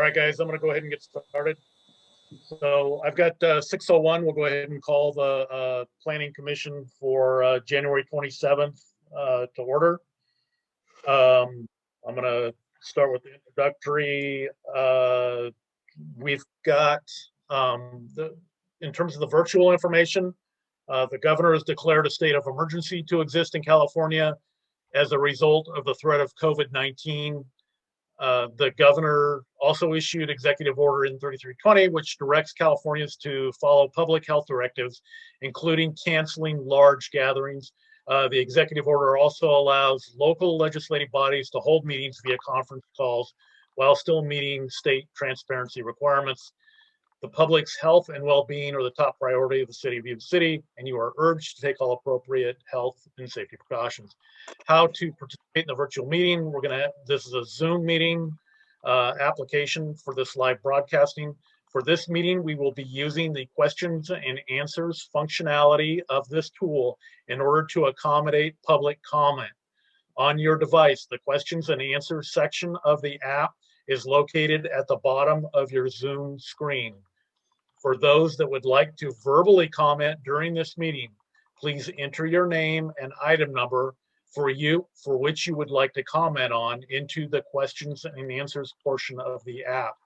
All right, guys, I'm going to go ahead and get started. So I've got 6:01. We'll go ahead and call the Planning Commission for January 27th to order. I'm going to start with the introductory. We've got, in terms of the virtual information, the governor has declared a state of emergency to exist in California as a result of the threat of COVID-19. The governor also issued Executive Order in 3320, which directs Californians to follow public health directives, including canceling large gatherings. The executive order also allows local legislative bodies to hold meetings via conference calls while still meeting state transparency requirements. The public's health and well-being are the top priority of the city of Yuba City, and you are urged to take all appropriate health and safety precautions. How to participate in the virtual meeting? This is a Zoom meeting application for this live broadcasting. For this meeting, we will be using the questions and answers functionality of this tool in order to accommodate public comment. On your device, the questions and answers section of the app is located at the bottom of your Zoom screen. For those that would like to verbally comment during this meeting, please enter your name and item number for which you would like to comment on into the questions and answers portion of the app.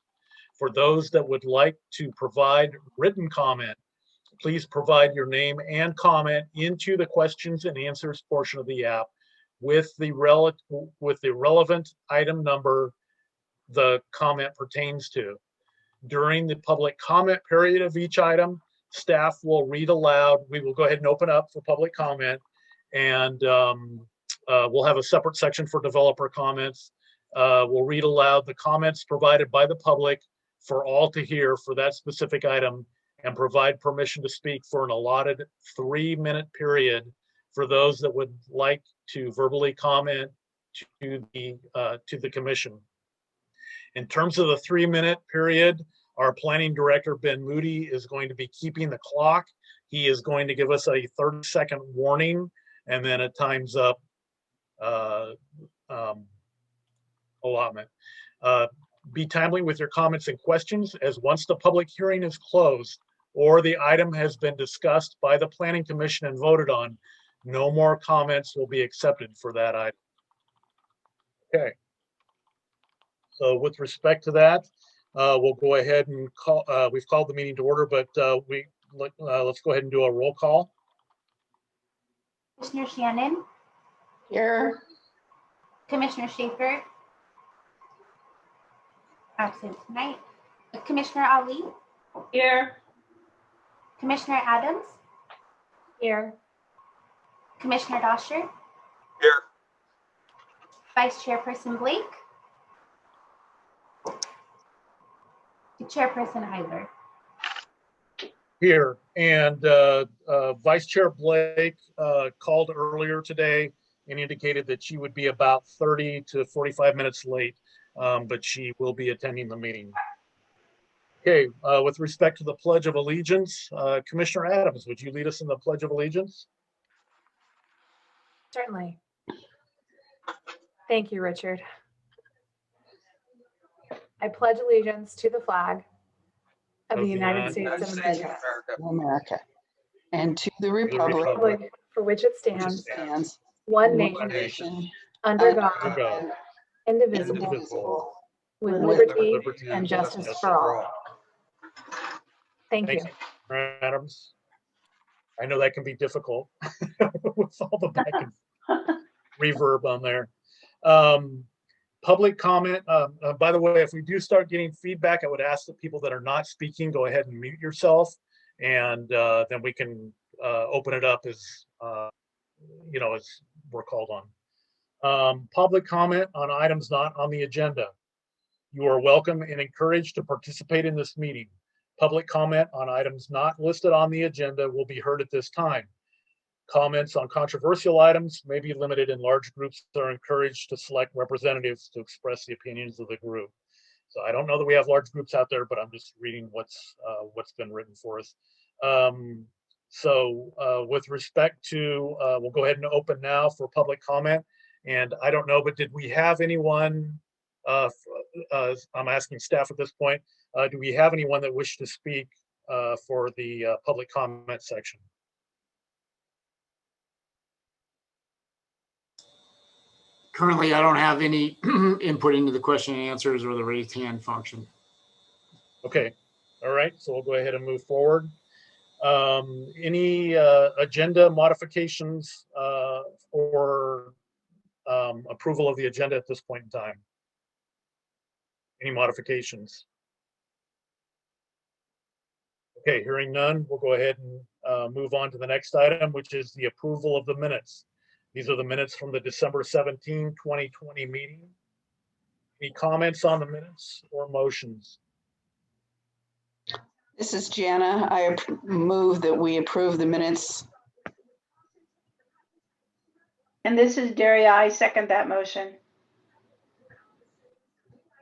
For those that would like to provide written comment, please provide your name and comment into the questions and answers portion of the app with the relevant item number the comment pertains to. During the public comment period of each item, staff will read aloud. We will go ahead and open up for public comment, and we'll have a separate section for developer comments. We'll read aloud the comments provided by the public for all to hear for that specific item and provide permission to speak for an allotted 3-minute period for those that would like to verbally comment to the commission. In terms of the 3-minute period, our planning director, Ben Moody, is going to be keeping the clock. He is going to give us a 30-second warning and then a time's up allotment. Be timely with your comments and questions, as once the public hearing is closed or the item has been discussed by the Planning Commission and voted on, no more comments will be accepted for that item. Okay. So with respect to that, we'll go ahead and call, we've called the meeting to order, but let's go ahead and do a roll call. Commissioner Shannon. Here. Commissioner Schaefer. Absent tonight. Commissioner Ali. Here. Commissioner Adams. Here. Commissioner Dosher. Here. Vice Chairperson Blake. Chairperson Heiler. Here, and Vice Chair Blake called earlier today and indicated that she would be about 30 to 45 minutes late, but she will be attending the meeting. Okay, with respect to the Pledge of Allegiance, Commissioner Adams, would you lead us in the Pledge of Allegiance? Certainly. Thank you, Richard. I pledge allegiance to the flag of the United States of America, and to the republic for which it stands, one nation, under God, indivisible, with liberty and justice for all. Thank you. Adams. I know that can be difficult with all the back and reverb on there. Public comment, by the way, if we do start getting feedback, I would ask that people that are not speaking, go ahead and mute yourself, and then we can open it up as, as we're called on. Public comment on items not on the agenda. You are welcome and encouraged to participate in this meeting. Public comment on items not listed on the agenda will be heard at this time. Comments on controversial items may be limited, and large groups are encouraged to select representatives to express the opinions of the group. So I don't know that we have large groups out there, but I'm just reading what's been written for us. With respect to, we'll go ahead and open now for public comment. And I don't know, but did we have anyone I'm asking staff at this point, do we have anyone that wished to speak for the public comment section? Currently, I don't have any input into the question and answers or the raised hand function. Okay, all right, so we'll go ahead and move forward. Any agenda modifications or approval of the agenda at this point in time? Any modifications? Okay, hearing none, we'll go ahead and move on to the next item, which is the approval of the minutes. These are the minutes from the December 17, 2020 meeting. Any comments on the minutes or motions? This is Jana. I move that we approve the minutes. And this is Daria. I second that motion.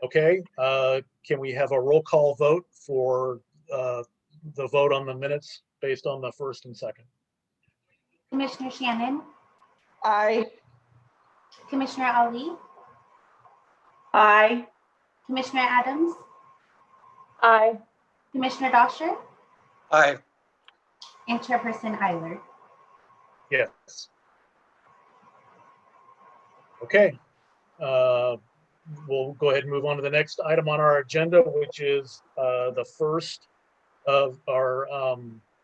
Okay, can we have a roll call vote for the vote on the minutes based on the first and second? Commissioner Shannon, Aye. Commissioner Ali, Aye. Commissioner Adams, Aye. Commissioner Dosher, Aye. and Chairperson Eiler. Yes. Okay. We'll go ahead and move on to the next item on our agenda, which is the first of our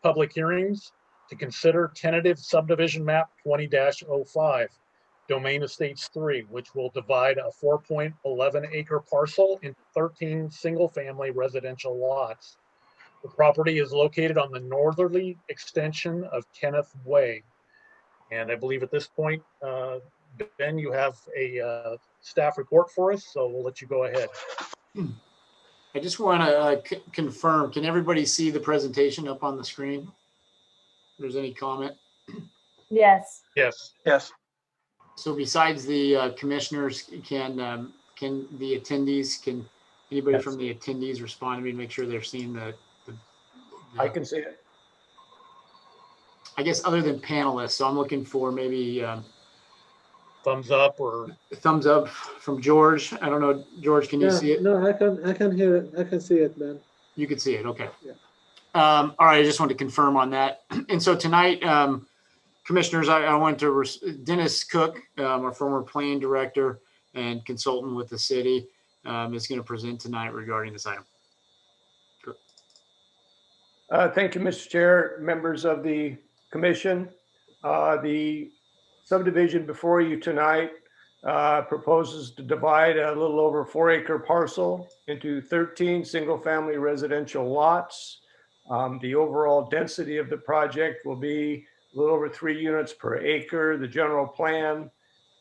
public hearings to consider tentative subdivision map 20-05, Domain Estates 3, which will divide a 4.11 acre parcel into 13 single-family residential lots. The property is located on the northerly extension of Kenneth Way. And I believe at this point, Ben, you have a staff report for us, so we'll let you go ahead. I just want to confirm, can everybody see the presentation up on the screen? If there's any comment? Yes. Yes. Yes. So besides the commissioners, can the attendees, can anybody Yes. from the attendees respond to me to make sure they're seeing the I can see it. I guess other than panelists, so I'm looking for maybe Thumbs up or thumbs up from George. I don't know, George, can you see it? No, I can hear it. I can see it, man. You can see it, okay. Yeah. All right, I just wanted to confirm on that. And so tonight, commissioners, I went to Dennis Cook, our former planning director and consultant with the city, is going to present tonight regarding this item. Thank you, Mr. Chair, members of the commission. The subdivision before you tonight proposes to divide a little over 4 acre parcel into 13 single-family residential lots. The overall density of the project will be a little over 3 units per acre. The general plan,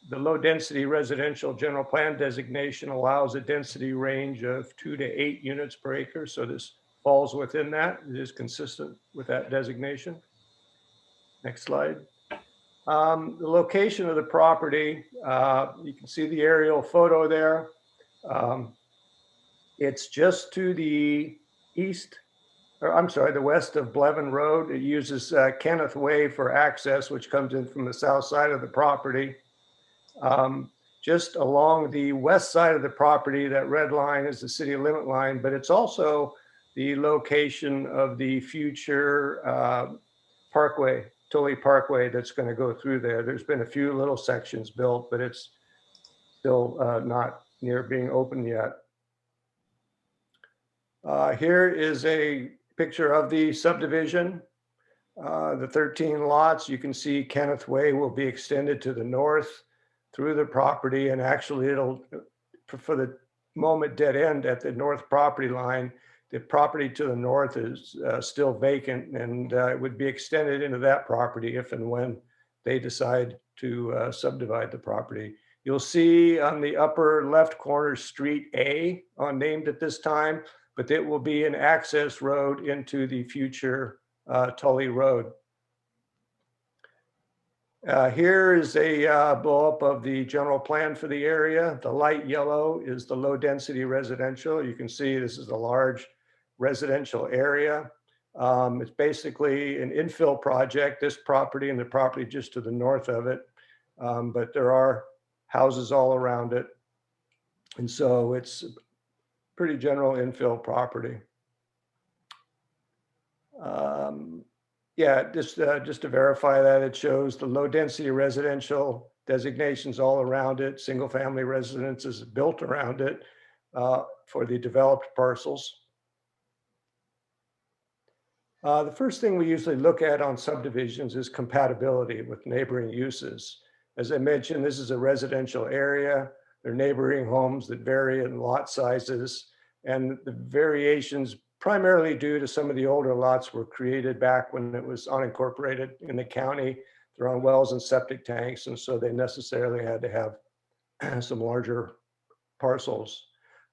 the low density residential general plan designation allows a density range of 2 to 8 units per acre. So this falls within that. It is consistent with that designation. Next slide. The location of the property, you can see the aerial photo there. It's just to the east, or I'm sorry, the west of Monroe Road. It uses Kenneth Way for access, which comes in from the south side of the property. Just along the west side of the property, that red line is the city limit line, but it's also the location of the future parkway, Thule Parkway, that's going to go through there. There's been a few little sections built, but it's still not near being open yet. Here is a picture of the subdivision. The 13 lots, you can see Kenneth Way will be extended to the north through the property, and actually it'll, for the moment, dead end at the north property line. The property to the north is still vacant, and it would be extended into that property if and when they decide to subdivide the property. You'll see on the upper left corner Street A named at this time, but it will be an access road into the future Thule Road. Here is a blow-up of the general plan for the area. The light yellow is the low density residential. You can see this is a large residential area. It's basically an infill project, this property and the property just to the north of it. But there are houses all around it. And so it's pretty general infill property. Yeah, just to verify that, it shows the low density residential designations all around it, single family residences built around it for the developed parcels. The first thing we usually look at on subdivisions is compatibility with neighboring uses. As I mentioned, this is a residential area. There are neighboring homes that vary in lot sizes, and the variations primarily due to some of the older lots were created back when it was unincorporated in the county. They're on wells and septic tanks, and so they necessarily had to have some larger parcels.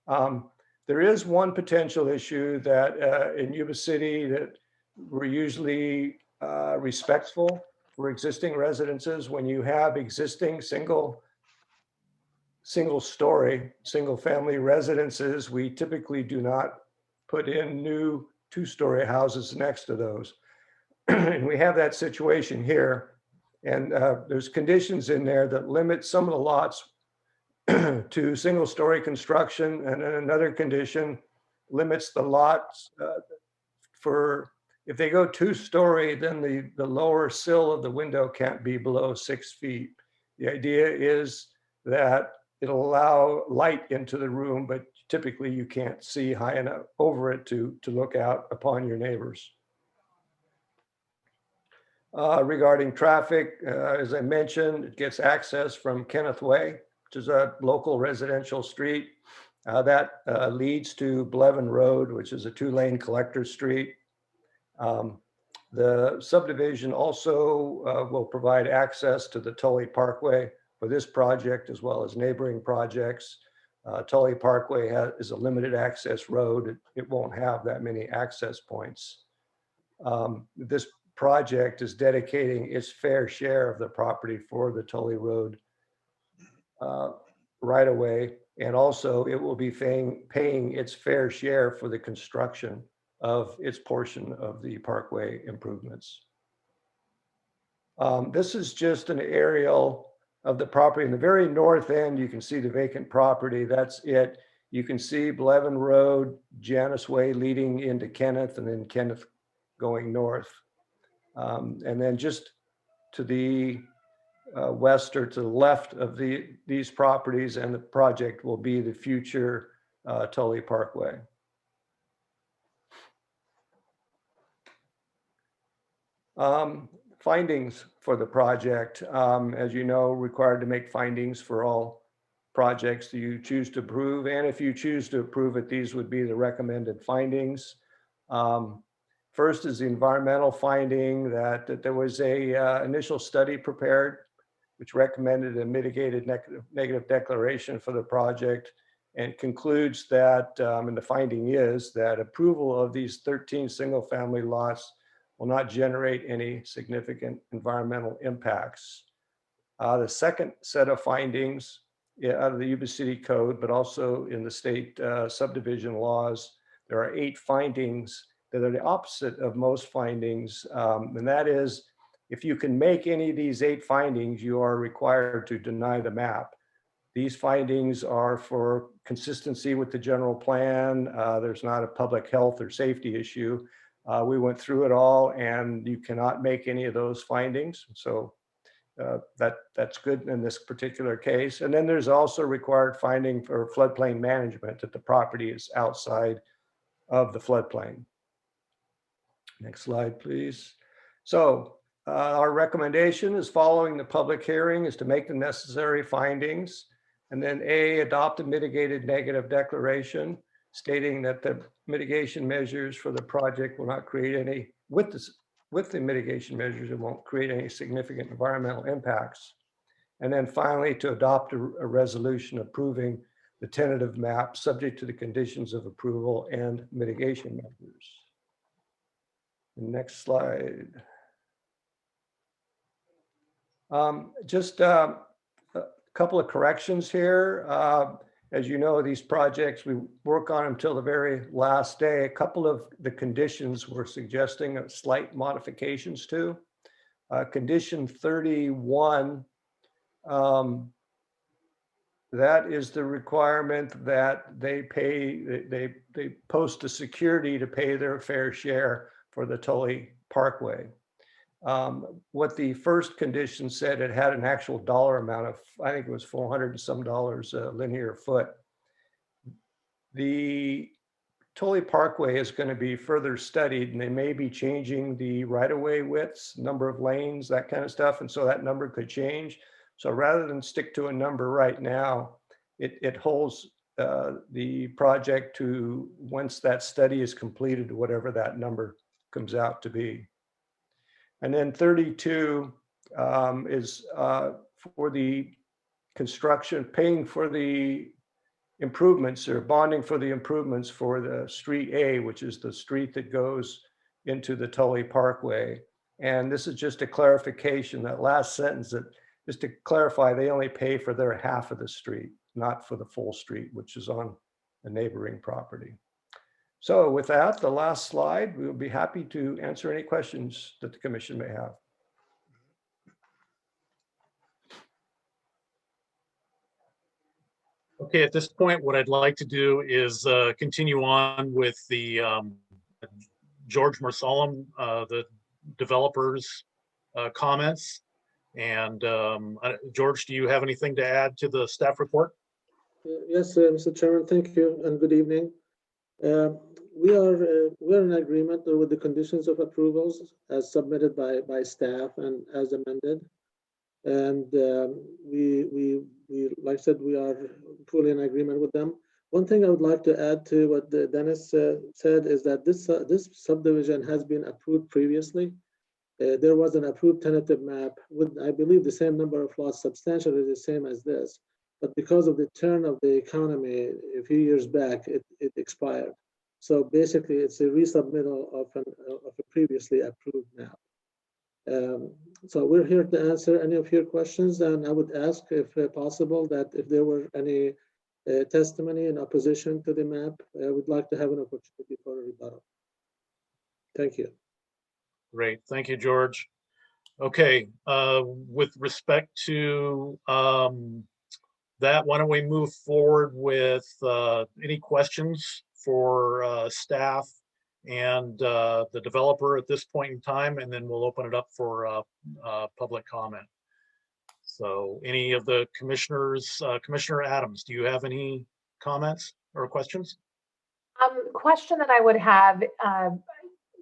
There is one potential issue that in Yuba City that we're usually respectful for existing residences. When you have existing single story, single family residences, we typically do not put in new 2-story houses next to those. And we have that situation here. And there's conditions in there that limit some of the lots to single story construction, and then another condition limits the lots for, if they go 2-story, then the lower sill of the window can't be below 6 feet. The idea is that it'll allow light into the room, but typically you can't see high enough over it to look out upon your neighbors. Regarding traffic, as I mentioned, it gets access from Kenneth Way, which is a local residential street. That leads to Monroe Road, which is a 2-lane collector street. The subdivision also will provide access to the Thule Parkway for this project, as well as neighboring projects. Thule Parkway is a limited access road. It won't have that many access points. This project is dedicating its fair share of the property for the Thule Road right away, and also it will be paying its fair share for the construction of its portion of the parkway improvements. This is just an aerial of the property. In the very north end, you can see the vacant property. That's it. You can see Monroe Road, Janice Way leading into Kenneth, and then Kenneth going north. And then just to the west or to the left of these properties and the project will be the future Thule Parkway. Findings for the project, as you know, required to make findings for all projects that you choose to approve. And if you choose to approve it, these would be the recommended findings. First is the environmental finding that there was a initial study prepared, which recommended a mitigated negative declaration for the project, and concludes that, and the finding is that approval of these 13 single-family lots will not generate any significant environmental impacts. The second set of findings out of the Yuba City Code, but also in the state subdivision laws, there are 8 findings that are the opposite of most findings, and that is, if you can make any of these 8 findings, you are required to deny the map. These findings are for consistency with the general plan. There's not a public health or safety issue. We went through it all, and you cannot make any of those findings. So that's good in this particular case. And then there's also required finding for floodplain management, that the property is outside of the floodplain. Next slide, please. So our recommendation is, following the public hearing, is to make the necessary findings, and then A, adopt a mitigated negative declaration stating that the mitigation measures for the project will not create any, with the mitigation measures, it won't create any significant environmental impacts. And then finally, to adopt a resolution approving the tentative map subject to the conditions of approval and mitigation measures. Next slide. Just a couple of corrections here. As you know, these projects, we work on them till the very last day. A couple of the conditions we're suggesting slight modifications to. Condition 31 that is the requirement that they pay, they post a security to pay their fair share for the Tully Parkway. What the first condition said, it had an actual dollar amount of, I think it was 400 and some dollars a linear foot. The Tully Parkway is going to be further studied, and they may be changing the right-of-way widths, number of lanes, that kind of stuff. And so that number could change. So rather than stick to a number right now, it holds the project to, once that study is completed, whatever that number comes out to be. And then 32 is for the construction, paying for the improvements or bonding for the improvements for the Street A, which is the street that goes into the Tully Parkway. And this is just a clarification, that last sentence, that just to clarify, they only pay for their half of the street, not for the full street, which is on a neighboring property. So with that, the last slide, we will be happy to answer any questions that the commission may have. Okay, at this point, what I'd like to do is continue on with the George Marsalam, the developer's comments. And George, do you have anything to add to the staff report? Yes, Mr. Chairman, thank you and good evening. We're in agreement with the conditions of approvals as submitted by staff and as amended. And we like I said, we are fully in agreement with them. One thing I would like to add to what Dennis said is that this subdivision has been approved previously. There was an approved tentative map with, I believe, the same number of lots, substantially the same as this. But because of the turn of the economy a few years back, it expired. So basically, it's a resubmittal of a previously approved map. So we're here to answer any of your questions, and I would ask, if possible, that if there were any testimony in opposition to the map, I would like to have an opportunity for a rebuttal. Thank you. Great, thank you, George. Okay, with respect to that, why don't we move forward with any questions for staff and the developer at this point in time, and then we'll open it up for public comment. So any of the commissioners, Commissioner Adams, do you have any comments or questions? Question that I would have,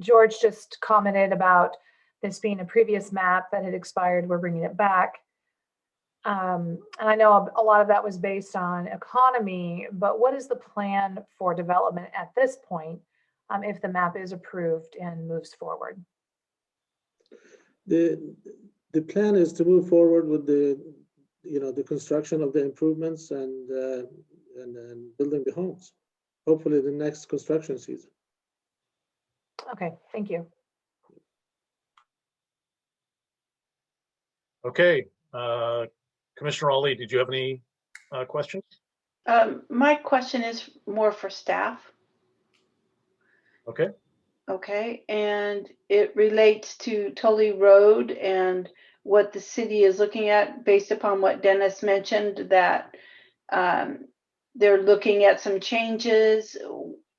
George just commented about this being a previous map that had expired. We're bringing it back. And I know a lot of that was based on economy, but what is the plan for development at this point if the map is approved and moves forward? The plan is to move forward with the construction of the improvements and building the homes. Hopefully, the next construction season. Okay, thank you. Okay, Commissioner Ali, did you have any questions? My question is more for staff. Okay. Okay, and it relates to Thule Road and what the city is looking at based upon what Dennis mentioned, that they're looking at some changes.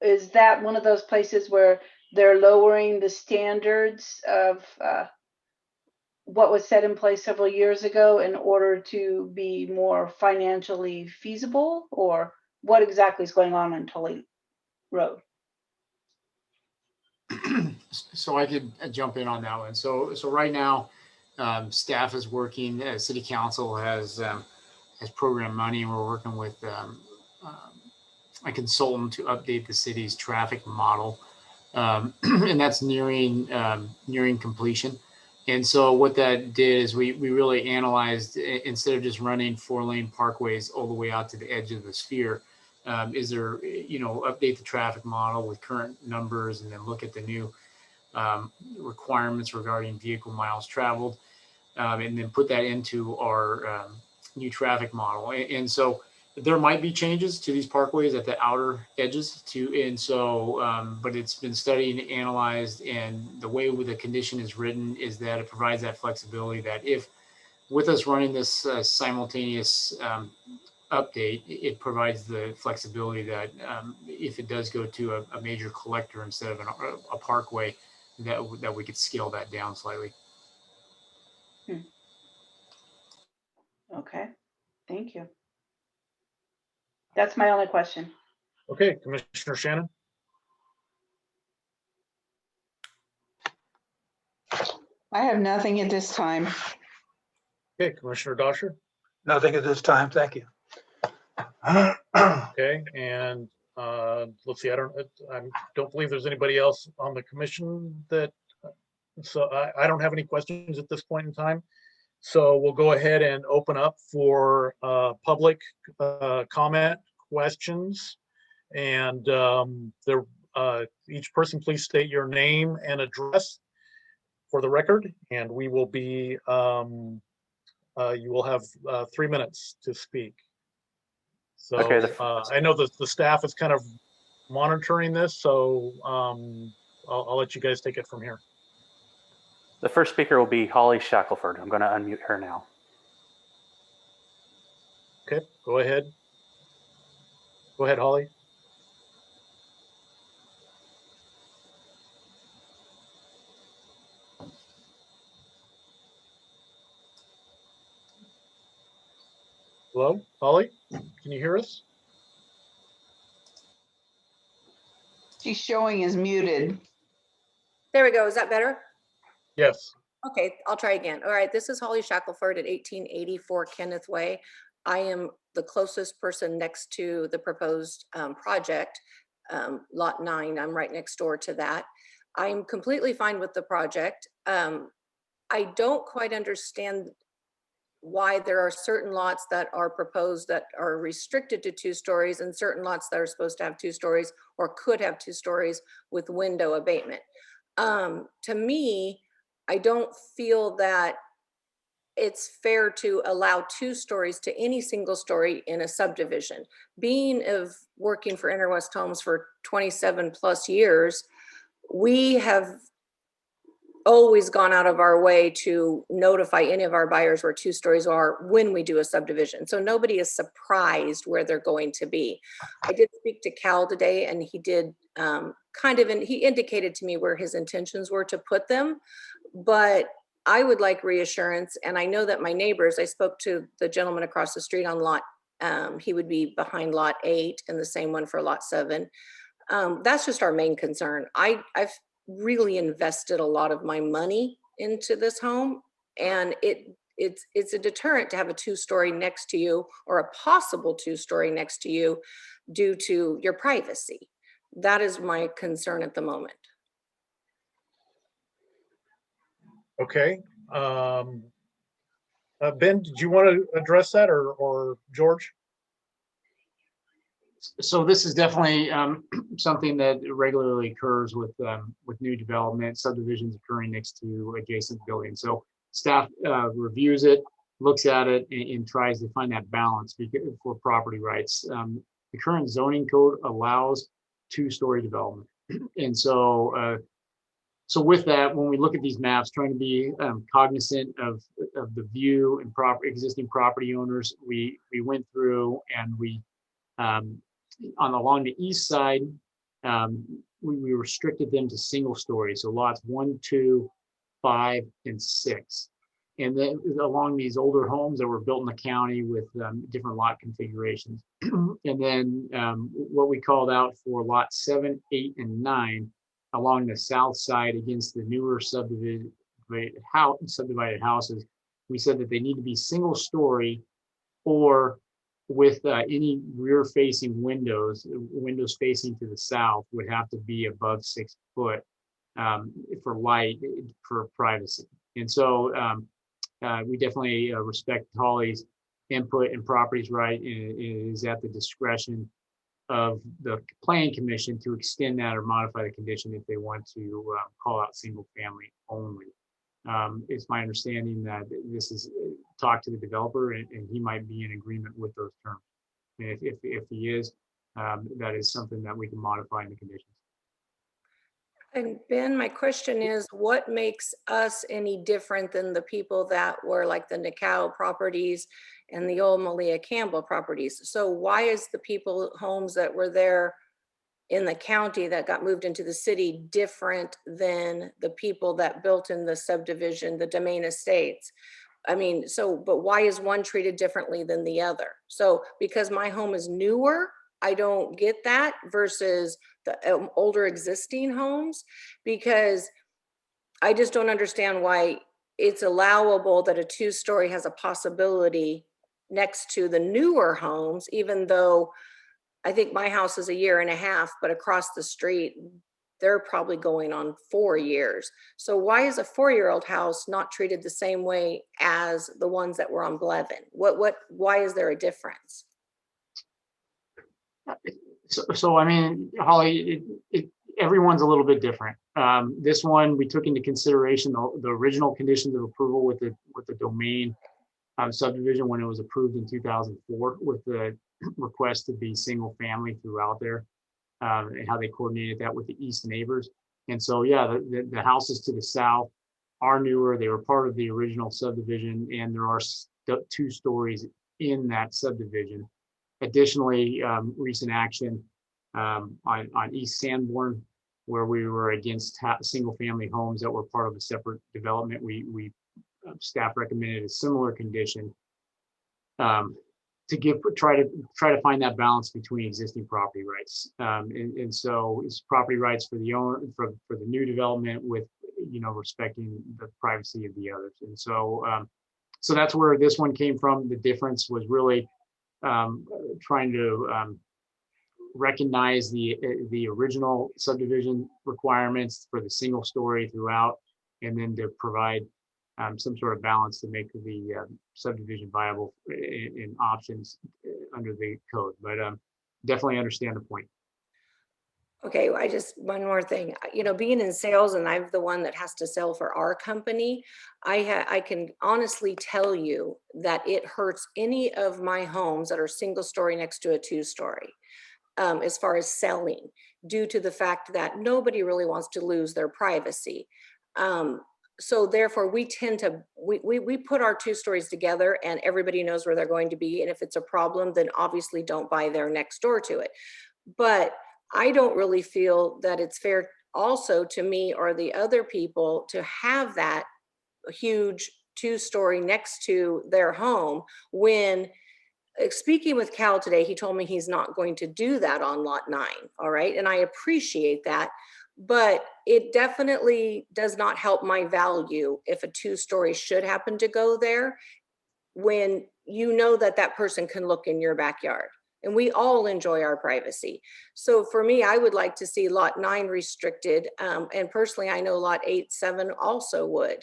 Is that one of those places where they're lowering the standards of what was set in place several years ago in order to be more financially feasible, or what exactly is going on Thule Road? So I could jump in on that one. So right now, staff is working. City Council has program money, and we're working with a consultant to update the city's traffic model, and that's nearing completion. And so what that did is we really analyzed, instead of just running 4-lane parkways all the way out to the edge of the sphere, is there, update the traffic model with current numbers, and then look at the new requirements regarding vehicle miles traveled, and then put that into our new traffic model. And so there might be changes to these parkways at the outer edges too. And so, but it's been studied and analyzed, and the way the condition is written is that it provides that flexibility that if with us running this simultaneous update, it provides the flexibility that if it does go to a major collector instead of a parkway, that we could scale that down slightly. Okay, thank you. That's my only question. Okay, Commissioner Shannon. I have nothing at this time. Okay, Commissioner Dosher. Nothing at this time. Thank you. Okay, and let's see, I don't believe there's anybody else on the commission that, so I don't have any questions at this point in time. So we'll go ahead and open up for public comment, questions. And each person please state your name and address for the record, and we will be, you will have 3 minutes to speak. So Okay, I know that the staff is kind of monitoring this, so I'll let you guys take it from here. the first speaker will be Holly Shackelford. I'm going to unmute her now. Okay, go ahead. Go ahead, Holly. Hello, Holly, can you hear us? She's showing is muted. There we go. Is that better? Yes. Okay, I'll try again. All right, this is Holly Shackelford at 1884 Kenneth Way. I am the closest person next to the proposed project, Lot 9. I'm right next door to that. I'm completely fine with the project. I don't quite understand why there are certain lots that are proposed that are restricted to 2 stories and certain lots that are supposed to have 2 stories or could have 2 stories with window abatement. To me, I don't feel that it's fair to allow 2 stories to any single story in a subdivision. Being of working for Interwest Homes for 27 plus years, we have always gone out of our way to notify any of our buyers where 2 stories are when we do a subdivision. So nobody is surprised where they're going to be. I did speak to Cal today, and he did he indicated to me where his intentions were to put them, but I would like reassurance. And I know that my neighbors, I spoke to the gentleman across the street on lot, he would be behind lot 8 and the same one for lot 7. That's just our main concern. I've really invested a lot of my money into this home, and it's a deterrent to have a 2-story next to you or a possible 2-story next to you due to your privacy. That is my concern at the moment. Okay. Ben, did you want to address that, or George? So this is definitely something that regularly occurs with new development, subdivisions occurring next to adjacent buildings. So staff reviews it, looks at it, and tries to find that balance for property rights. The current zoning code allows 2-story development, and so with that, when we look at these maps, trying to be cognizant of the view and existing property owners, we went through and we along the east side, we restricted them to single story. So lots 1, 2, 5, and 6. And then along these older homes that were built in the county with different lot configurations. And then what we called out for lot 7, 8, and 9 along the south side against the newer subdivided houses, we said that they need to be single story or with any rear facing windows facing to the south would have to be above 6 foot for light, for privacy. And so we definitely respect Holly's input, and property's right is at the discretion of the planning commission to extend that or modify the condition if they want to call out single family only. It's my understanding that this is talked to the developer, and he might be in agreement with those terms. And if he is, that is something that we can modify in the conditions. And Ben, my question is, what makes us any different than the people that were like the Nicao properties and the old Malia Campbell properties. So why is the homes that were there in the county that got moved into the city different than the people that built in the subdivision, the Domain Estates? I mean, but why is one treated differently than the other? So because my home is newer, I don't get that versus the older existing homes, because I just don't understand why it's allowable that a 2-story has a possibility next to the newer homes, even though I think my house is 1.5 years, but across the street, they're probably going on 4 years. So why is a 4-year-old house not treated the same way as the ones that were on Blevin? Why is there a difference? So I mean, Holly, everyone's a little bit different. This one, we took into consideration the original conditions of approval with the domain subdivision when it was approved in 2004, with the request to be single family throughout there, and how they coordinated that with the east neighbors. And so, yeah, the houses to the south are newer. They were part of the original subdivision, and there are 2 stories in that subdivision. Additionally, recent action on East Sanborn, where we were against single family homes that were part of a separate development. We staff recommended a similar condition to try to find that balance between existing property rights. And so it's property rights for the owner, for the new development, with, respecting the privacy of the others. And so so that's where this one came from. The difference was really trying to recognize the original subdivision requirements for the single story throughout, and then to provide some sort of balance to make the subdivision viable in options under the code. But definitely understand the point. Okay, one more thing. Being in sales, and I'm the one that has to sell for our company, I can honestly tell you that it hurts any of my homes that are single story next to a 2-story, as far as selling, due to the fact that nobody really wants to lose their privacy. So therefore, we tend to, we put our 2 stories together, and everybody knows where they're going to be. And if it's a problem, then obviously don't buy there next door to it. But I don't really feel that it's fair also to me or the other people to have that huge 2-story next to their home when, speaking with Cal today, he told me he's not going to do that on lot 9. All right. And I appreciate that, but it definitely does not help my value if a 2-story should happen to go there, when that person can look in your backyard. And we all enjoy our privacy. So for me, I would like to see lot 9 restricted. And personally, I know lot 8, 7 also would.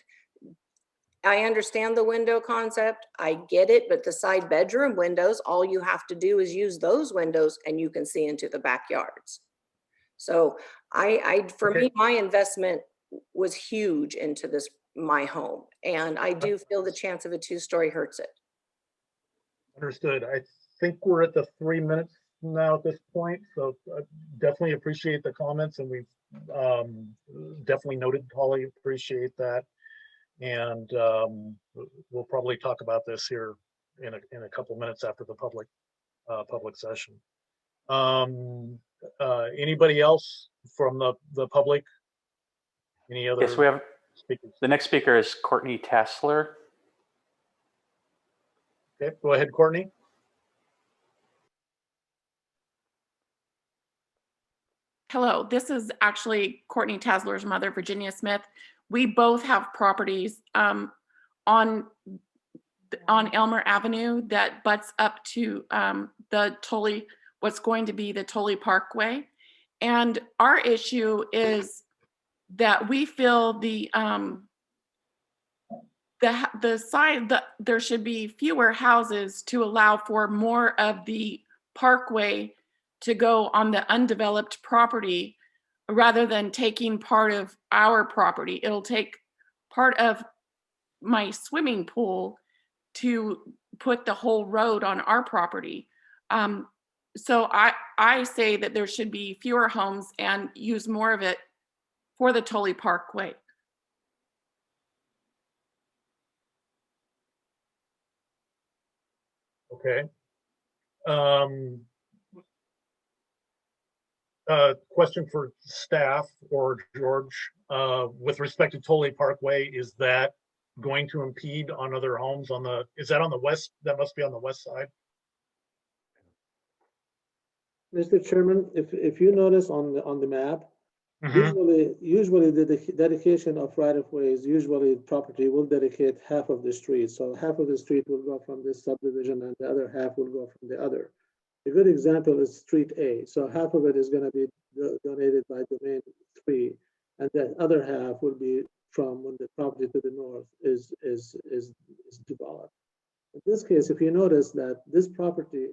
I understand the window concept. I get it, but the side bedroom windows, all you have to do is use those windows and you can see into the backyards. So for me, my investment was huge into my home. And I do feel the chance of a 2-story hurts it. Understood. I think we're at the 3 minutes now at this point, so I definitely appreciate the comments, and we've definitely noted, Holly, appreciate that. And we'll probably talk about this here in a couple minutes after the public session. Anybody else from the public? Any other? Yes, we have speakers? the next speaker is Courtney Tassler. Okay, go ahead, Courtney. Hello, this is actually Courtney Tasler's mother, Virginia Smith. We both have properties on Elmer Avenue that butts up to what's going to be the Tully Parkway. And our issue is that we feel there should be fewer houses to allow for more of the parkway to go on the undeveloped property, rather than taking part of our property. It'll take part of my swimming pool to put the whole road on our property. So I say that there should be fewer homes and use more of it for the Tully Parkway. Okay. Question for staff or George, with respect to Thule Parkway, is that going to impede on other homes on the, is that on the west? That must be on the west side. Mr. Chairman, if you notice on the map, usually the dedication of right-of-ways, usually property will dedicate half of the street. So half of the street will go from this subdivision and the other half will go from the other. A good example is Street A. So half of it is going to be donated by Domain 3, and the other half will be from when the property to the north is developed. In this case, if you notice that this property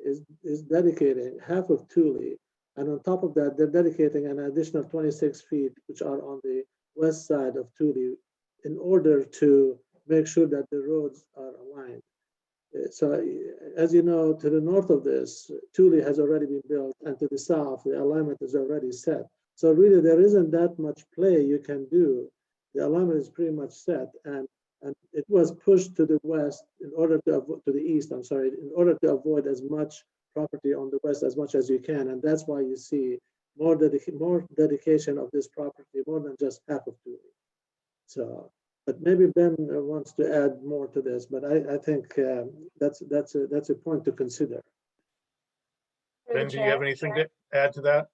is dedicating half of Thule, and on top of that, they're dedicating an additional 26 feet, which are on the west side of Thule, in order to make sure that the roads are aligned. So as you know, to the north of this, Thule has already been built, and to the south, the alignment is already set. So really, there isn't that much play you can do. The alignment is pretty much set, and it was pushed to the west in order to the east, I'm sorry, in order to avoid as much property on the west as much as you can, and that's why you see more dedication of this property, more than just half of Thule. So. But maybe Ben wants to add more to this, but I think that's a point to consider. Ben, do you have anything to add to that?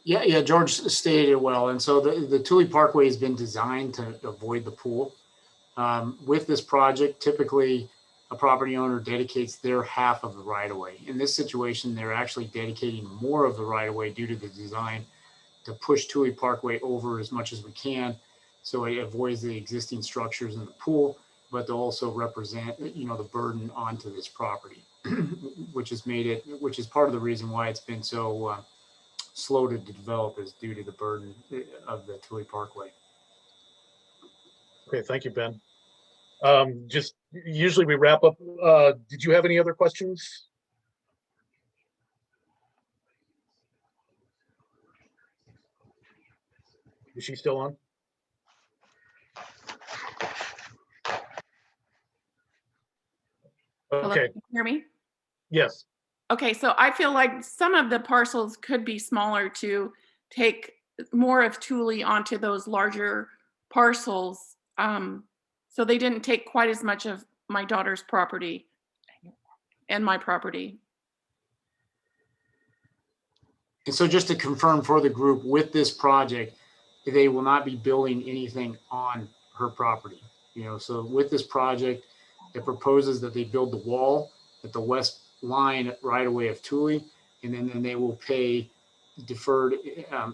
Yeah, George stated it well. And so the Thule Parkway has been designed to avoid the pool. With this project, typically a property owner dedicates their half of the right-of-way. In this situation, they're actually dedicating more of the right-of-way due to the design to push Thule Parkway over as much as we can. So it avoids the existing structures in the pool, but to also represent, the burden onto this property, which is part of the reason why it's been so slow to develop, is due to the burden of the Thule Parkway. Okay, thank you, Ben. Just usually we wrap up. Did you have any other questions? Is she still on? Hello, Okay. can you hear me? Yes. Okay, so I feel like some of the parcels could be smaller to take more of Thule onto those larger parcels. So they didn't take quite as much of my daughter's property and my property. And so just to confirm for the group, with this project, they will not be building anything on her property. So with this project, it proposes that they build the wall at the west line right away of Thule, and then they will pay deferred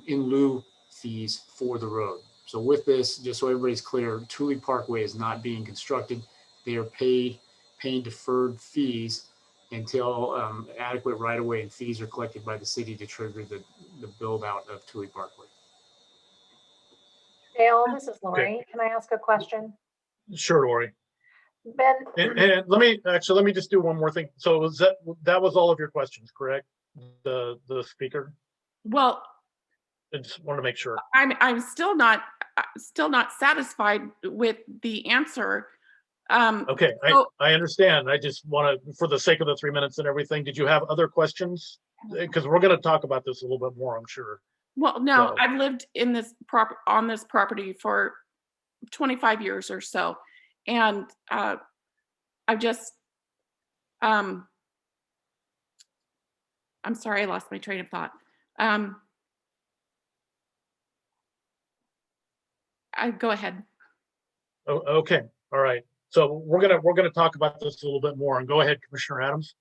in lieu fees for the road. So with this, just so everybody's clear, Thule Parkway is not being constructed. They are paying deferred fees until adequate right-of-way and fees are collected by the city to trigger the build out of Thule Parkway. Dale, this is Lori. Can I ask a question? Sure, Lori. Ben, And let me just do one more thing. So was that was all of your questions, correct? The speaker? Well, I just want to make sure. I'm still not satisfied with the answer. Okay, I understand. I just want to, for the sake of the 3 minutes and everything, did you have other questions? Because we're going to talk about this a little bit more, I'm sure. Well, no, So. I've lived in on this property for 25 years or so. And I've just, I'm sorry, I lost my train of thought. Go ahead. Oh, okay, all right. So we're gonna talk about this a little bit more. And go ahead, Commissioner Adams.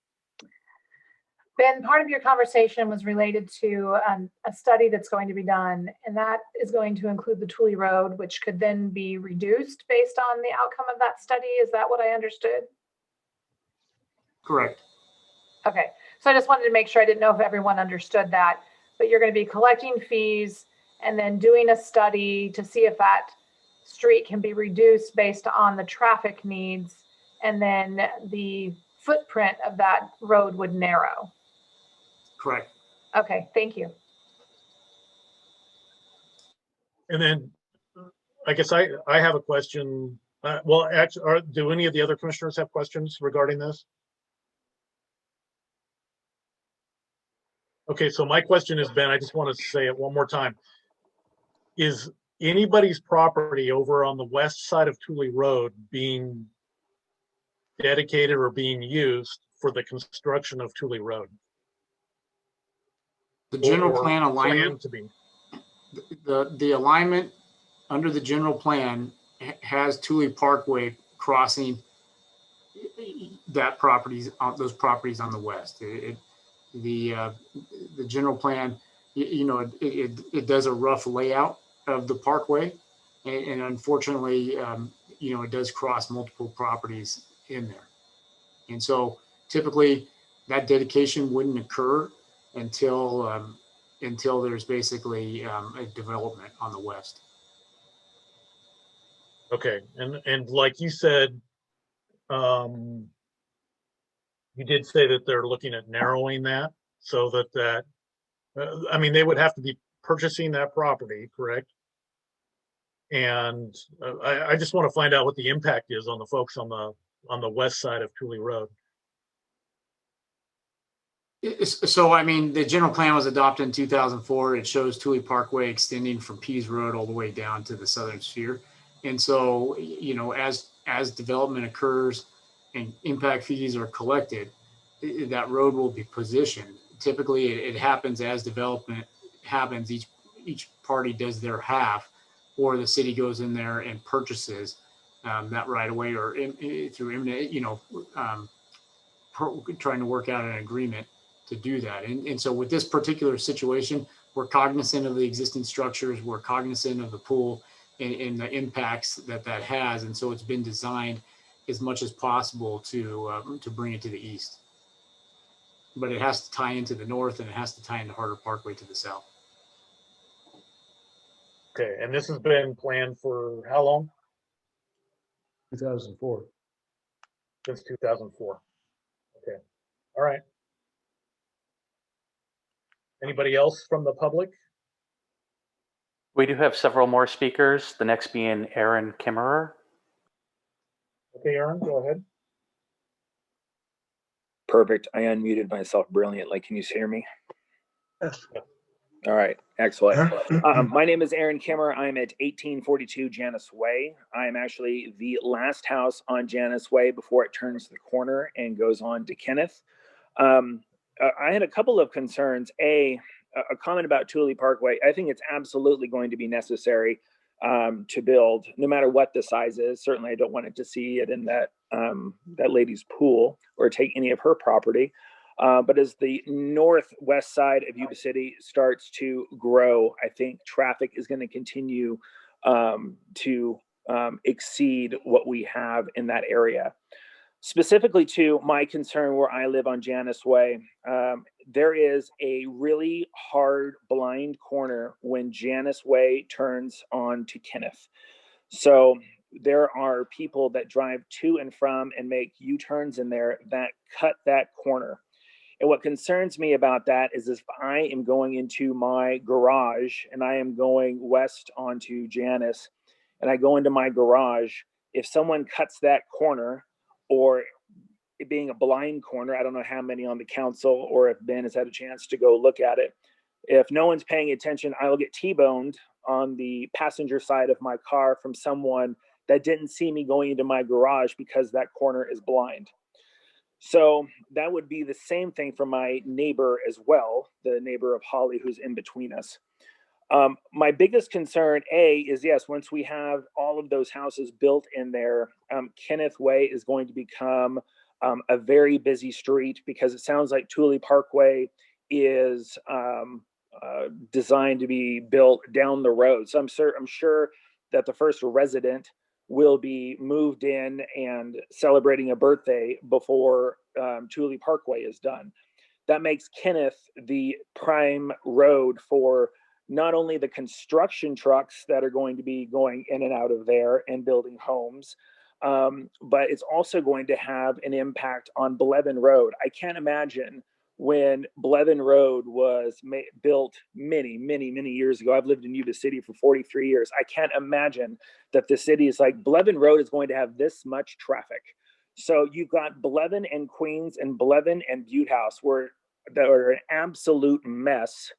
Ben, part of your conversation was related to a study that's going to be done, and that is going to include the Thule Road, which could then be reduced based on the outcome of that study. Is that what I understood? Correct. Okay, so I just wanted to make sure, I didn't know if everyone understood that, but you're going to be collecting fees and then doing a study to see if that street can be reduced based on the traffic needs, and then the footprint of that road would narrow. Correct. Okay, thank you. And then I guess I have a question. Well, actually, do any of the other commissioners have questions regarding this? Okay, so my question has been, I just want to say it one more time. Is anybody's property over on the west side of Thule Road being dedicated or being used for the construction of Thule Road? The general Or plan alignment, to be? the alignment under the general plan has Thule Parkway crossing that those properties on the west. The general plan, it does a rough layout of the parkway, and unfortunately, it does cross multiple properties in there. And so typically that dedication wouldn't occur until there's basically a development on the west. Okay, and like you said, you did say that they're looking at narrowing that so that I mean, they would have to be purchasing that property, correct? And I just want to find out what the impact is on the folks on the west side of Thule Road. So, I mean, the general plan was adopted in 2004. It shows Thule Parkway extending from Pease Road all the way down to the southern sphere. And so, as development occurs and impact fees are collected, that road will be positioned. Typically, it happens as development happens. Each party does their half, or the city goes in there and purchases that right away, or through imminent, trying to work out an agreement to do that. And so with this particular situation, we're cognizant of the existing structures, we're cognizant of the pool and the impacts that has. And so it's been designed as much as possible to bring it to the east. But it has to tie into the north, and it has to tie into Harder Parkway to the south. Okay, and this has been planned for how long? 2004. Since 2004. Okay, all right. Anybody else from the public? We do have several more speakers, the next being Aaron Kimmerer. Okay, Aaron, go ahead. Perfect. I unmuted myself brilliantly. Can you hear me? Yes. All right. Excellent. My name is Aaron Kimmerer. I'm at 1842 Janus Way. I am actually the last house on Janus Way before it turns the corner and goes on to Kenneth. I had a couple of concerns. A comment about Thule Parkway. I think it's absolutely going to be necessary to build, no matter what the size is. Certainly, I don't want it to see it in that lady's pool or take any of her property. But as the northwest side of Yuba City starts to grow, I think traffic is going to continue to exceed what we have in that area. Specifically to my concern where I live on Janus Way, there is a really hard blind corner when Janus Way turns on to Kenneth. So there are people that drive to and from and make U-turns in there that cut that corner. And what concerns me about that is if I am going into my garage and I am going west onto Janus and I go into my garage, if someone cuts that corner, or it being a blind corner, I don't know how many on the council or if Ben has had a chance to go look at it. If no one's paying attention, I will get T-boned on the passenger side of my car from someone that didn't see me going into my garage because that corner is blind. So that would be the same thing for my neighbor as well, the neighbor of Holly who's in between us. My biggest concern, is yes, once we have all of those houses built in there, Kenneth Way is going to become a very busy street because it sounds like Thule Parkway is designed to be built down the road. So I'm sure that the first resident will be moved in and celebrating a birthday before Thule Parkway is done. That makes Kenneth the prime road for not only the construction trucks that are going to be going in and out of there and building homes, but it's also going to have an impact on Blevin Road. I can't imagine when Blevin Road was built many, many, many years ago. I've lived in Yuba City for 43 years. I can't imagine that the city is like Blevin Road is going to have this much traffic. So you've got Blevin and Queens and Blevin and Butte House, where that are an absolute mess,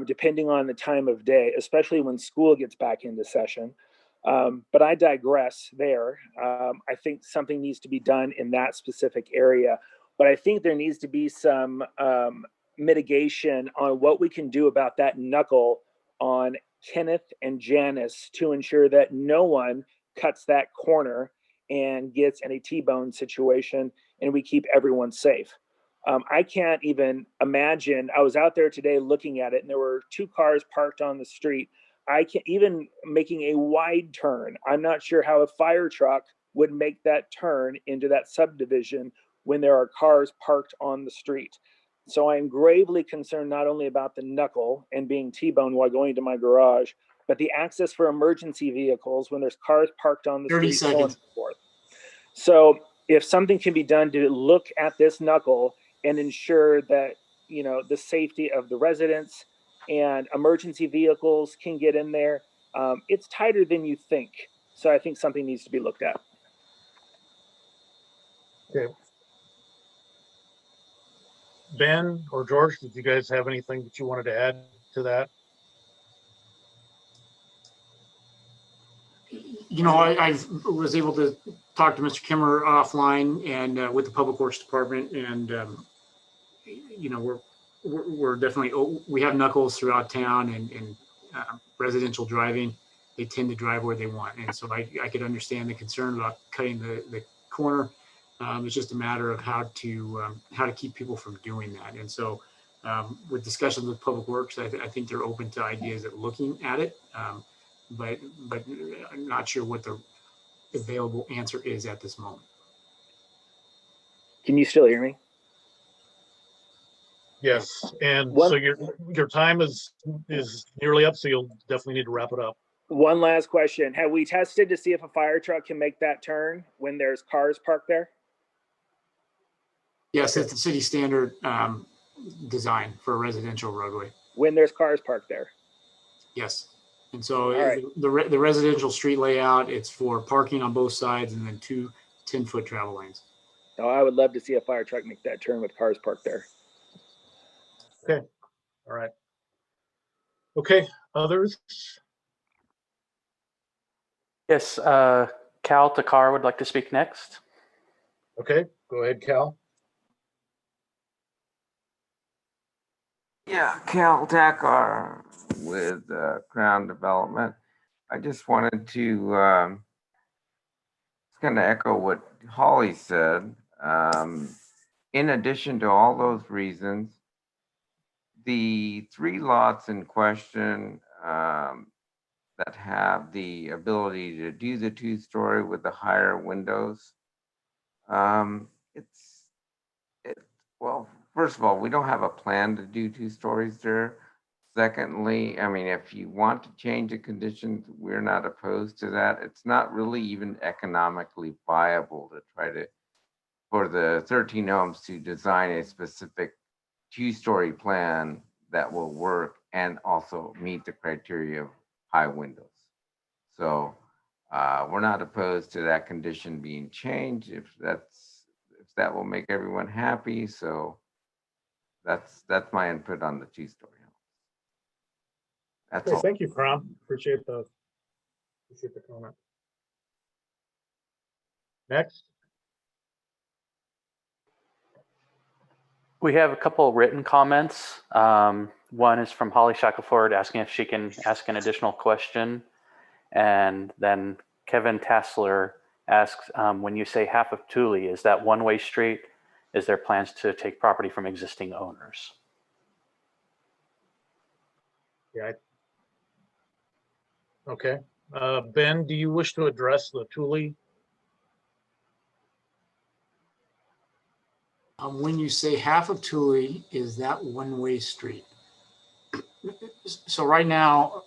depending on the time of day, especially when school gets back into session. But I digress there. I think something needs to be done in that specific area. But I think there needs to be some mitigation on what we can do about that knuckle on Kenneth and Janice to ensure that no one cuts that corner and gets in a T-bone situation and we keep everyone safe. I can't even imagine. I was out there today looking at it and there were 2 cars parked on the street. I can't even making a wide turn. I'm not sure how a fire truck would make that turn into that subdivision when there are cars parked on the street. So I'm gravely concerned not only about the knuckle and being T-boned while going to my garage, but the access for emergency vehicles when there's cars parked on the 30 street, so on and seconds. so forth. So if something can be done to look at this knuckle and ensure that, you know, the safety of the residents and emergency vehicles can get in there, it's tighter than you think. So I think something needs to be looked at. Okay. Ben or George, did you guys have anything that you wanted to add to that? You know, I was able to talk to Mr. Kimmerer offline and with the Public Works Department, and you know, we're definitely, we have knuckles throughout town, and residential driving, they tend to drive where they want, and so I could understand the concern about cutting the corner. It's just a matter of how to keep people from doing that, and so with discussions with Public Works, I think they're open to ideas at looking at it. But I'm not sure what the available answer is at this moment. Can you still hear me? Yes, and so your time is nearly up, so you'll definitely need to wrap it up. One last question. Have we tested to see if a fire truck can make that turn when there's cars parked there? Yes, it's the city standard design for a residential roadway. When there's cars parked there? Yes. And so right. the residential street layout, it's for parking on both sides and then 2 10-foot travel lanes. Oh, I would love to see a fire truck make that turn with cars parked there. Okay. All right. Okay. Others? Yes, Cal Takar would like to speak next. Okay. Go ahead, Cal. Yeah, Cal Takar with Crown Development. I just wanted to kind of echo what Holly said. In addition to all those reasons, the 3 lots in question that have the ability to do the 2-story with the higher windows, well, first of all, we don't have a plan to do 2 stories there. Secondly, I mean, if you want to change the conditions, we're not opposed to that. It's not really even economically viable to try to, for the 13 homes to design a specific 2-story plan that will work and also meet the criteria of high windows. So we're not opposed to that condition being changed if that will make everyone happy. So that's my input on the 2-story home. That's Okay, all. thank you, Crown. Appreciate the comment. Next. We have a couple of written comments. One is from Holly Shackelford asking if she can ask an additional question. And then Kevin Tassler asks, when you say half of Thule, is that one-way street? Is there plans to take property from existing owners? Yeah. Okay. Ben, do you wish to address the Thule? When you say half of Thule, is that one-way street? So right now,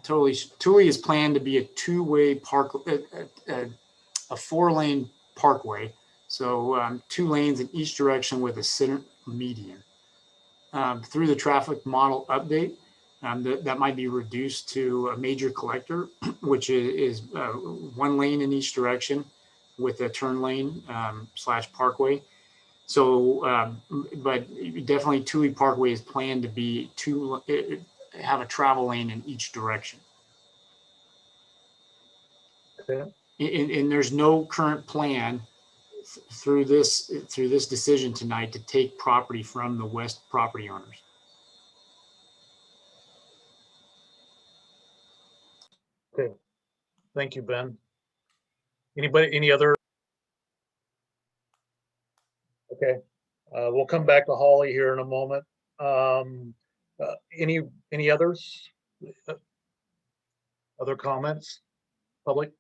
Thule is planned to be a 2-way park, a 4-lane parkway. So 2 lanes in each direction with a center median. Through the traffic model update, that might be reduced to a major collector, which is 1 lane in each direction with a turn lane / parkway. So, but definitely Thule Parkway is planned to be have a travel lane in each direction. Okay. And there's no current plan through this decision tonight to take property from the west property owners. Okay. Thank you, Ben. Any other? Okay. We'll come back to Holly here in a moment. Any others? Other comments? Public?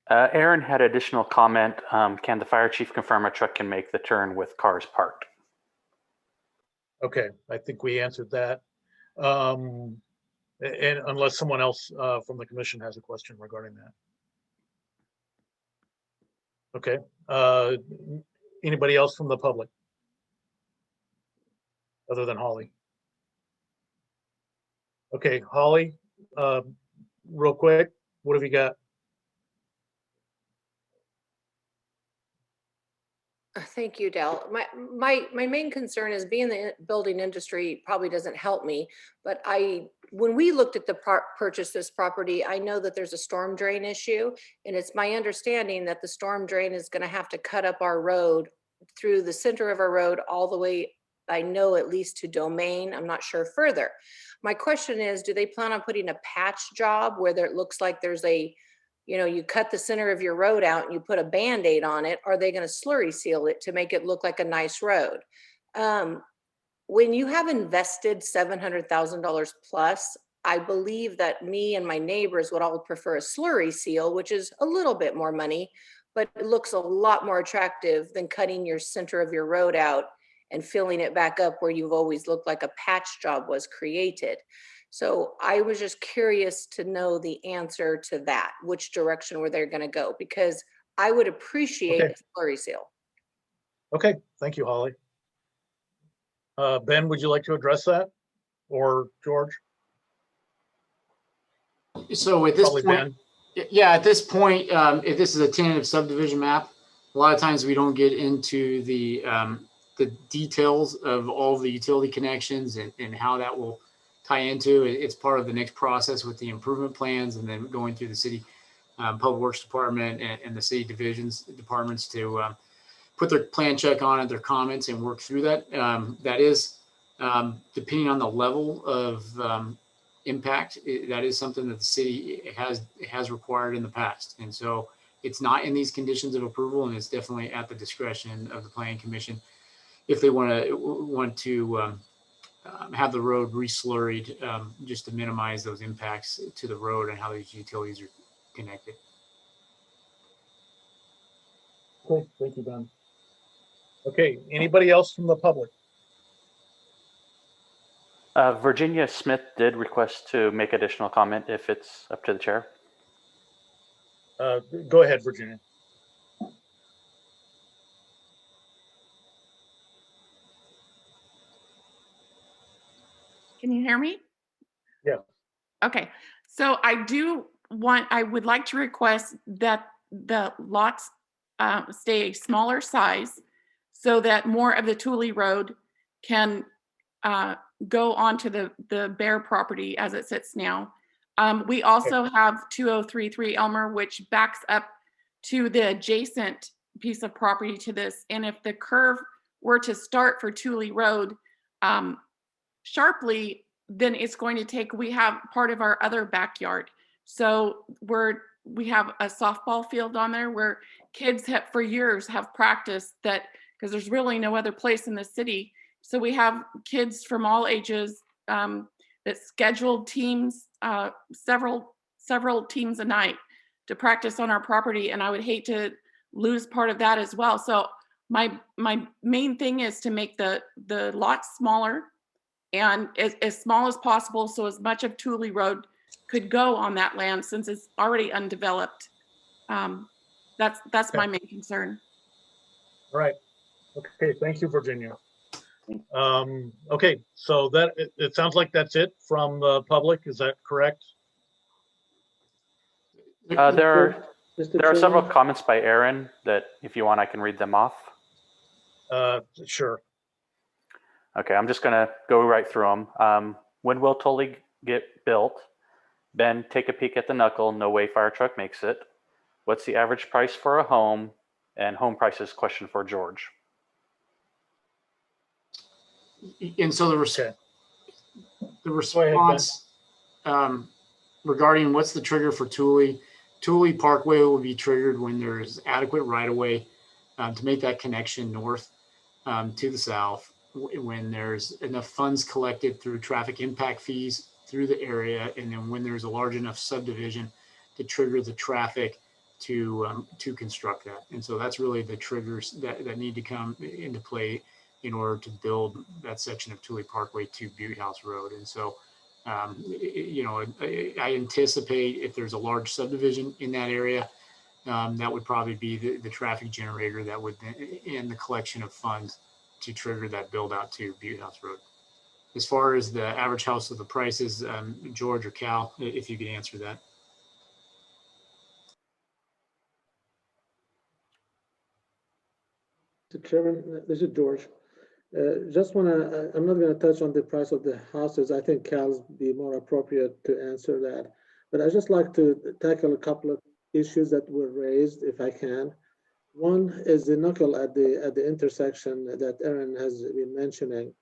Aaron had additional comment. Can the fire chief confirm a truck can make the turn with cars parked? Okay, I think we answered that. And unless someone else from the commission has a question regarding that. Okay. Anybody else from the public? Other than Holly? Okay, Holly, real quick, what have you got? Thank you, Dell. My main concern is being the building industry probably doesn't help me, but when we looked at the purchase this property, I know that there's a storm drain issue, and it's my understanding that the storm drain is going to have to cut up our road through the center of our road all the way, I know, at least to Domain. I'm not sure further. My question is, do they plan on putting a patch job where it looks like there's a, you cut the center of your road out and you put a Band-Aid on it? Are they going to slurry seal it to make it look like a nice road? When you have invested $700,000 plus, I believe that me and my neighbors would all prefer a slurry seal, which is a little bit more money, but it looks a lot more attractive than cutting your center of your road out and filling it back up where you've always looked like a patch job was created. So I was just curious to know the answer to that, which direction were they going to go? Because I would appreciate a slurry seal. Okay, thank you, Holly. Ben, would you like to address that? Or George? So at this Probably point, Ben. yeah, at this point, if this is a tentative subdivision map, a lot of times we don't get into the details of all the utility connections and how that will tie into it. It's part of the next process with the improvement plans and then going through the city public works department and the city departments to put their plan check on it, their comments, and work through that. That is, depending on the level of impact, that is something that the city has required in the past. And so it's not in these conditions of approval, and it's definitely at the discretion of the planning commission if they want to have the road re-slurried, just to minimize those impacts to the road and how these utilities are connected. Cool, thank you, Ben. Okay, anybody else from the public? Virginia Smith did request to make additional comment if it's up to the chair. Go ahead, Virginia. Can you hear me? Yeah. Okay, so I would like to request that the lots stay a smaller size so that more of the Thule Road can go onto the Bear property as it sits now. We also have 2033 Elmer, which backs up to the adjacent piece of property to this. And if the curve were to start for Thule Road sharply, then it's going to take, we have part of our other backyard. So we have a softball field on there where kids for years have practiced that, because there's really no other place in the city. So we have kids from all ages that scheduled teams, several teams a night to practice on our property. And I would hate to lose part of that as well. So my main thing is to make the lot smaller and as small as possible, so as much of Thule Road could go on that land since it's already undeveloped. That's my main concern. All right. Okay, thank you, Virginia. Okay, so it sounds like that's it from the public. Is that correct? There are several comments by Aaron that, if you want, I can read them off. Sure. Okay, I'm just gonna go right through them. When will Tully get built? Ben, take a peek at the knuckle. No way fire truck makes it. What's the average price for a home? And home prices question for George. And so Okay. the Go ahead, Ben. response regarding what's the trigger for Thule Parkway will be triggered when there's adequate right of way to make that connection north to the south, when there's enough funds collected through traffic impact fees through the area, and then when there's a large enough subdivision to trigger the traffic to construct that. And so that's really the triggers that need to come into play in order to build that section of Thule Parkway to Butte House Road. And so, I anticipate if there's a large subdivision in that area, that would probably be the traffic generator that would and the collection of funds to trigger that build out to Butte House Road. As far as the average house of the prices, George or Cal, if you could answer that. Mr. Chairman, this is George. I'm not going to touch on the price of the houses. I think Cal's be more appropriate to answer that. But I'd just like to tackle a couple of issues that were raised, if I can. One is the knuckle at the intersection that Aaron has been mentioning.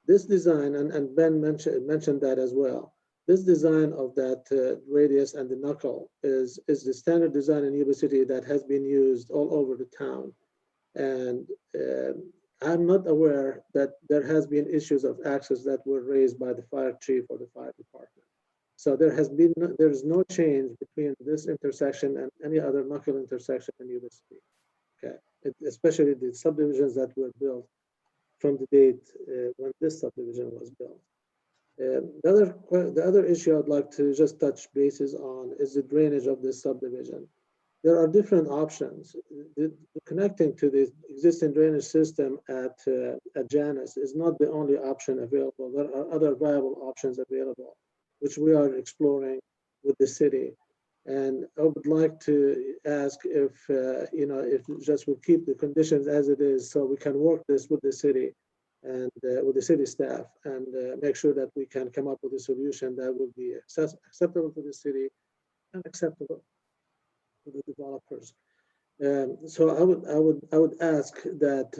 This design, and Ben mentioned that as well. This design of that radius and the knuckle is the standard design in Yuba City that has been used all over the town. And I'm not aware that there has been issues of access that were raised by the fire chief or the fire department. So there's no change between this intersection and any other knuckle intersection in Yuba City. Okay, especially the subdivisions that were built from the date when this subdivision was built. The other issue I'd like to just touch bases on is the drainage of this subdivision. There are different options. Connecting to the existing drainage system at Janus is not the only option available. There are other viable options available, which we are exploring with the city. And I would like to ask if if just we'll keep the conditions as it is, so we can work this with the city and with the city staff, and make sure that we can come up with a solution that will be acceptable to the city and acceptable to the developers. So I would ask that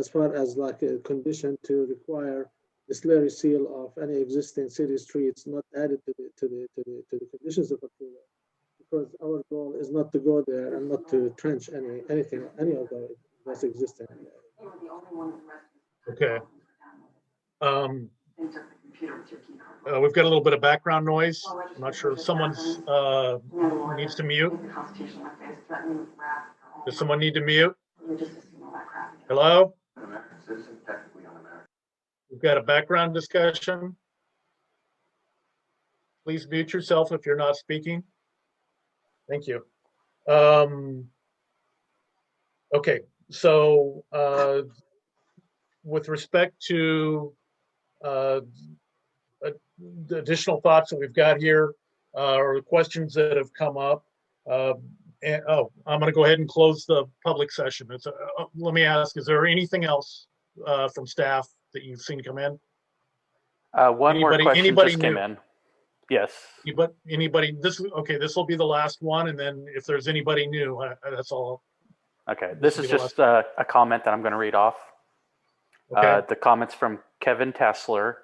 as far as like a condition to require the slurry seal of any existing city streets not added to the conditions of approval, because our goal is not to go there and not to trench any of those existing. Okay. We've got a little bit of background noise. I'm not sure if someone's needs to mute. Does someone need to mute? Hello? We've got a background discussion. Please mute yourself if you're not speaking. Thank you. Okay, so with respect to the additional thoughts that we've got here, or the questions that have come up, I'm going to go ahead and close the public session. Let me ask, is there anything else from staff that you've seen come in? One more question just came in. Yes. Anybody? This will be the last one, and then if there's anybody new, that's all. Okay, this is just a comment that I'm going to read off. Okay. The comments from Kevin Tassler.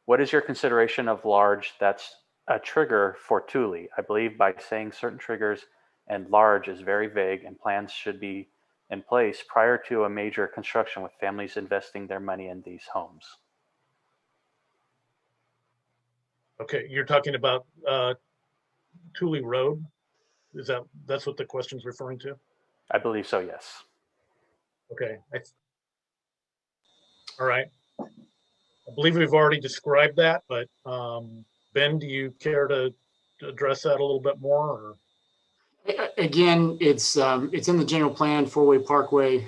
What is your consideration of large that's a trigger for Thule? I believe by saying certain triggers and large is very vague, and plans should be in place prior to a major construction with families investing their money in these homes. Okay, you're talking about Thule Road? That's what the question's referring to? I believe so, yes. Okay. All right. I believe we've already described that, but Ben, do you care to address that a little bit more? Or? Again, it's in the general plan, 4-way parkway.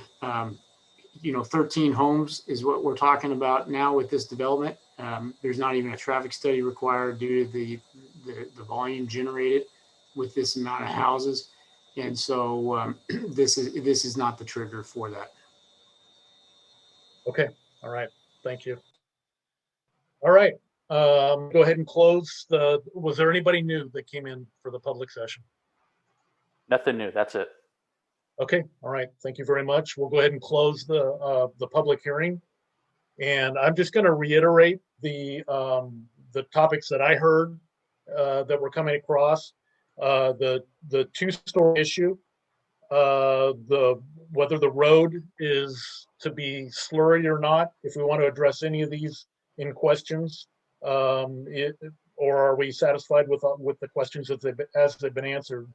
13 homes is what we're talking about now with this development. There's not even a traffic study required due to the volume generated with this amount of houses, and so this is not the trigger for that. Okay, all right, thank you. All right, go ahead and close the, was there anybody new that came in for the public session? Nothing new. That's it. Okay, all right, thank you very much. We'll go ahead and close the public hearing. And I'm just gonna reiterate the topics that I heard that were coming across. The two-story issue, whether the road is to be slurry or not, if we want to address any of these in questions, or are we satisfied with the questions as they've been answered?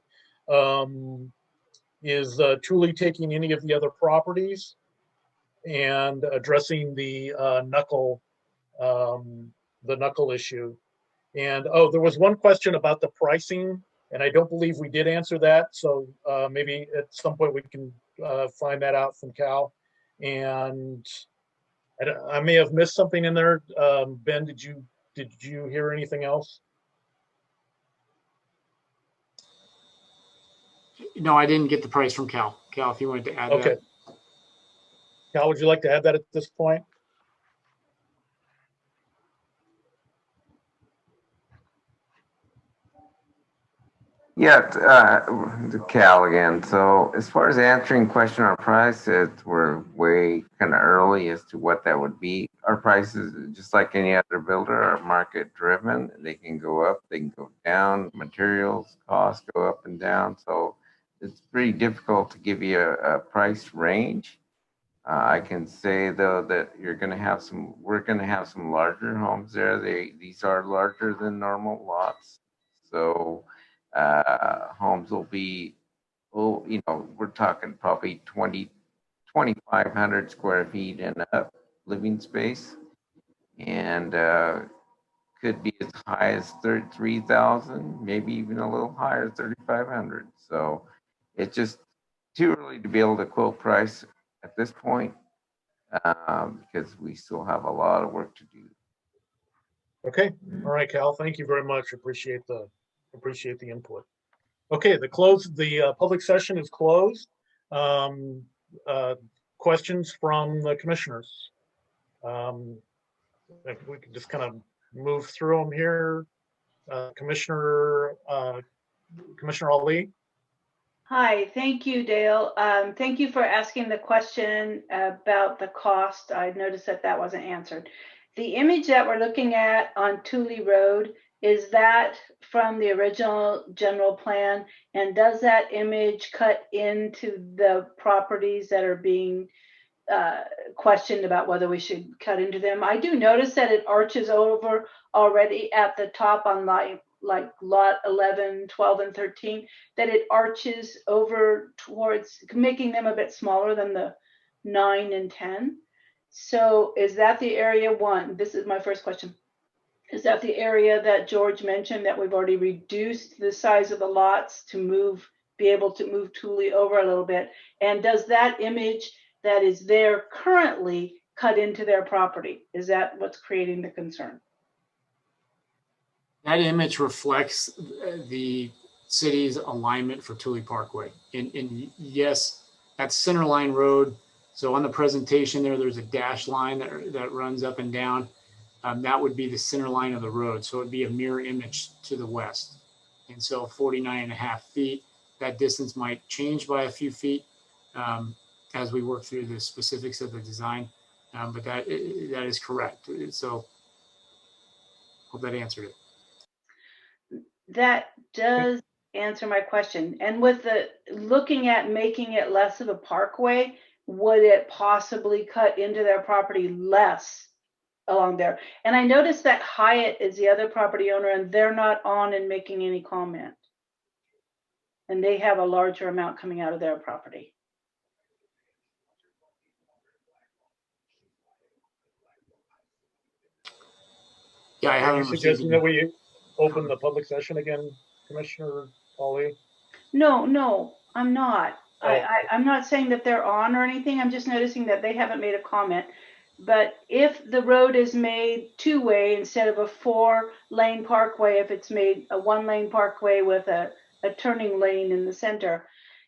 Is Thule taking any of the other properties and addressing the knuckle issue? And oh, there was one question about the pricing, and I don't believe we did answer that. So maybe at some point we can find that out from Cal. And I may have missed something in there. Ben, did you hear anything else? No, I didn't get the price from Cal. Cal, if you wanted to add Okay. that. Cal, would you like to add that at this point? Yeah, Cal again. So as far as answering question on price, we're way kind of early as to what that would be. Our prices, just like any other builder, are market driven. They can go up, they can go down. Materials costs go up and down. So it's pretty difficult to give you a price range. I can say though that we're going to have some larger homes there. These are larger than normal lots. So homes will be, we're talking probably 2,500 square feet and up living space, and could be as high as 33,000, maybe even a little higher, 3,500. So it's just too early to be able to quote price at this point, because we still have a lot of work to do. Okay, all right, Cal, thank you very much. Appreciate the input. Okay, the public session is closed. Questions from the commissioners? If we could just kind of move through them here. Commissioner Ali. Hi, thank you, Dale. Thank you for asking the question about the cost. I noticed that wasn't answered. The image that we're looking at on Thule Road, is that from the original general plan? And does that image cut into the properties that are being questioned about whether we should cut into them? I do notice that it arches over already at the top on like lot 11, 12, and 13, that it arches over towards making them a bit smaller than the 9 and 10. So is that the area one? This is my first question. Is that the area that George mentioned that we've already reduced the size of the lots to be able to move Thule over a little bit? And does that image that is there currently cut into their property? Is that what's creating the concern? That image reflects the city's alignment for Thule Parkway. And yes, that's Centerline Road. So on the presentation there's a dash line that runs up and down. That would be the center line of the road. So it'd be a mirror image to the west. And so 49.5 feet, that distance might change by a few feet as we work through the specifics of the design. But that is correct. So hope that answered it. That does answer my question. And with the looking at making it less of a parkway, would it possibly cut into their property less along there? And I noticed that Hyatt is the other property owner, and they're not on and making any comment. And they have a larger amount coming out of their property. Yeah, I haven't. Are you suggesting that we open the public session again, Commissioner Ali? No, I'm not. Oh. I'm not saying that they're on or anything. I'm just noticing that they haven't made a comment. But if the road is made two-way instead of a 4-lane parkway, if it's made a 1-lane parkway with a turning lane in the center,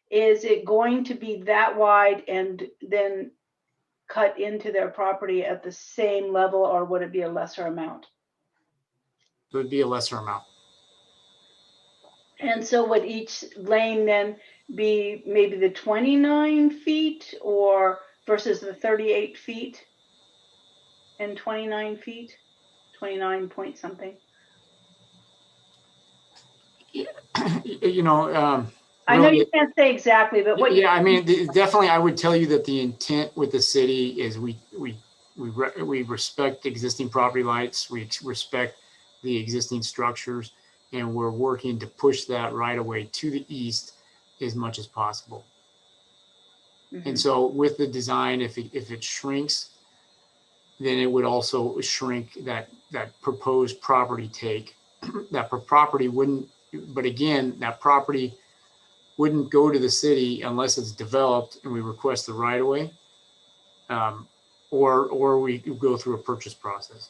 is it going to be that wide? And then cut into their property at the same level, or would it be a lesser amount? It would be a lesser amount. And so would each lane then be maybe the 29 feet or versus the 38 feet and 29 feet, 29 point something? You know, I know really, you can't say exactly, but what? yeah, I mean, definitely, I would tell you that the intent with the city is we respect existing property rights, we respect the existing structures, and we're working to push that right away to the east as much as possible. And so with the design, if it shrinks, then it would also shrink that proposed property take. That property wouldn't, but again, that property wouldn't go to the city unless it's developed and we request the right of way, or we go through a purchase process.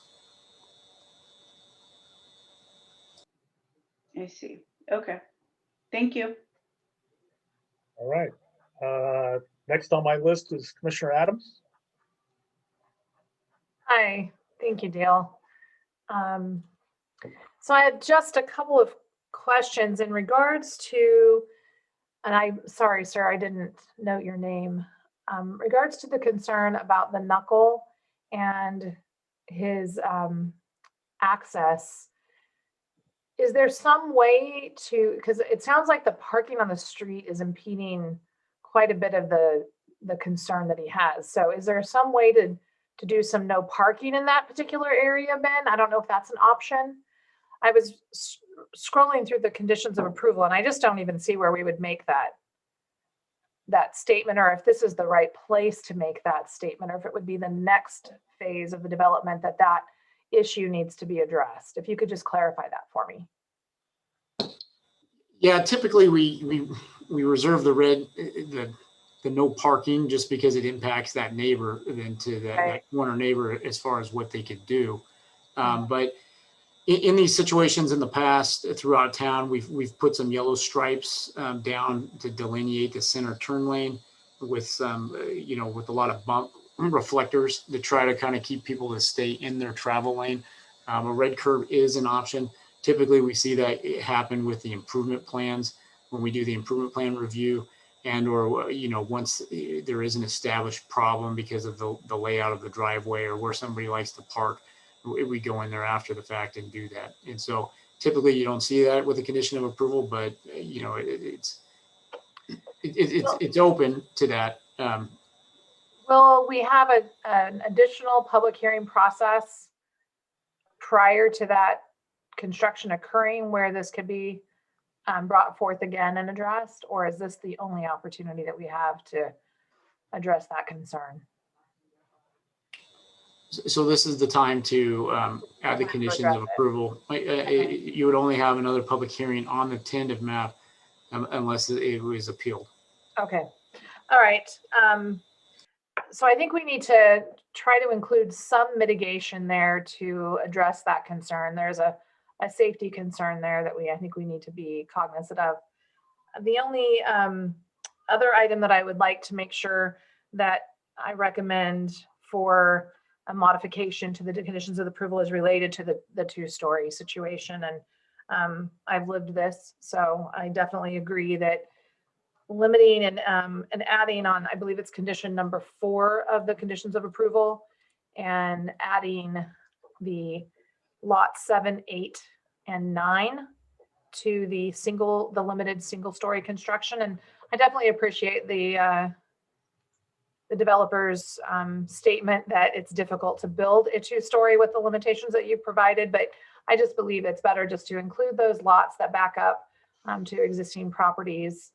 I see. Okay. Thank you. All right. Next on my list is Commissioner Adams. Hi, thank you, Dale. So I had just a couple of questions in regards to, and I'm sorry, sir, I didn't note your name. Regards to the concern about the knuckle and his access, is there some way to, because it sounds like the parking on the street is impeding quite a bit of the concern that he has. So is there some way to do some no parking in that particular area, Ben? I don't know if that's an option. I was scrolling through the conditions of approval and I just don't even see where we would make that statement, or if this is the right place to make that statement, or if it would be the next phase of the development that issue needs to be addressed. If you could just clarify that for me. Yeah, typically we reserve the no parking just because it impacts that neighbor, then to that corner neighbor as far as what they could do. But in these situations in the past throughout town, we've put some yellow stripes down to delineate the center turn lane with some, with a lot of bump reflectors to try to kind of keep people to stay in their travel lane. A red curb is an option. Typically, we see that happen with the improvement plans when we do the improvement plan review, and or once there is an established problem because of the layout of the driveway or where somebody likes to park, we go in there after the fact and do that. And so typically you don't see that with a condition of approval, but it's open to that. Will we have an additional public hearing process prior to that construction occurring where this could be brought forth again and addressed, or is this the only opportunity that we have to address that concern? So this is the time to add the conditions of approval. You would only have another public hearing on the tentative map unless it was appealed. Okay. All right. So I think we need to try to include some mitigation there to address that concern. There's a safety concern there that I think we need to be cognizant of. The only other item that I would like to make sure that I recommend for a modification to the conditions of approval is related to the two-story situation. And I've lived this, so I definitely agree that limiting and adding on, I believe it's condition number 4 of the conditions of approval, and adding the lot 7, 8, and 9 to the limited single-story construction. And I definitely appreciate the developer's statement that it's difficult to build a two-story with the limitations that you've provided, but I just believe it's better just to include those lots that back up to existing properties,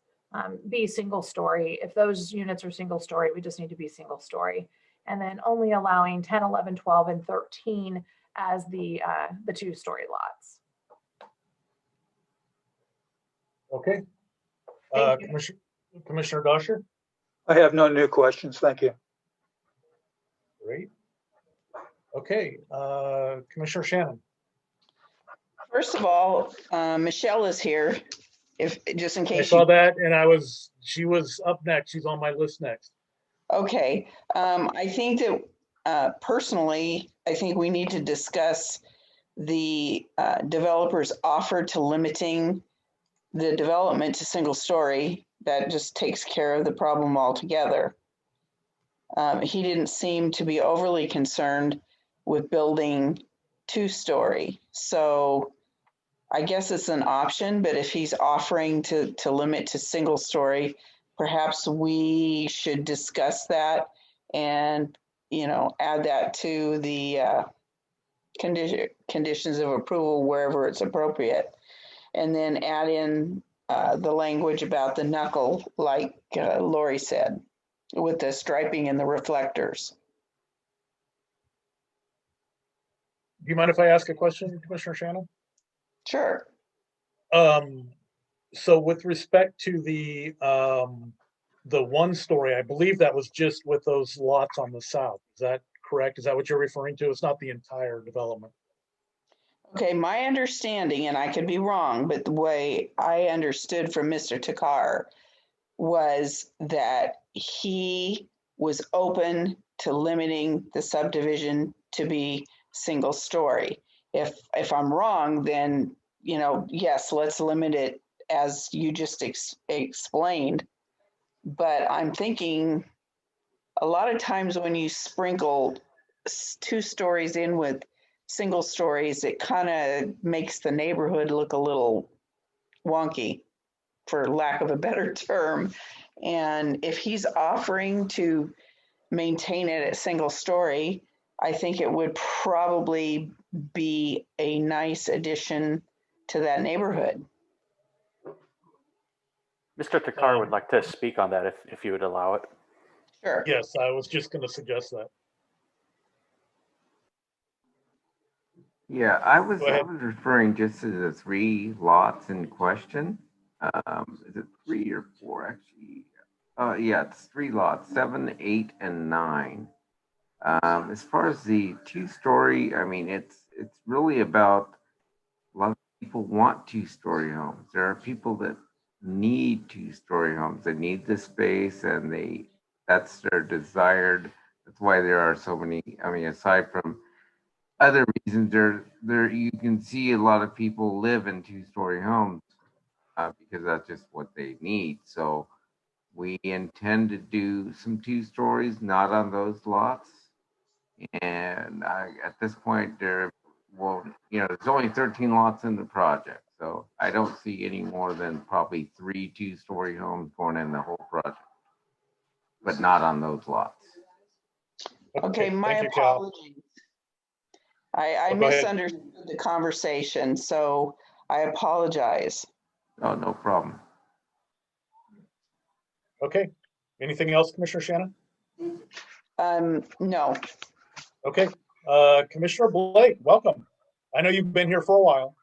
be single-story. If those units are single-story, we just need to be single-story, and then only allowing 10, 11, 12, and 13 as the two-story lots. Okay. Commissioner Dosher? I have no new questions. Thank you. Great. Okay. Commissioner Shannon? First of all, Michelle is here. Just in case. I saw that, and she was up next. She's on my list next. Okay, I think that personally, I think we need to discuss the developer's offer to limiting the development to single story. That just takes care of the problem altogether. He didn't seem to be overly concerned with building 2-story. So I guess it's an option, but if he's offering to limit to single story, perhaps we should discuss that and, add that to the conditions of approval wherever it's appropriate. And then add in the language about the knuckle, like Lori said, with the striping and the reflectors. Do you mind if I ask a question, Commissioner Shannon? Sure. So with respect to the 1-story, I believe that was just with those lots on the south. Is that correct? Is that what you're referring to? It's not the entire development. Okay, my understanding, and I could be wrong, but the way I understood from Mr. Takar was that he was open to limiting the subdivision to be single story. If I'm wrong, then, yes, let's limit it as you just explained. But I'm thinking a lot of times when you sprinkle 2 stories in with single stories, it kind of makes the neighborhood look a little wonky, for lack of a better term. And if he's offering to maintain it at single story, I think it would probably be a nice addition to that neighborhood. Mr. Takar would like to speak on that if you would allow it. Sure. Yes, I was just going to suggest that. Yeah, I was referring just to the 3 lots in question. Is it 3 or 4 actually? Yeah, it's 3 lots, 7, 8, and 9. As far as the 2-story, I mean, it's really about a lot of people want 2-story homes. There are people that need 2-story homes. They need the space, and that's their desired. That's why there are so many. I mean, aside from other reasons, there you can see a lot of people live in 2-story homes because that's just what they need. So we intend to do some 2 stories, not on those lots. And at this point, there's only 13 lots in the project. So I don't see any more than probably 3 2-story homes going in the whole project, but not on those lots. Okay, my thank you, Cal. apologies. I Go ahead. misunderstood the conversation, so I apologize. Oh, no problem. Okay. Anything else, Commissioner Shannon? No. Okay. Commissioner Blake, welcome. I know you've been here for a while.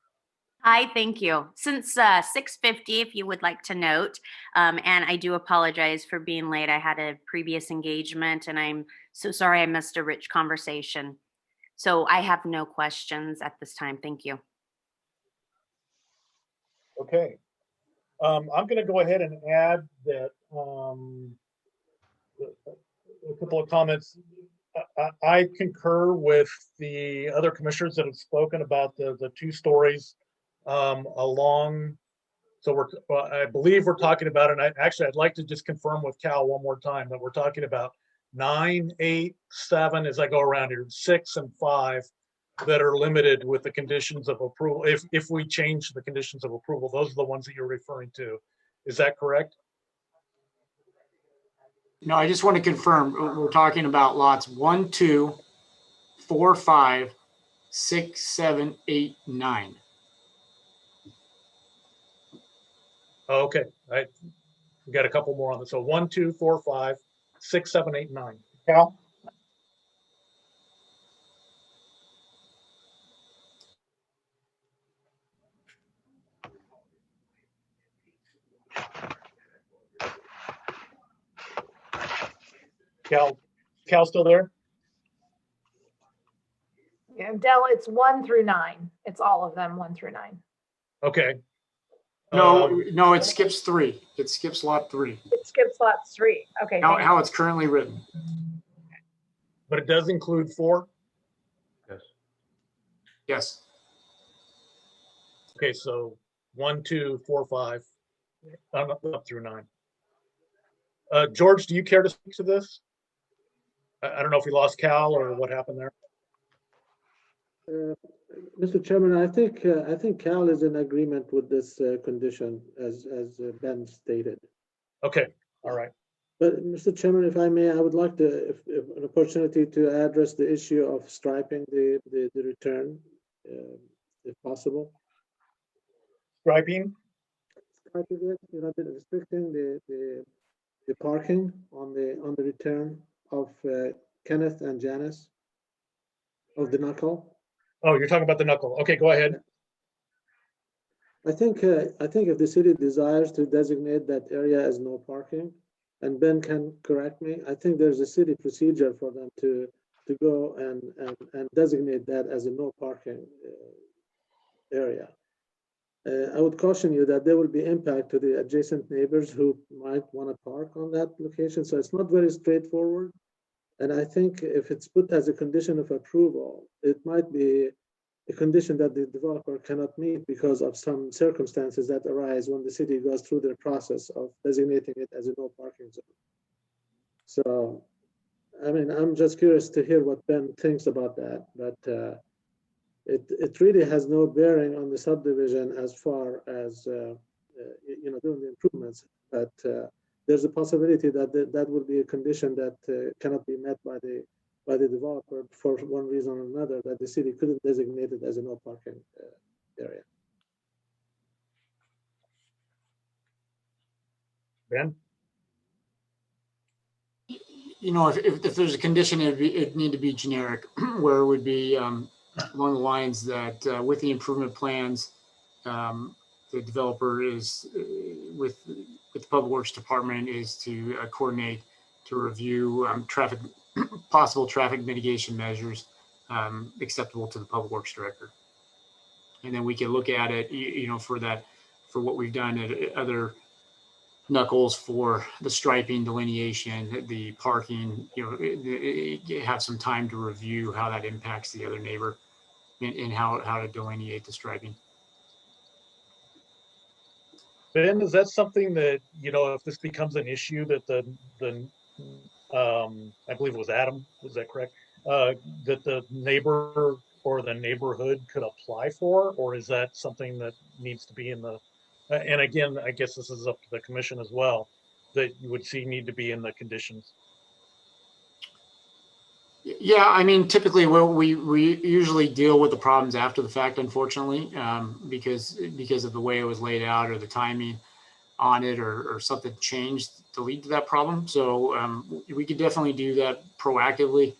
Hi, thank you. Since 6:50, if you would like to note, and I do apologize for being late. I had a previous engagement, and I'm so sorry I missed a rich conversation. So I have no questions at this time. Thank you. Okay. I'm going to go ahead and add that a couple of comments. I concur with the other commissioners that have spoken about the 2 stories along. So I believe we're talking about, and I'd like to just confirm with Cal one more time that we're talking about 9, 8, 7, as I go around here, 6 and 5 that are limited with the conditions of approval. If we change the conditions of approval, those are the ones that you're referring to. Is that correct? No, I just want to confirm, we're talking about lots 1, 2, 4, 5, 6, 7, 8, 9. Oh, okay. We got a couple more on this. So 1, 2, 4, 5, 6, 7, 8, 9. Cal? Cal still there? Yeah, Dell, it's 1 through 9. It's all of them, 1 through 9. Okay. No, Um, no, it skips 3. It skips lot 3. It skips lot 3. Okay, thank you. How it's currently written. But it does include 4? Yes. Yes. Okay, so 1, 2, 4, 5, up through 9. George, do you care to speak to this? I don't know if we lost Cal or what happened there. Mr. Chairman, I think Cal is in agreement with this condition as Ben stated. Okay, all right. But Mr. Chairman, if I may, I would like to, if an opportunity to address the issue of striping the return, if possible. Striping? Striping it, restricting the parking on the return of Kenneth and Janice of the knuckle. Oh, you're talking about the knuckle. Okay, go ahead. I think if the city desires to designate that area as no parking, and Ben can correct me, I think there's a city procedure for them to go and designate that as a no parking area. I would caution you that there will be impact to the adjacent neighbors who might want to park on that location. So it's not very straightforward. And I think if it's put as a condition of approval, it might be a condition that the developer cannot meet because of some circumstances that arise when the city goes through their process of designating it as a no parking zone. So, I mean, I'm just curious to hear what Ben thinks about that, but it really has no bearing on the subdivision as far as doing the improvements. But there's a possibility that that will be a condition that cannot be met by the developer for one reason or another, that the city couldn't designate it as a no parking area. Ben? If there's a condition, it'd need to be generic, where it would be along the lines that with the improvement plans, the developer is with the Public Works Department is to coordinate to review possible traffic mitigation measures acceptable to the Public Works Director. And then we can look at it, for what we've done at other knuckles for the striping, delineation, the parking, have some time to review how that impacts the other neighbor and how to delineate the striping. Ben, is that something that, if this becomes an issue that I believe it was Adam, is that correct? That the neighbor or the neighborhood could apply for, or is that something that needs to be in the, and again, I guess this is up to the commission as well, that you would see need to be in the conditions? Yeah, I mean, typically we usually deal with the problems after the fact, unfortunately, because of the way it was laid out or the timing on it or something changed to lead to that problem. So we could definitely do that proactively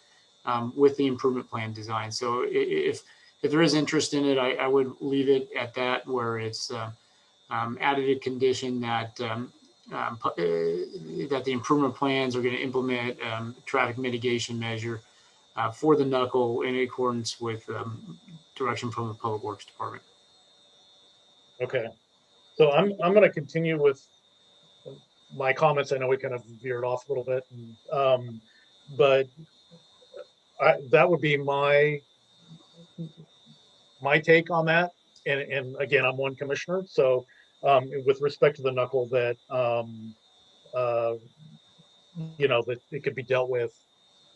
with the improvement plan design. So if there is interest in it, I would leave it at that, where it's added a condition that that the improvement plans are going to implement traffic mitigation measure for the knuckle in accordance with direction from the Public Works Department. Okay, so I'm going to continue with my comments. I know we kind of veered off a little bit, but that would be my take on that. And again, I'm one commissioner, so with respect to the knuckle, that that it could be dealt with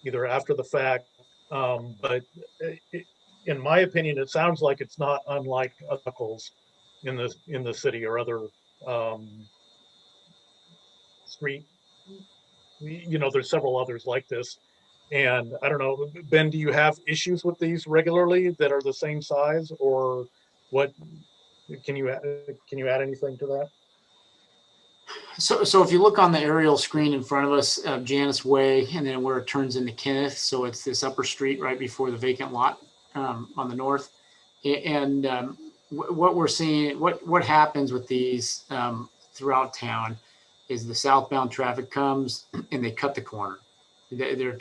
either after the fact, but in my opinion, it sounds like it's not unlike knuckles in the city or other street. There's several others like this, and I don't know, Ben, do you have issues with these regularly that are the same size, or what? Can you add anything to that? So if you look on the aerial screen in front of us, Janice Way, and then where it turns into Kenneth, so it's this upper street right before the vacant lot on the north. And what we're seeing, what happens with these throughout town is the southbound traffic comes and they cut the corner. They're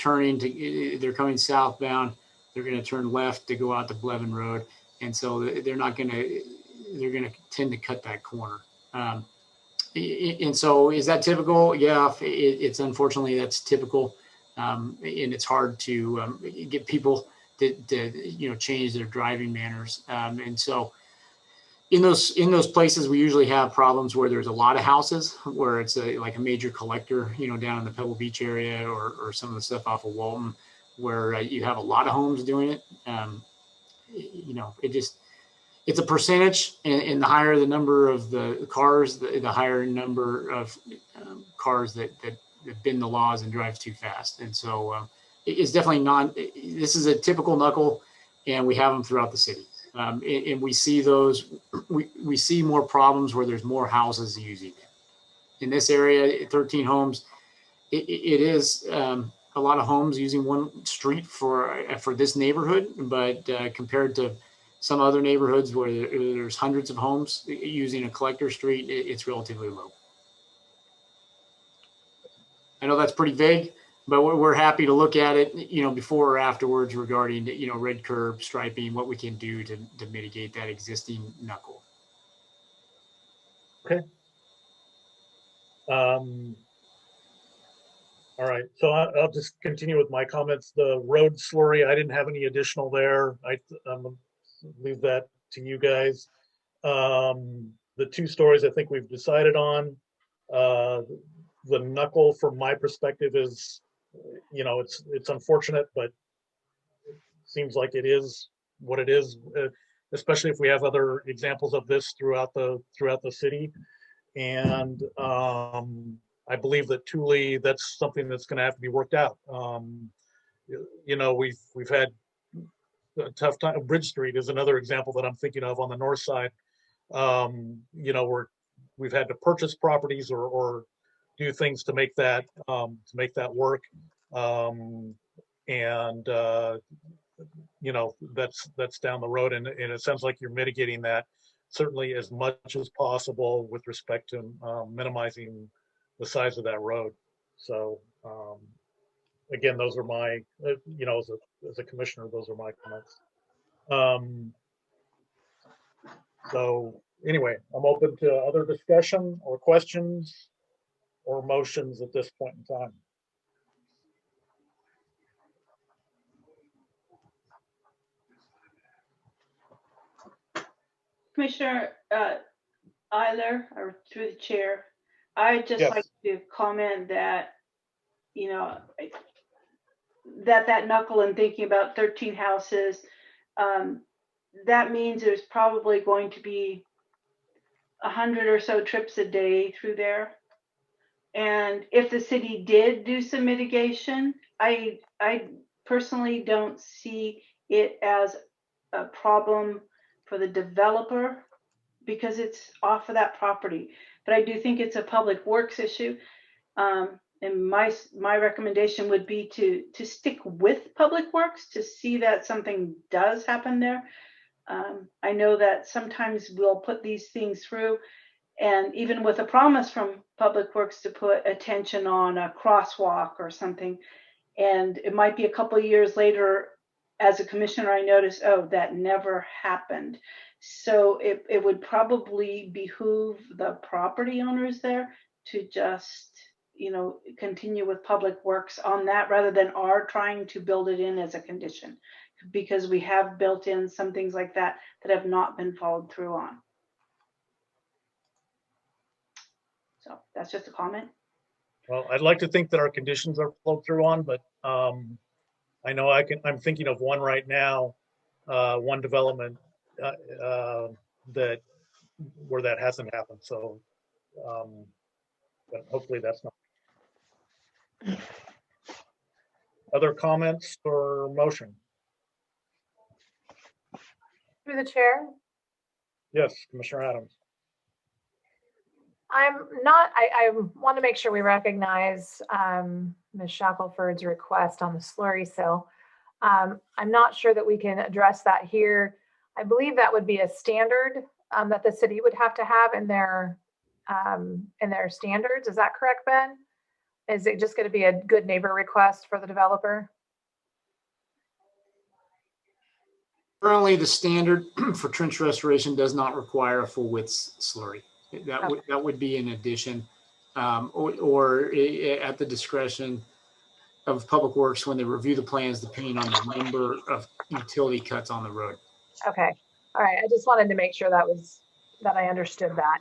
coming southbound. They're going to turn left to go out to Blevin Road, and so they're going to tend to cut that corner. And so is that typical? Yeah, it's unfortunately that's typical. And it's hard to get people to change their driving manners. And so in those places, we usually have problems where there's a lot of houses, where it's like a major collector, down in the Pebble Beach area or some of the stuff off of Walton, where you have a lot of homes doing it. It's a percentage, and the higher the number of the cars, the higher number of cars that bend the laws and drive too fast. And so it's definitely this is a typical knuckle, and we have them throughout the city. And we see those, we see more problems where there's more houses using it. In this area, 13 homes, it is a lot of homes using one street for this neighborhood, but compared to some other neighborhoods where there's hundreds of homes using a collector street, it's relatively low. I know that's pretty vague, but we're happy to look at it, before or afterwards regarding, red curb striping, what we can do to mitigate that existing knuckle. Okay. All right, so I'll just continue with my comments. The road slurry, I didn't have any additional there. I'm leave that to you guys. The 2 stories I think we've decided on. The knuckle, from my perspective, is, it's unfortunate, but it seems like it is what it is, especially if we have other examples of this throughout the city. And I believe that Thule, that's something that's going to have to be worked out. We've had a tough time. Bridge Street is another example that I'm thinking of on the north side. We've had to purchase properties or do things to make that work. That's down the road, and it sounds like you're mitigating that certainly as much as possible with respect to minimizing the size of that road. So again, those are my, as a commissioner, those are my comments. So anyway, I'm open to other discussion or questions or motions at this point in time. Commissioner Eiler, or through the chair, I'd just Yes. like to comment that, that knuckle and thinking about 13 houses, that means there's probably going to be 100 or so trips a day through there. And if the city did do some mitigation, I personally don't see it as a problem for the developer because it's off of that property. But I do think it's a public works issue. And my recommendation would be to stick with public works to see that something does happen there. I know that sometimes we'll put these things through, and even with a promise from Public Works to put attention on a crosswalk or something, and it might be a couple of years later, as a commissioner, I noticed, oh, that never happened. So it would probably behoove the property owners there to just, continue with Public Works on that rather than our trying to build it in as a condition, because we have built in some things like that have not been followed through on. So that's just a comment. Well, I'd like to think that our conditions are followed through on, but I know I'm thinking of one right now, one development where that hasn't happened. So, but hopefully that's not. Other comments or motion? Through the chair. Yes, Commissioner Adams. I want to make sure we recognize Ms. Shackelford's request on the slurry sill. I'm not sure that we can address that here. I believe that would be a standard that the city would have to have in their standards. Is that correct, Ben? Is it just going to be a good neighbor request for the developer? Currently, the standard for trench restoration does not require a full width slurry. That would be in addition, or at the discretion of Public Works when they review the plans, depending on the number of utility cuts on the road. Okay. All right. I just wanted to make sure that I understood that.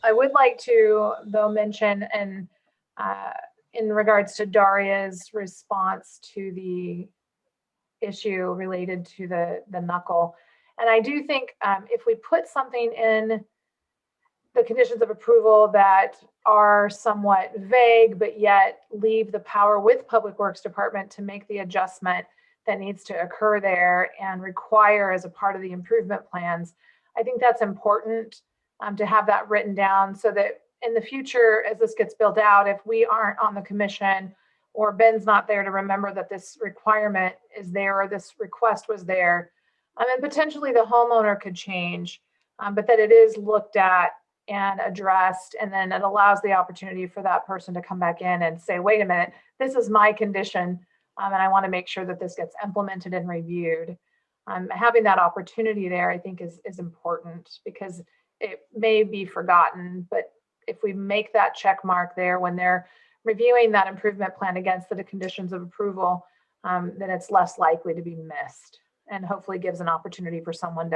I would like to, though, mention and in regards to Daria's response to the issue related to the knuckle. And I do think if we put something in the conditions of approval that are somewhat vague, but yet leave the power with Public Works Department to make the adjustment that needs to occur there and require as a part of the improvement plans, I think that's important to have that written down so that in the future, as this gets built out, if we aren't on the commission or Ben's not there to remember that this requirement is there or this request was there, and potentially the homeowner could change, but that it is looked at and addressed, and then it allows the opportunity for that person to come back in and say, wait a minute, this is my condition, and I want to make sure that this gets implemented and reviewed. Having that opportunity there, I think, is important because it may be forgotten, but if we make that check mark there when they're reviewing that improvement plan against the conditions of approval, then it's less likely to be missed and hopefully gives an opportunity for someone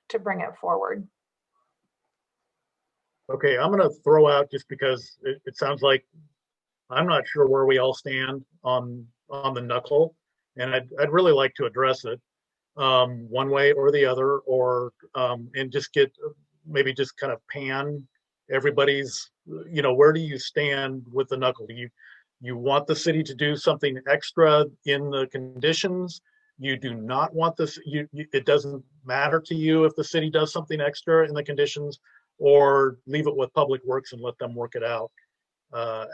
to bring it forward. Okay, I'm going to throw out, just because it sounds like I'm not sure where we all stand on the knuckle, and I'd really like to address it one way or the other, or and just get maybe just kind of pan everybody's, where do you stand with the knuckle? Do you want the city to do something extra in the conditions? You do not want this, it doesn't matter to you if the city does something extra in the conditions, or leave it with Public Works and let them work it out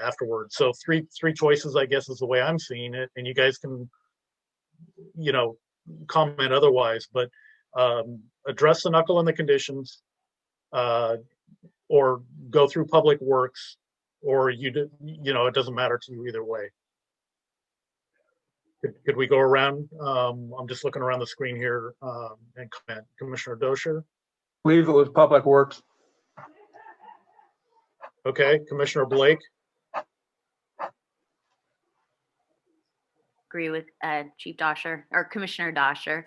afterwards. So three choices, I guess, is the way I'm seeing it, and you guys can, comment otherwise, but address the knuckle in the conditions, or go through Public Works, or it doesn't matter to you either way. Could we go around? I'm just looking around the screen here and comment. Commissioner Dosher? Leave it with Public Works. Okay, Commissioner Blake? Agree with Chief Dosher or Commissioner Dosher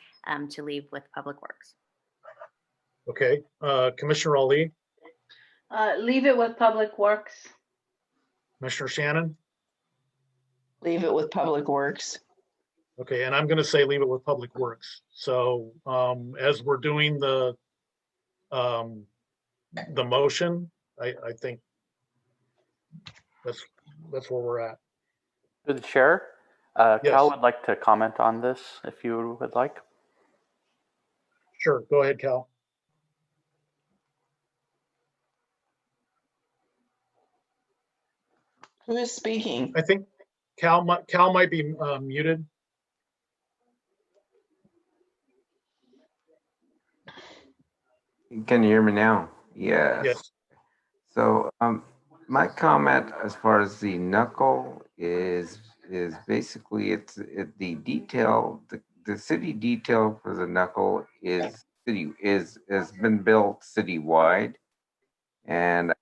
to leave with Public Works. Okay, Commissioner Ali? Leave it with Public Works. Commissioner Shannon? Leave it with Public Works. Okay, and I'm going to say leave it with Public Works. So as we're doing the motion, I think that's where we're at. To the chair, Yes. Cal would like to comment on this if you would like. Sure, go ahead, Cal. Who is speaking? I think Cal might be muted. Can you hear me now? Yes. Yes. So my comment as far as the knuckle is basically the detail, the city detail for the knuckle has been built citywide. And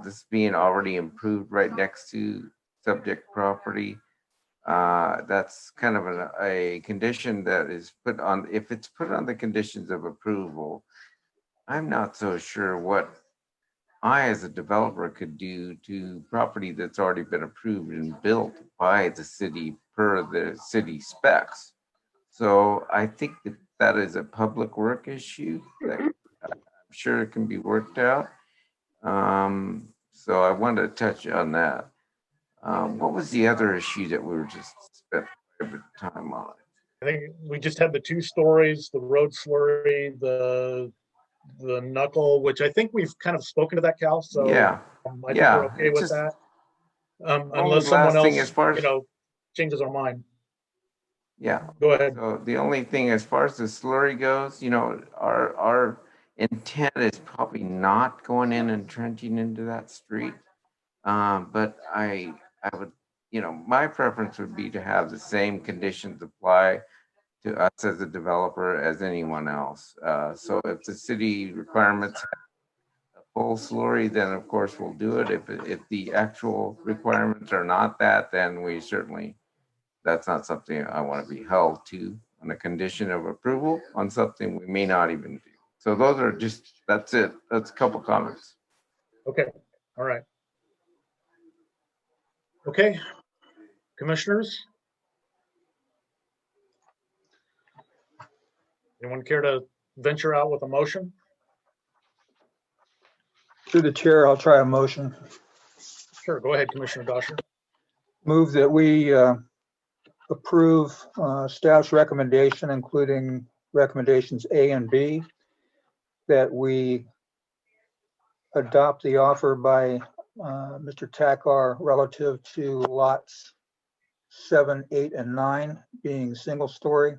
this being already improved right next to subject property, that's kind of a condition that is put on. If it's put on the conditions of approval, I'm not so sure what I, as a developer, could do to property that's already been approved and built by the city per the city specs. So I think that is a public work issue that I'm sure it can be worked out. So I wanted to touch on that. What was the other issue that we were just spent a bit of time on? I think we just had the 2 stories, the road slurry, the knuckle, which I think we've kind of spoken to that, Cal. So yeah, I think we're okay with that. Unless someone else, changes our mind. Yeah. Go ahead. So the only thing as far as the slurry goes, our intent is probably not going in and trenching into that street. But I would, my preference would be to have the same conditions apply to us as a developer as anyone else. So if the city requirements full slurry, then of course we'll do it. If the actual requirements are not that, then we certainly, that's not something I want to be held to on a condition of approval on something we may not even do. So those are just, that's it. That's a couple comments. Okay, all right. Okay, commissioners? Anyone care to venture out with a motion? Through the chair, I'll try a motion. Sure, go ahead, Commissioner Dosher. Move that we approve staff's recommendation, including recommendations A and B, that we adopt the offer by Mr. Takar relative to lots 7, 8, and 9 being single story,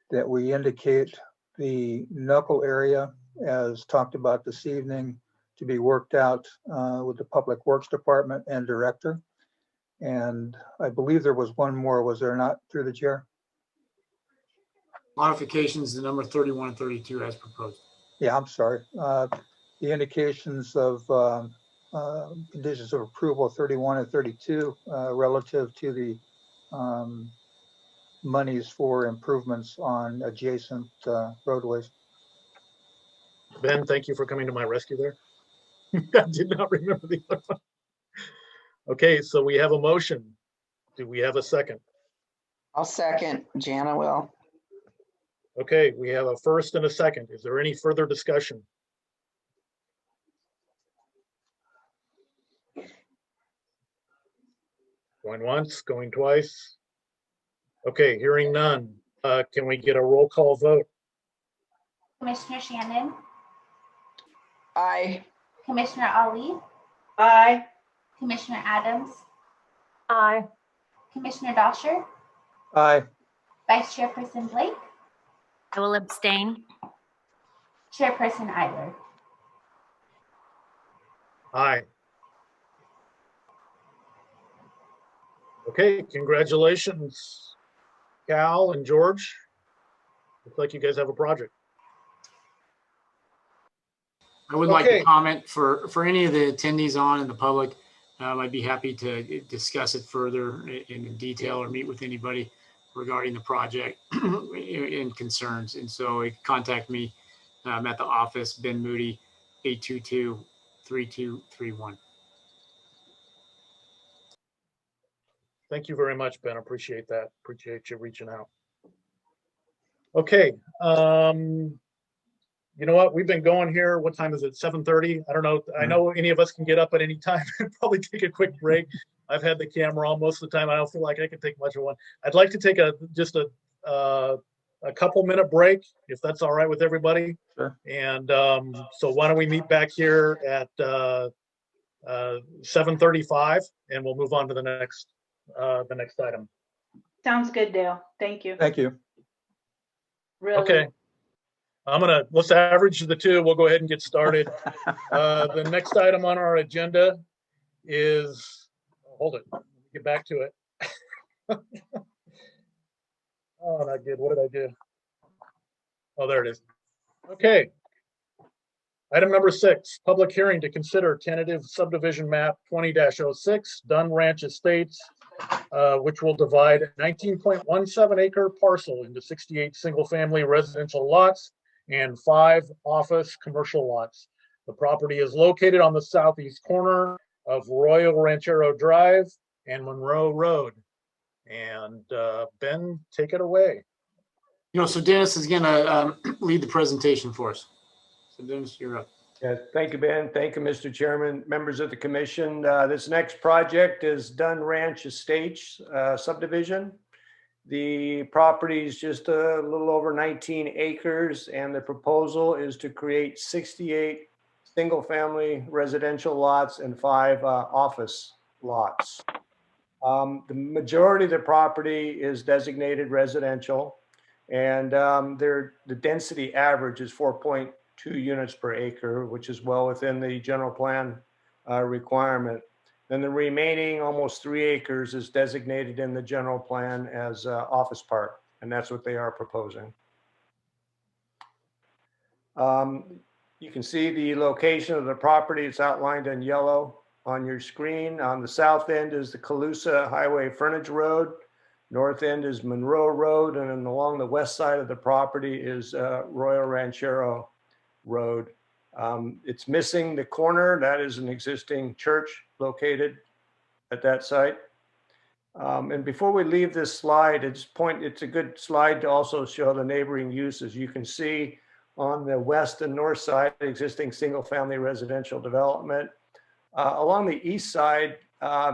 that we indicate the knuckle area as talked about this evening to be worked out with the Public Works Department and Director. And I believe there was one more, was there not, through the chair? Modifications to number 31 and 32 as proposed. Yeah, I'm sorry. The indications of conditions of approval 31 and 32 relative to the monies for improvements on adjacent roadways. Ben, thank you for coming to my rescue there. I did not remember the other one. Okay, so we have a motion. Do we have a second? I'll second. Jana will. Okay, we have a first and a second. Is there any further discussion? Going once, going twice. Okay, hearing none. Can we get a roll call vote? Commissioner Shannon, Aye. Commissioner Ali, Aye. Commissioner Adams, Aye. Commissioner Dosher, Aye. Vice Chairperson Blake, I will abstain. Chairperson Eiler. Aye. Okay, congratulations, Cal and George. Looks like you guys have a project. I would like Okay. to comment for any of the attendees on and the public. I'd be happy to discuss it further in detail or meet with anybody regarding the project and concerns. And so contact me at the office, Ben Moody, 822-3231. Thank you very much, Ben. Appreciate that. Appreciate you reaching out. Okay. You know what? We've been going here. What time is it? 7:30? I don't know. I know any of us can get up at any time and probably take a quick break. I've had the camera on most of the time. I don't feel like I can take much of one. I'd like to take just a couple minute break, if that's all right with everybody. Sure. And so why don't we meet back here at 7:35 and we'll move on to the next item. Sounds good, Dale. Thank you. Thank you. Really. Okay. Let's average the two. We'll go ahead and get started. The next item on our agenda is, hold it, let me get back to it. Oh, not good. What did I do? Oh, there it is. Okay. Item number 6, public hearing to consider tentative subdivision map 20-06, Dunn Ranch Estates, which will divide a 19.17 acre parcel into 68 single-family residential lots and 5 office commercial lots. The property is located on the southeast corner of Royal Ranchero Drive and Monroe Road. And Ben, take it away. So Dennis is going to lead the presentation for us. So Dennis, you're up. Yeah, thank you, Ben. Thank you, Mr. Chairman, members of the commission. This next project is Dunn Ranch Estates subdivision. The property is just a little over 19 acres, and the proposal is to create 68 single-family residential lots and 5 office lots. The majority of the property is designated residential, and the density average is 4.2 units per acre, which is well within the general plan requirement. Then the remaining almost 3 acres is designated in the general plan as office park, and that's what they are proposing. You can see the location of the property. It's outlined in yellow on your screen. On the south end is the Colusa Highway Frontage Road. North end is Monroe Road, and then along the west side of the property is Royal Ranchero Road. It's missing the corner. That is an existing church located at that site. And before we leave this slide, it's a good slide to also show the neighboring uses. You can see on the west and north side, existing single-family residential development. Along the east side,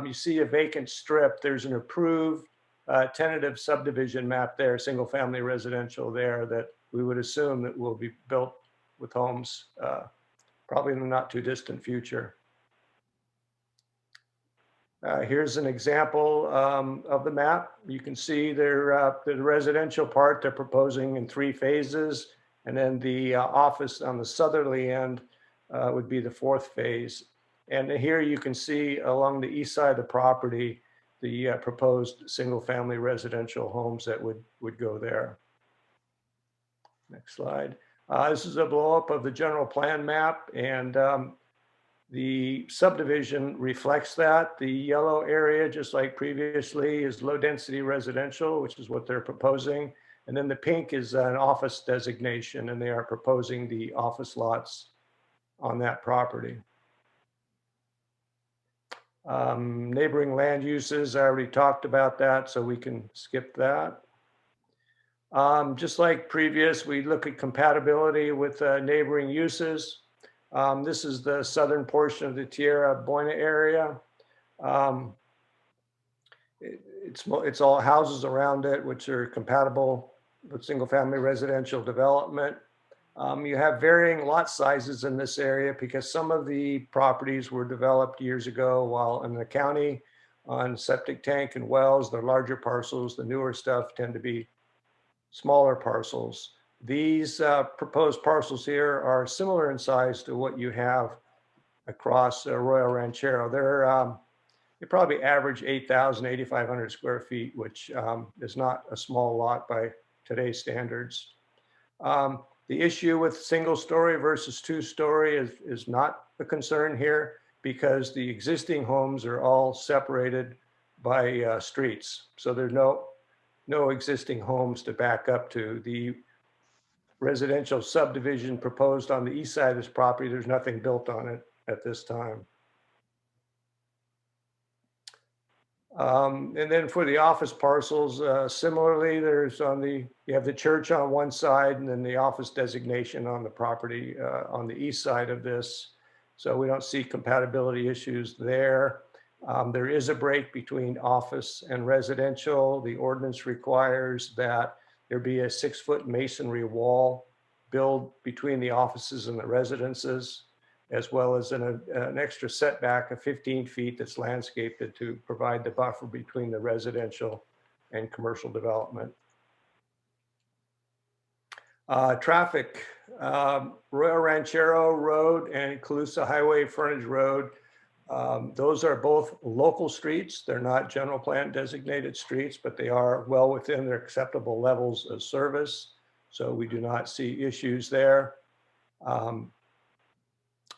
you see a vacant strip. There's an approved tentative subdivision map there, single-family residential there, that we would assume that will be built with homes probably in the not too distant future. Here's an example of the map. You can see the residential part they're proposing in 3 phases, and then the office on the southerly end would be the 4th phase. And here you can see along the east side of the property, the proposed single-family residential homes that would go there. Next slide. This is a blow-up of the general plan map, and the subdivision reflects that. The yellow area, just like previously, is low-density residential, which is what they're proposing. And then the pink is an office designation, and they are proposing the office lots on that property. Neighboring land uses, I already talked about that, so we can skip that. Just like previous, we look at compatibility with neighboring uses. This is the southern portion of the Tierra Buena area. It's all houses around it, which are compatible with single-family residential development. You have varying lot sizes in this area because some of the properties were developed years ago while in the county on septic tank and wells. They're larger parcels. The newer stuff tend to be smaller parcels. These proposed parcels here are similar in size to what you have across Royal Ranchero. They probably average 8,000, 8,500 square feet, which is not a small lot by today's standards. The issue with single story versus 2-story is not a concern here because the existing homes are all separated by streets. So there's no existing homes to back up to. The residential subdivision proposed on the east side of this property, there's nothing built on it at this time. And then for the office parcels, similarly, you have the church on one side and then the office designation on the property on the east side of this. So we don't see compatibility issues there. There is a break between office and residential. The ordinance requires that there be a 6-foot masonry wall built between the offices and the residences, as well as an extra setback of 15 feet that's landscaped to provide the buffer between the residential and commercial development. Traffic, Royal Ranchero Road and Colusa Highway Frontage Road, those are both local streets. They're not general plan designated streets, but they are well within their acceptable levels of service. So we do not see issues there.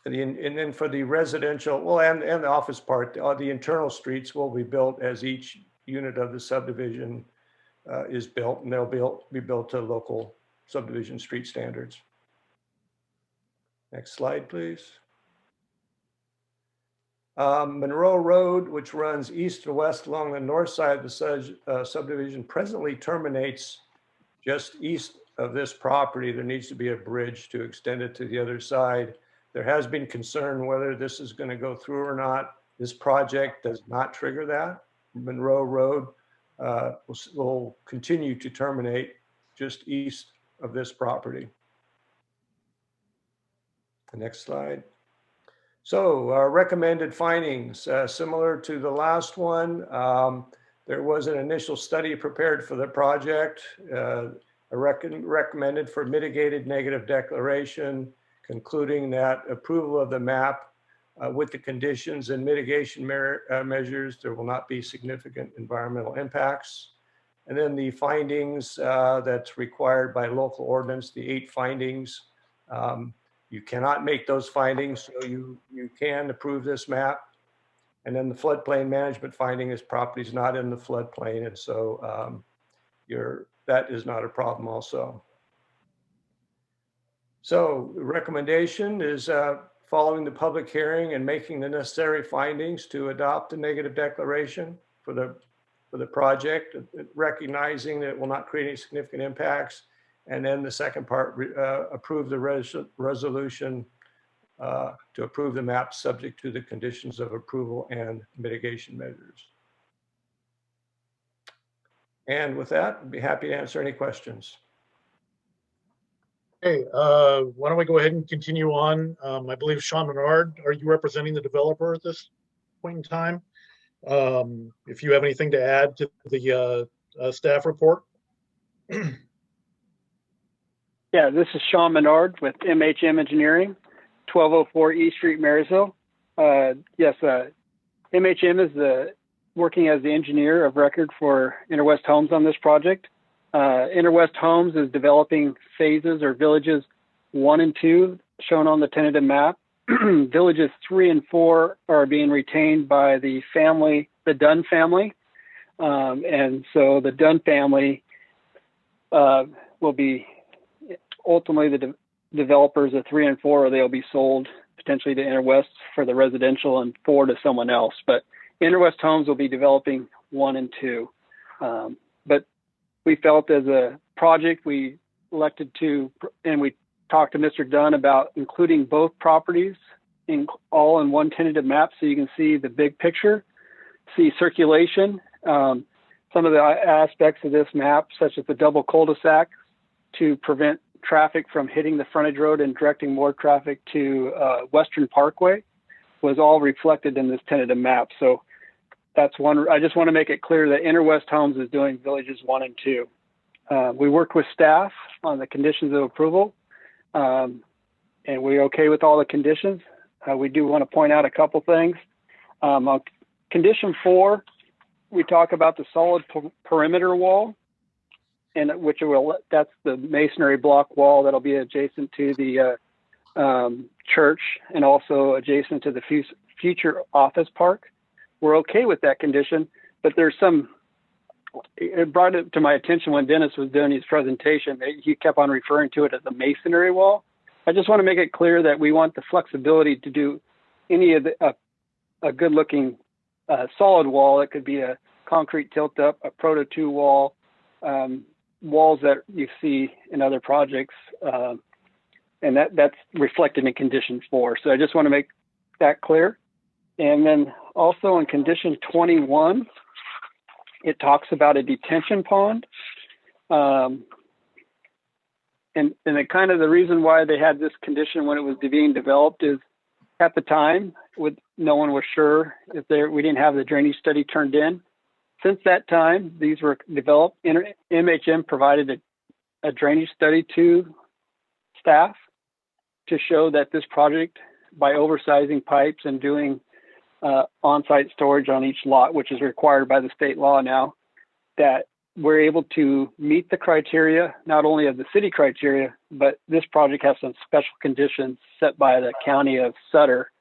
And then for the residential, well, and the office part, the internal streets will be built as each unit of the subdivision is built, and they'll be built to local subdivision street standards. Next slide, please. Monroe Road, which runs east to west along the north side of the subdivision, presently terminates just east of this property. There needs to be a bridge to extend it to the other side. There has been concern whether this is going to go through or not. This project does not trigger that. Monroe Road will continue to terminate just east of this property. The next slide. So recommended findings, similar to the last one. There was an initial study prepared for the project, recommended for mitigated negative declaration, concluding that approval of the map with the conditions and mitigation measures, there will not be significant environmental impacts. And then the findings that's required by local ordinance, the 8 findings, You cannot make those findings, so you can approve this map. And then the floodplain management finding is properties not in the floodplain, and so that is not a problem also. So the recommendation is following the public hearing and making the necessary findings to adopt a negative declaration for the project, recognizing that it will not create any significant impacts. And then the second part, approve the resolution to approve the map subject to the conditions of approval and mitigation measures. And with that, I'd be happy to answer any questions. Okay, why don't we go ahead and continue on? I believe Sean Menard, are you representing the developer at this point in time? If you have anything to add to the staff report. Yeah, this is Sean Menard with MHM Engineering, 1204 East Street, Marysville. Yes, MHM is working as the engineer of record for Interwest Homes on this project. Interwest Homes is developing phases or villages 1 and 2 shown on the tentative map. Villages 3 and 4 are being retained by the Dunn family. And so the Dunn family will be ultimately the developers of 3 and 4, or they'll be sold potentially to Interwest for the residential and 4 to someone else. But Interwest Homes will be developing 1 and 2. But we felt as a project, we elected to, and we talked to Mr. Dunn about including both properties all in one tentative map so you can see the big picture, see circulation. Some of the aspects of this map, such as the double cul-de-sac to prevent traffic from hitting the frontage road and directing more traffic to Western Parkway, was all reflected in this tentative map. So that's one. I just want to make it clear that Interwest Homes is doing villages 1 and 2. We worked with staff on the conditions of approval, and we're okay with all the conditions. We do want to point out a couple things. On condition 4, we talk about the solid perimeter wall, and that's the masonry block wall that'll be adjacent to the church and also adjacent to the future office park. We're okay with that condition, but there's it brought it to my attention when Dennis was doing his presentation, he kept on referring to it as a masonry wall. I just want to make it clear that we want the flexibility to do any of a good looking solid wall. It could be a concrete tilt up, a Proto 2 wall, walls that you see in other projects. And that's reflected in condition 4. So I just want to make that clear. And then also in condition 21, it talks about a detention pond. And it kind of the reason why they had this condition when it was being developed is at the time, no one was sure if we didn't have the drainage study turned in. Since that time, these were developed. MHM provided a drainage study to staff to show that this project, by oversizing pipes and doing on-site storage on each lot, which is required by the state law now, that we're able to meet the criteria, not only of the city criteria, but this project has some special conditions set by the county of Sutter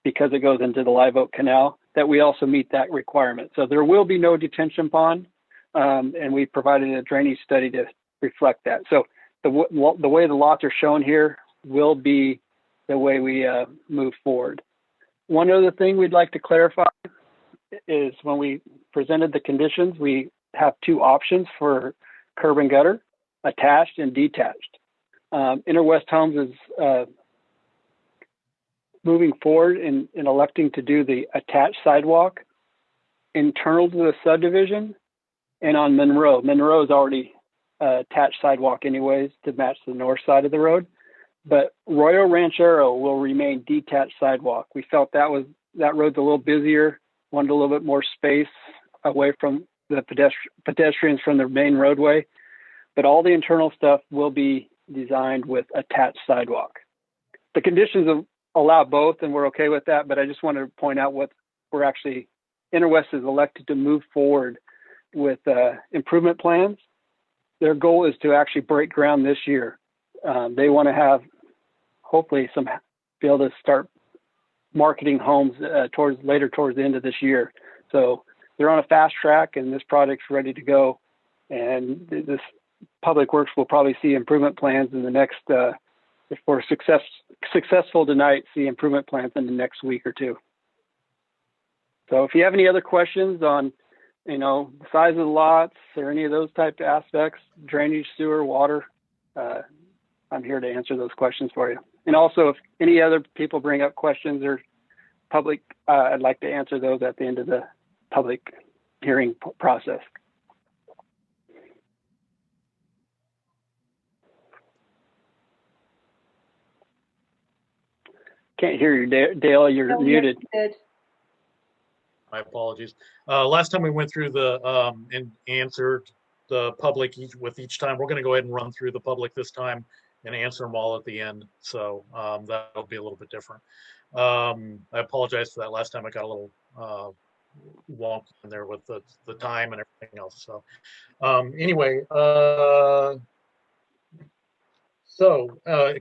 because it goes into the Live Oak Canal, that we also meet that requirement. So there will be no detention pond, and we provided a drainage study to reflect that. So the way the lots are shown here will be the way we move forward. One other thing we'd like to clarify is when we presented the conditions, we have 2 options for curb and gutter, attached and detached. Interwest Homes is moving forward in electing to do the attached sidewalk internal to the subdivision and on Monroe. Monroe is already attached sidewalk anyways to match the north side of the road. But Royal Ranchero will remain detached sidewalk. We felt that road's a little busier, wanted a little bit more space away from the pedestrians from the main roadway. But all the internal stuff will be designed with attached sidewalk. The conditions allow both, and we're okay with that. But I just wanted to point out what we're actually, Interwest is elected to move forward with improvement plans. Their goal is to actually break ground this year. They want to have hopefully be able to start marketing homes towards the end of this year. So they're on a fast track, and this project's ready to go. And this Public Works will probably see improvement plans in the next, if we're successful tonight, see improvement plans in the next week or two. So if you have any other questions on, the size of the lots or any of those type of aspects, drainage, sewer, water, I'm here to answer those questions for you. And also, if any other people bring up questions or public, I'd like to answer those at the end of the public hearing process. Can't hear you, Dale. You're muted. Good. My apologies. Last time we went through and answered the public with each time. We're going to go ahead and run through the public this time and answer them all at the end. So that'll be a little bit different. I apologize for that. Last time I got a little wonky in there with the time and everything else. So anyway,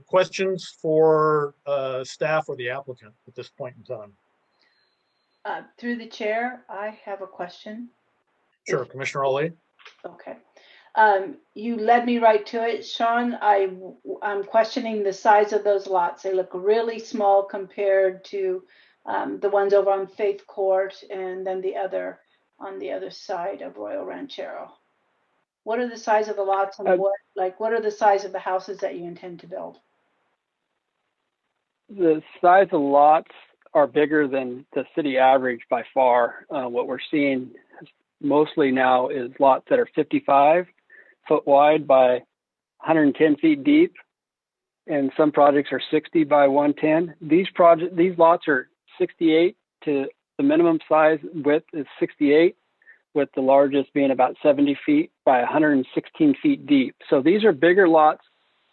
questions for staff or the applicant at this point in time? Through the chair, I have a question. Sure, Commissioner Ollie. Okay. You led me right to it, Sean. I'm questioning the size of those lots. They look really small compared to the ones over on Faith Court and then the other on the other side of Royal Ranchero. What are the size of the lots, and what are the size of the houses that you intend to build? The size of lots are bigger than the city average by far. What we're seeing mostly now is lots that are 55 foot wide by 110 feet deep, and some projects are 60 by 110. These lots are 68 to the minimum size width is 68, with the largest being about 70 feet by 116 feet deep. So these are bigger lots.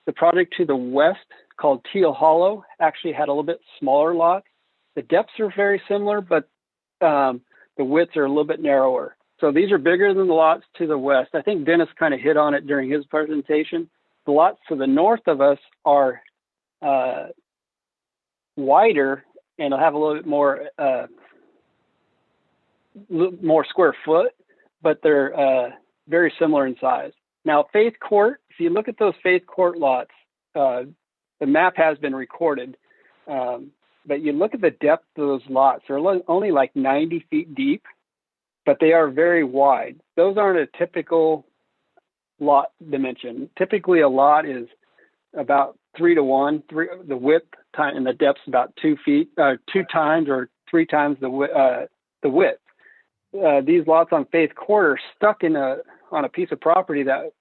The project to the west, called Teal Hollow, actually had a little bit smaller lots. The depths are very similar, but the widths are a little bit narrower. So these are bigger than the lots to the west. I think Dennis kind of hit on it during his presentation. The lots to the north of us are wider, and they'll have a little bit more square foot, but they're very similar in size. Now, Faith Court, if you look at those Faith Court lots, the map has been recorded, but you look at the depth of those lots, they're only like 90 feet deep, but they are very wide. Those aren't a typical lot dimension. Typically, a lot is about 3 to 1, the width time and the depth's about 2 feet, 2 times or 3 times the width. These lots on Faith Court are stuck on a piece of property that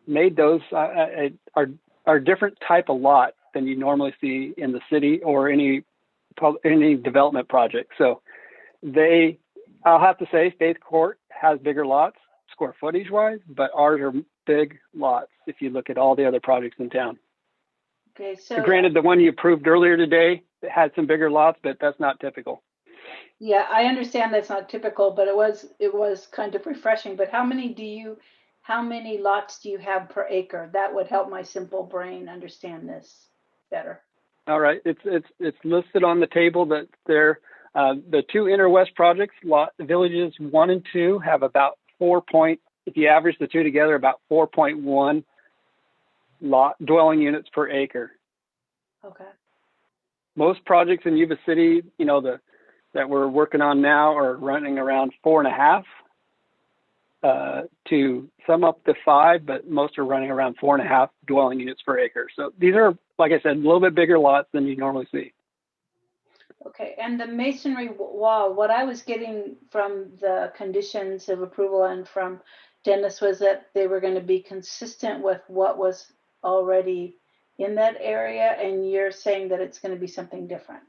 made those are different type of lot than you normally see in the city or any development project. So I'll have to say Faith Court has bigger lots square footage wise, but ours are big lots if you look at all the other projects in town. Okay, so granted, the one you approved earlier today had some bigger lots, but that's not typical. yeah, I understand that's not typical, but it was kind of refreshing. But how many lots do you have per acre? That would help my simple brain understand this better. All right, it's listed on the table that there. The 2 Inner West projects, villages 1 and 2, have about if you average the 2 together, about 4.1 dwelling units per acre. Okay. Most projects in Yuba City, that we're working on now are running around 4.5 to some up to 5, but most are running around 4.5 dwelling units per acre. So these are, like I said, a little bit bigger lots than you normally see. Okay, and the masonry wall, what I was getting from the conditions of approval and from Dennis was that they were going to be consistent with what was already in that area, and you're saying that it's going to be something different.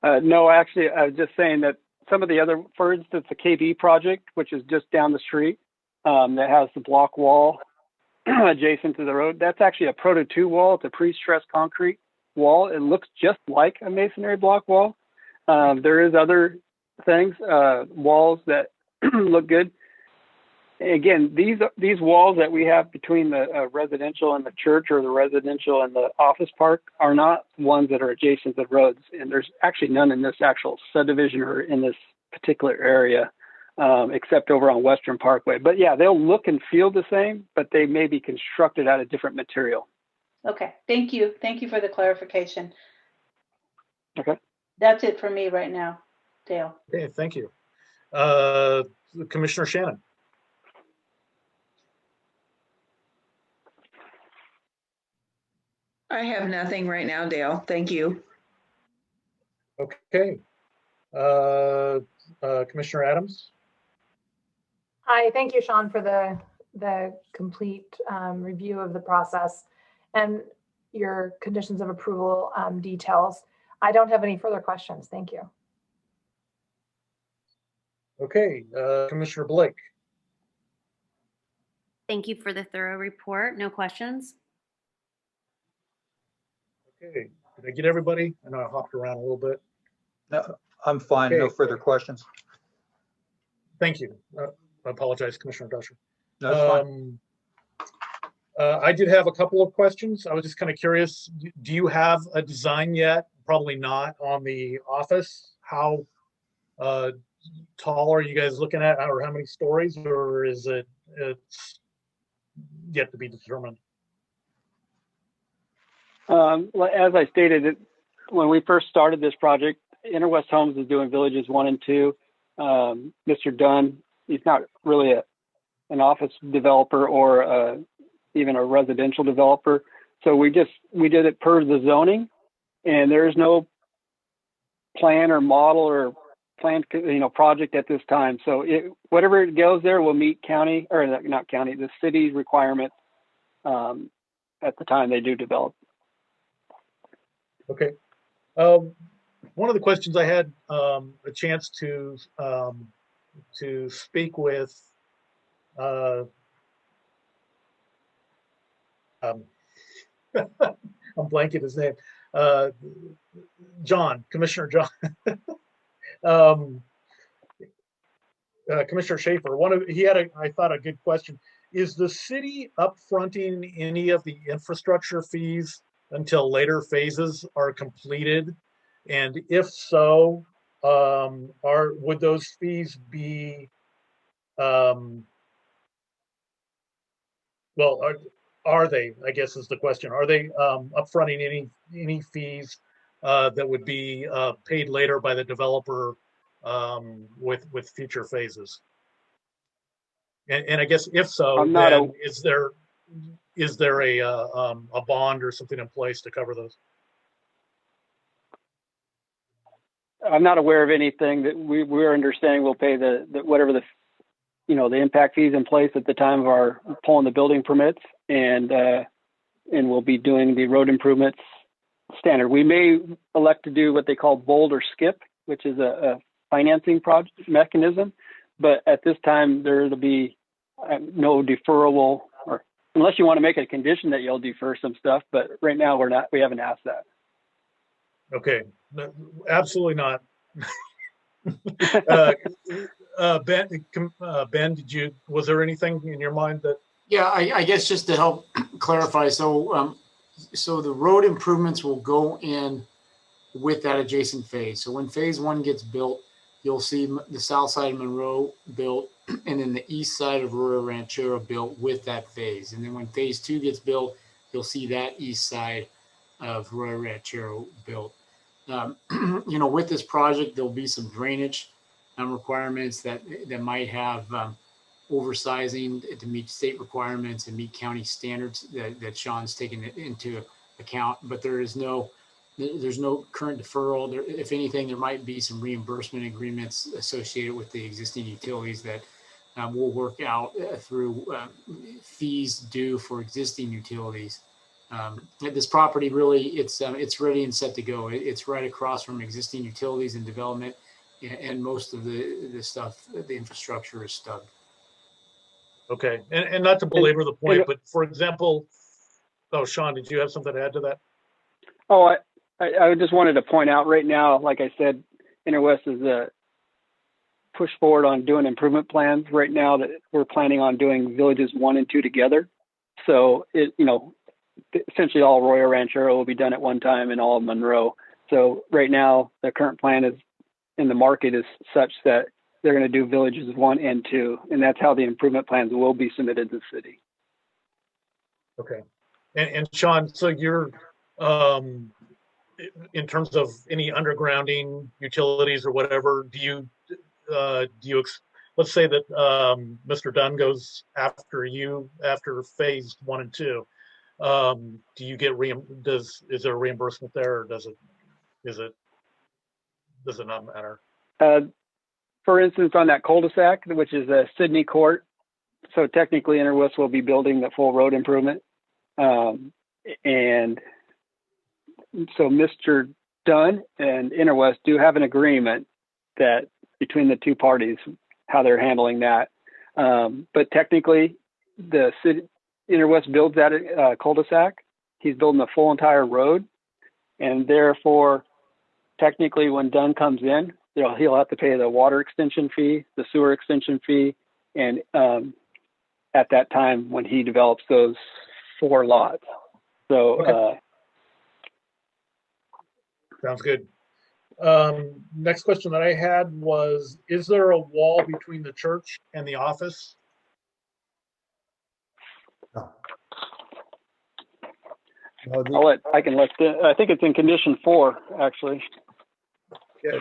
No, actually, I was just saying that some of the other, for instance, the KB project, which is just down the street, that has the block wall adjacent to the road, that's actually a Proto 2 wall. It's a pre-stressed concrete wall. It looks just like a masonry block wall. There is other things, walls that look good. again, these walls that we have between the residential and the church, or the residential and the office park, are not ones that are adjacent to roads. And there's actually none in this actual subdivision or in this particular area, except over on Western Parkway. But yeah, they'll look and feel the same, but they may be constructed out of different material. Okay, thank you. Thank you for the clarification. Okay. That's it for me right now, Dale. Okay, thank you. Commissioner Shannon. I have nothing right now, Dale. Thank you. Okay. Commissioner Adams. Hi, thank you, Sean, for the complete review of the process and your conditions of approval details. I don't have any further questions. Thank you. Okay, Commissioner Blake. Thank you for the thorough report. No questions? Okay, did I get everybody? I know I hopped around a little bit. No, I'm fine. No Okay. further questions. Thank you. I apologize, Commissioner Dusher. No, it's fine. I did have a couple of questions. I was just kind of curious. Do you have a design yet? Probably not on the office. How tall are you guys looking at, or how many stories, or is it's yet to be determined? As I stated, when we first started this project, Interwest Homes is doing villages 1 and 2. Mr. Dunn, he's not really an office developer or even a residential developer. So we did it per the zoning, and there is no plan or model or planned, project at this time. So whatever it goes there will meet county, or not county, the city's requirement at the time they do develop. Okay. One of the questions I had a chance to speak with I'm blanking his name. John, Commissioner John. Commissioner Schaefer, he had I thought a good question. Is the city upfronting any of the infrastructure fees until later phases are completed? And if so, would those fees be well, are they, I guess is the question, are they upfronting any fees that would be paid later by the developer with future phases? And I guess if so, then is there a bond or something in place to cover those? I'm not aware of anything that we're understanding will pay the whatever the impact fees in place at the time of our pulling the building permits, and we'll be doing the road improvements standard. We may elect to do what they call bold or skip, which is a financing project mechanism, but at this time there'll be no deferrable, or unless you want to make a condition that you'll defer some stuff. But right now we haven't asked that. Okay, no, absolutely not. Ben, was there anything in your mind that? Yeah, I guess just to help clarify, so the road improvements will go in with that adjacent phase. So when phase 1 gets built, you'll see the south side of Monroe built, and then the east side of Arroyo Ranchero built with that phase. And then when phase 2 gets built, you'll see that east side of Arroyo Ranchero built. With this project, there'll be some drainage requirements that might have oversizing to meet state requirements and meet county standards that Sean's taken into account. But there's no current deferral. If anything, there might be some reimbursement agreements associated with the existing utilities that we'll work out through fees due for existing utilities. This property really, it's ready and set to go. It's right across from existing utilities and development, and most of the stuff, the infrastructure is stubbed. Okay, and not to belabor the point, but for example, Sean, did you have something to add to that? Oh, I just wanted to point out right now, like I said, Interwest is push forward on doing improvement plans right now that we're planning on doing villages 1 and 2 together. So it, essentially all Arroyo Ranchero will be done at one time and all of Monroe. So right now the current plan is in the market is such that they're going to do villages 1 and 2, and that's how the improvement plans will be submitted to the city. Okay. And Sean, so you're, in terms of any undergrounding utilities or whatever, do you let's say that Mr. Dunn goes after you after phase 1 and 2, do you get is there a reimbursement there, or does it not matter? For instance, on that cul-de-sac, which is a Sydney Court, so technically Interwest will be building the full road improvement. And so Mr. Dunn and Interwest do have an agreement that between the two parties, how they're handling that. But technically the city, Interwest builds that cul-de-sac. He's building the full entire road. And therefore, technically when Dunn comes in, he'll have to pay the water extension fee, the sewer extension fee, and at that time when he develops those 4 lots. So okay. Sounds good. Next question that I had was, is there a wall between the church and the office? No. I think it's in condition 4, actually. Yeah.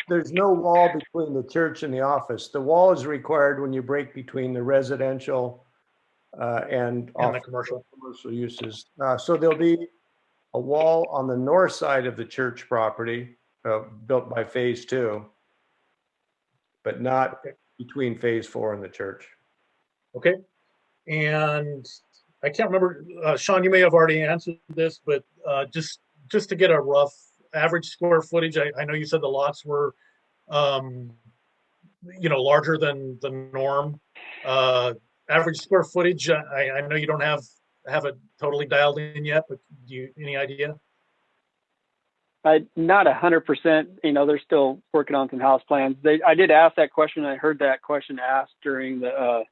There's no wall between the church and the office. The wall is required when you break between the residential and the commercial uses. So there'll be a wall on the north side of the church property built by phase 2, but not between phase 4 and the church. Okay. And I can't remember, Sean, you may have already answered this, but just to get a rough average square footage, I know you said the lots were, larger than the norm. Average square footage, I know you don't have it totally dialed in yet, but any idea? Not 100%. They're still working on some house plans. I did ask that question. I heard that question asked during the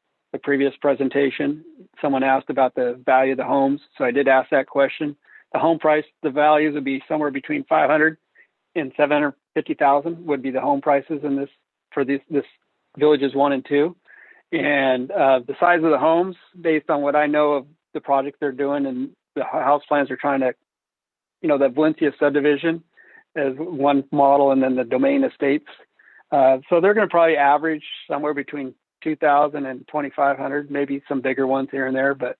previous presentation. Someone asked about the value of the homes, so I did ask that question. The home price, the values would be somewhere between 500 and 750,000 would be the home prices in this for this villages 1 and 2. And the size of the homes, based on what I know of the project they're doing and the house plans are trying to, the Valencia subdivision as one model, and then the Domain Estates. So they're going to probably average somewhere between 2,000 and 2,500, maybe some bigger ones here and there, but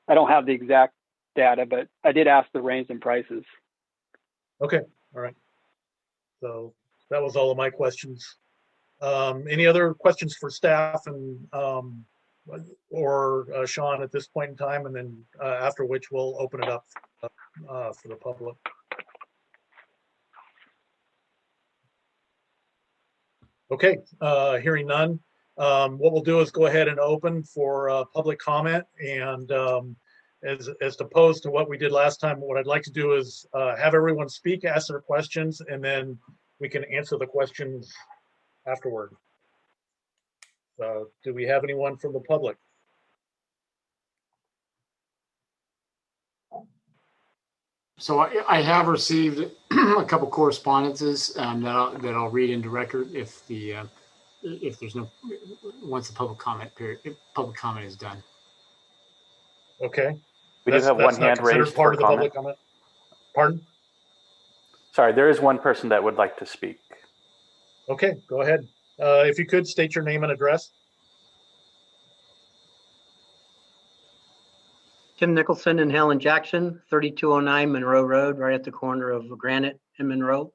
I don't have the exact data, but I did ask the range in prices. Okay, all right. So that was all of my questions. Any other questions for staff and or Sean at this point in time, and then after which we'll open it up for the public. Okay, hearing none. What we'll do is go ahead and open for public comment, and as opposed to what we did last time, what I'd like to do is have everyone speak, ask their questions, and then we can answer the questions afterward. Do we have anyone from the public? So I have received a couple correspondences that I'll read into record if there's no, once the public comment is done. Okay. We do have one hand raised part for of the comment. public comment. Pardon? Sorry, there is one person that would like to speak. Okay, go ahead. If you could state your name and address. Tim Nicholson and Helen Jackson, 3209 Monroe Road, right at the corner of Granite and Monroe.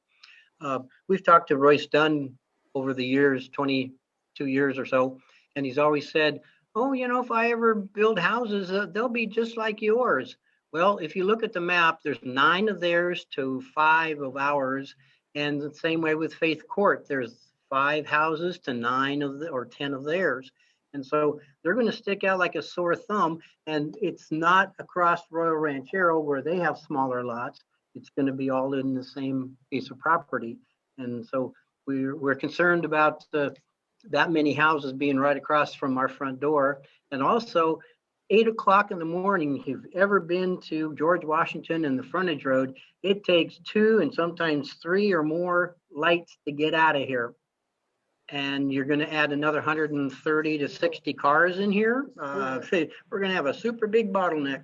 We've talked to Royce Dunn over the years, 22 years or so, and he's always said, oh, if I ever build houses, they'll be just like yours. Well, if you look at the map, there's 9 of theirs to 5 of ours, and the same way with Faith Court, there's 5 houses to 9 of or 10 of theirs. And so they're going to stick out like a sore thumb, and it's not across Royal Ranchero where they have smaller lots. It's going to be all in the same piece of property. And so we're concerned about that many houses being right across from our front door. And also 8 o'clock in the morning, if you've ever been to George Washington and the frontage road, it takes 2 and sometimes 3 or more lights to get out of here. And you're going to add another 130 to 60 cars in here. We're going to have a super big bottleneck.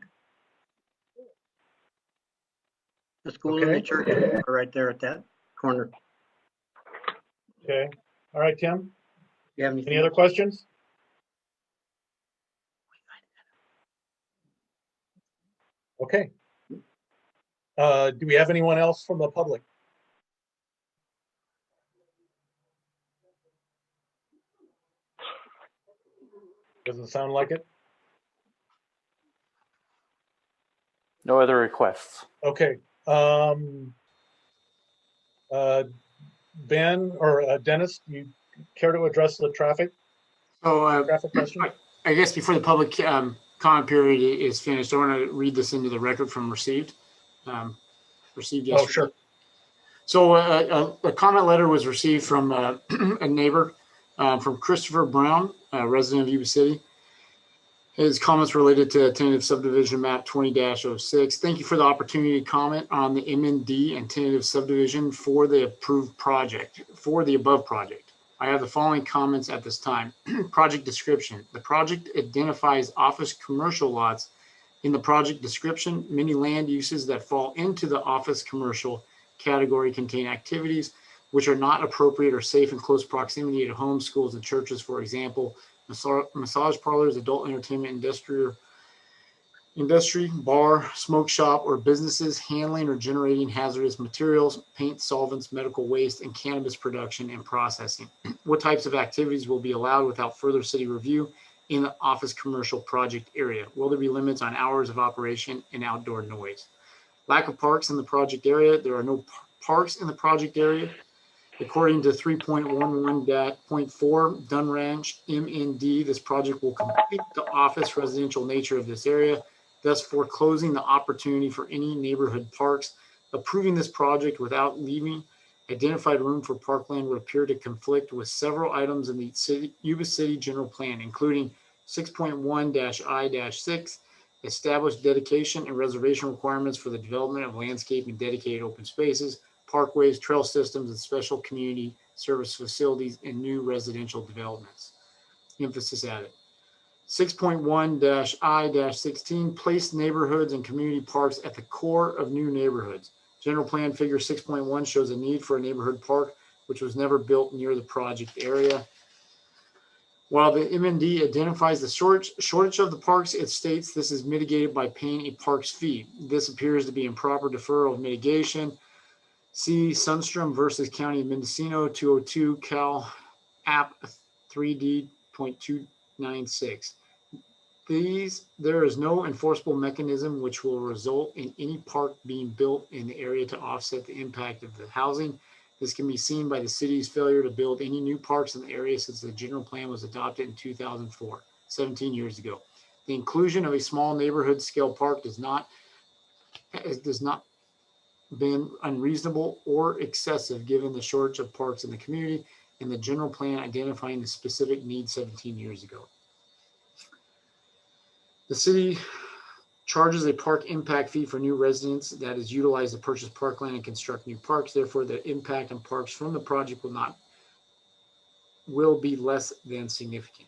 The school and the church are right there at that corner. Okay. All right, Tim. You have Any other questions? Okay. Do we have anyone else from the public? Doesn't sound like it. No other requests. Okay. Ben or Dennis, do you care to address the traffic question? I guess before the public comment period is finished, I want to read this into the record from received yesterday. Oh, sure. So a comment letter was received from a neighbor, from Christopher Brown, a resident of Yuba City. His comments related to tentative subdivision map 20-06. Thank you for the opportunity to comment on the MND and tentative subdivision for the above project. I have the following comments at this time. Project description. The project identifies office commercial lots. In the project description, many land uses that fall into the office commercial category contain activities which are not appropriate or safe in close proximity to homes, schools, and churches. For example, massage parlors, adult entertainment, industry, bar, smoke shop, or businesses handling or generating hazardous materials, paint, solvents, medical waste, and cannabis production and processing. What types of activities will be allowed without further city review in the office commercial project area? Will there be limits on hours of operation and outdoor noise? Lack of parks in the project area. There are no parks in the project area. According to 3.11.4 Dunn Ranch MND, this project will complete the office residential nature of this area, thus foreclosing the opportunity for any neighborhood parks. Approving this project without leaving identified room for parkland would appear to conflict with several items in the Yuba City General Plan, including 6.1-I-6, established dedication and reservation requirements for the development of landscape and dedicated open spaces, parkways, trail systems, and special community service facilities in new residential developments. Emphasis added. 6.1-I-16, place neighborhoods and community parks at the core of new neighborhoods. General Plan Figure 6.1 shows a need for a neighborhood park, which was never built near the project area. While the MND identifies the shortage of the parks, it states this is mitigated by paying a parks fee. This appears to be improper deferral of mitigation. See Sundstrom versus County of Mendocino, 202 Cal App 3D.296. There is no enforceable mechanism which will result in any park being built in the area to offset the impact of the housing. This can be seen by the city's failure to build any new parks in the area since the general plan was adopted in 2004, 17 years ago. The inclusion of a small neighborhood scale park does not been unreasonable or excessive given the shortage of parks in the community and the general plan identifying the specific needs 17 years ago. The city charges a park impact fee for new residents that is utilized to purchase parkland and construct new parks. Therefore, the impact on parks from the project will be less than significant.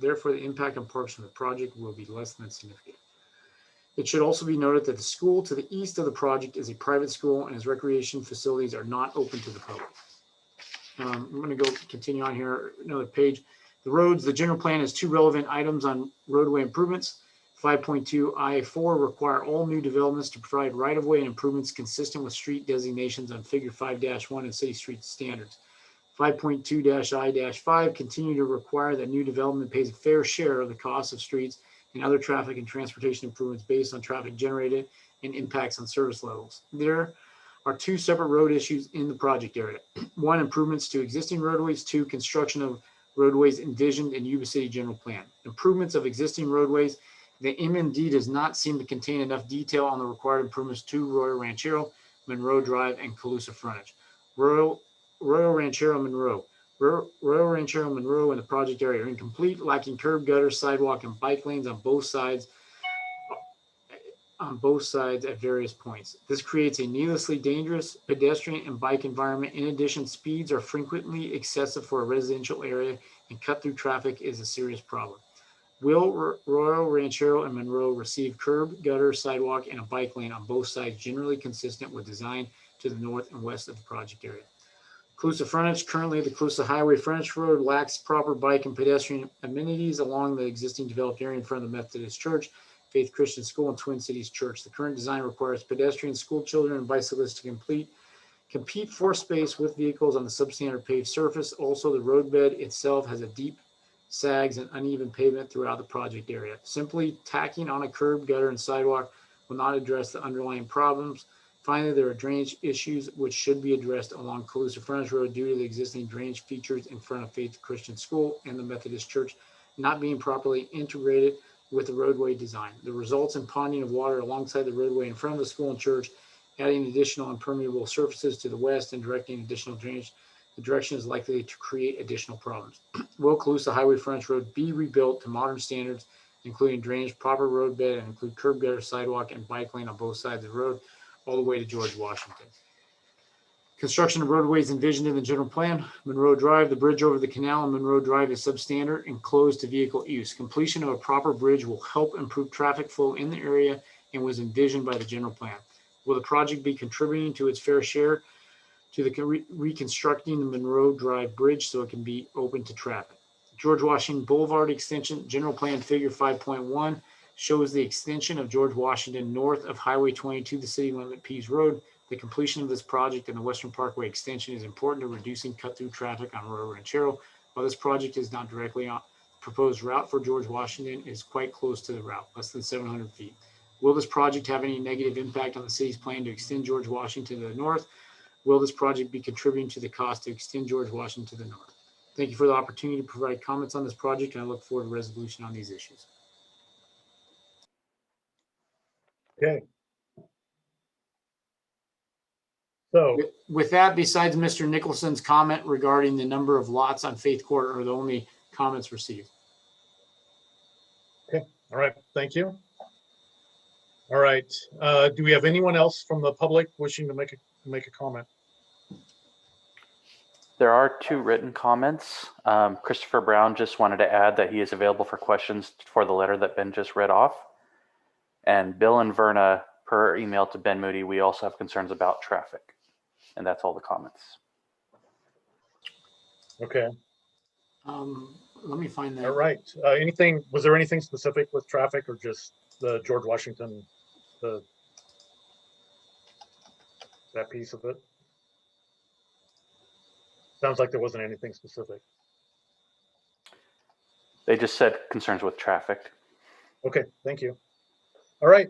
Therefore, the impact on parks from the project will be less than significant. It should also be noted that the school to the east of the project is a private school and its recreation facilities are not open to the public. I'm going to go continue on here, another page. The roads, the general plan has 2 relevant items on roadway improvements. 5.2 I-4 require all new developments to provide right-of-way and improvements consistent with street designations on Figure 5-1 and city street standards. 5.2-I-5 continue to require that new development pays a fair share of the cost of streets and other traffic and transportation improvements based on traffic generated and impacts on service levels. There are 2 separate road issues in the project area. 1, improvements to existing roadways. 2, construction of roadways envisioned in Yuba City General Plan. Improvements of existing roadways. The MND does not seem to contain enough detail on the required improvements to Royal Ranchero, Monroe Drive, and Calusa frontage. Royal Ranchero Monroe. Royal Ranchero Monroe and the project area are incomplete, lacking curb, gutter, sidewalk, and bike lanes on both sides at various points. This creates a needlessly dangerous pedestrian and bike environment. In addition, speeds are frequently excessive for a residential area, and cut-through traffic is a serious problem. Will Royal Ranchero and Monroe receive curb, gutter, sidewalk, and a bike lane on both sides, generally consistent with design to the north and west of the project area? Calusa frontage. Currently, the Calusa Highway frontage road lacks proper bike and pedestrian amenities along the existing developed area in front of the Methodist Church, Faith Christian School, and Twin Cities Church. The current design requires pedestrians, school children, and bicyclists to compete for space with vehicles on the substandard paved surface. Also, the roadbed itself has a deep sags and uneven pavement throughout the project area. Simply tacking on a curb, gutter, and sidewalk will not address the underlying problems. Finally, there are drainage issues which should be addressed along Calusa Frontage Road due to the existing drainage features in front of Faith Christian School and the Methodist Church not being properly integrated with the roadway design. The results in ponding of water alongside the roadway in front of the school and church, adding additional impermeable surfaces to the west and directing additional drainage. The direction is likely to create additional problems. Will Calusa Highway Frontage Road be rebuilt to modern standards, including drainage, proper roadbed, and include curb, gutter, sidewalk, and bike lane on both sides of the road, all the way to George Washington? Construction of roadways envisioned in the general plan. Monroe Drive, the bridge over the canal on Monroe Drive is substandard and closed to vehicle use. Completion of a proper bridge will help improve traffic flow in the area and was envisioned by the general plan. Will the project be contributing to its fair share to the reconstructing the Monroe Drive Bridge so it can be open to traffic? George Washington Boulevard extension, general plan figure 5.1 shows the extension of George Washington north of Highway 22, the city limit Pease Road. The completion of this project and the Western Parkway extension is important to reducing cut-through traffic on Royal Ranchero. While this project is not directly on the proposed route for George Washington, it is quite close to the route, less than 700 feet. Will this project have any negative impact on the city's plan to extend George Washington to the north? Will this project be contributing to the cost to extend George Washington to the north? Thank you for the opportunity to provide comments on this project, and I look forward to resolution on these issues. Okay. So with that, besides Mr. Nicholson's comment regarding the number of lots on Faith Court, are the only comments received. Okay. All right. Thank you. All right. Do we have anyone else from the public wishing to make a comment? There are two written comments. Christopher Brown just wanted to add that he is available for questions for the letter that Ben just read off. And Bill and Verna, per email to Ben Moody, we also have concerns about traffic. And that's all the comments. Okay. Let me find that. All right. Was there anything specific with traffic or just the George Washington, that piece of it? Sounds like there wasn't anything specific. They just said concerns with traffic. Okay, thank you. All right,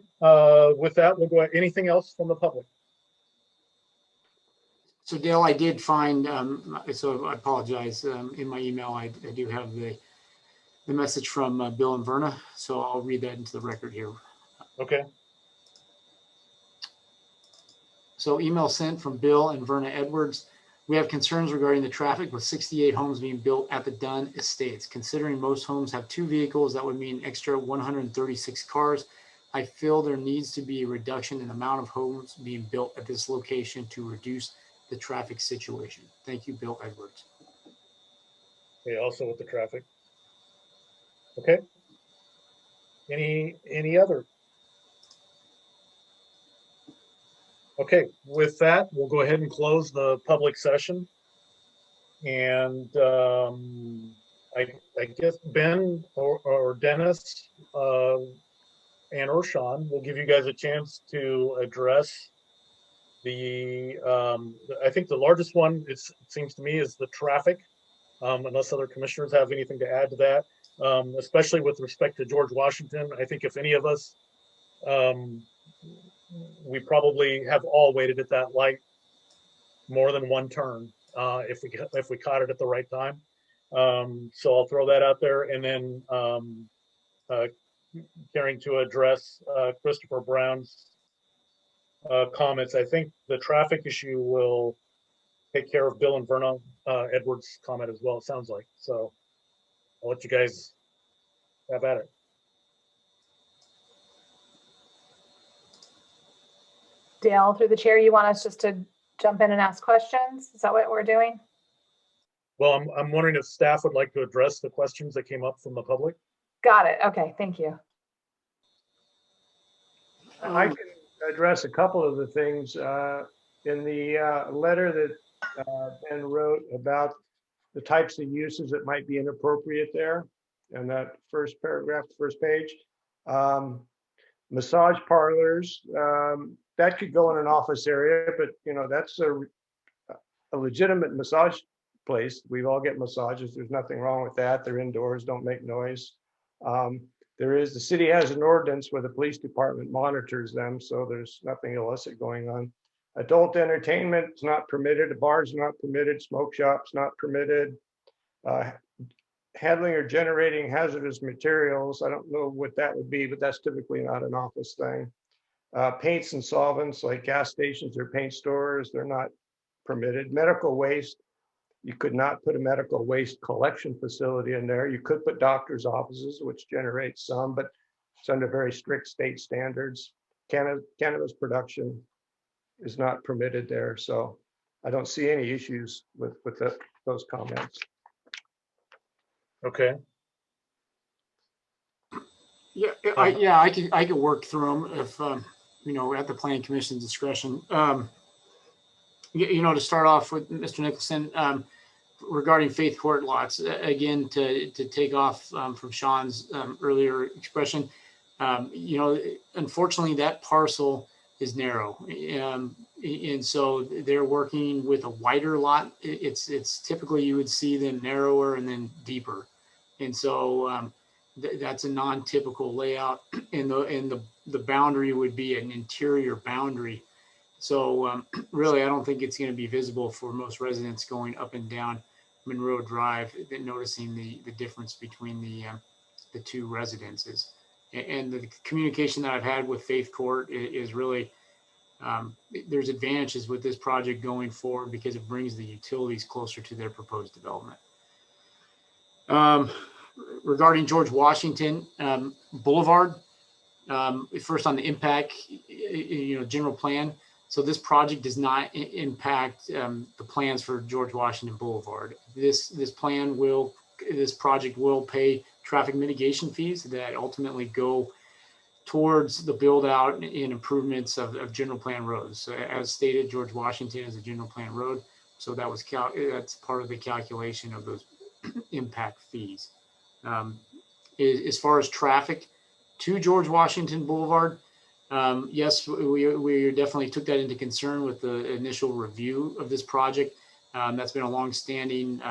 with that, we'll go ahead. Anything else from the public? So Dale, I did find, so I apologize, in my email, I do have the message from Bill and Verna, so I'll read that into the record here. Okay. So email sent from Bill and Verna Edwards. We have concerns regarding the traffic with 68 homes being built at the Dunn Estates. Considering most homes have 2 vehicles, that would mean extra 136 cars. I feel there needs to be a reduction in the amount of homes being built at this location to reduce the traffic situation. Thank you, Bill Edwards. Okay, also with the traffic. Okay. Any other? Okay, with that, we'll go ahead and close the public session. And I guess Ben or Dennis and or Sean will give you guys a chance to address I think the largest one, it seems to me, is the traffic, unless other commissioners have anything to add to that, especially with respect to George Washington. I think if any of us, we probably have all waited at that light more than one turn if we caught it at the right time. So I'll throw that out there, and then caring to address Christopher Brown's comments. I think the traffic issue will take care of Bill and Verna Edwards' comment as well, it sounds like. So I'll let you guys have at it. Dale, through the chair, you want us just to jump in and ask questions? Is that what we're doing? Well, I'm wondering if staff would like to address the questions that came up from the public. Got it. Okay, thank you. I can address a couple of the things in the letter that Ben wrote about the types of uses that might be inappropriate there. And that first paragraph, first page, massage parlors, that could go in an office area, but that's a legitimate massage place. We all get massages. There's nothing wrong with that. They're indoors, don't make noise. The city has an ordinance where the police department monitors them, so there's nothing illicit going on. Adult entertainment is not permitted. Bars not permitted. Smoke shops not permitted. Handling or generating hazardous materials, I don't know what that would be, but that's typically not an office thing. Paints and solvents like gas stations or paint stores, they're not permitted. Medical waste, you could not put a medical waste collection facility in there. You could put doctors' offices, which generates some, but it's under very strict state standards. Cannabis production is not permitted there, so I don't see any issues with those comments. Okay. Yeah, I could work through them if at the planning commission's discretion. To start off with, Mr. Nicholson, regarding Faith Court lots, again, to take off from Sean's earlier expression, unfortunately that parcel is narrow, and so they're working with a wider lot. It's typically you would see them narrower and then deeper, and so that's a non-typical layout, and the boundary would be an interior boundary. So really, I don't think it's going to be visible for most residents going up and down Monroe Drive, noticing the difference between the two residences. And the communication that I've had with Faith Court is really, there's advantages with this project going forward because it brings the utilities closer to their proposed development. Regarding George Washington Boulevard, first on the impact, general plan. So this project does not impact the plans for George Washington Boulevard. This project will pay traffic mitigation fees that ultimately go towards the build out and improvements of general plan roads. So as stated, George Washington is a general plan road. So that's part of the calculation of those impact fees. As far as traffic to George Washington Boulevard, yes, we definitely took that into concern with the initial review of this project. That's been a long-standing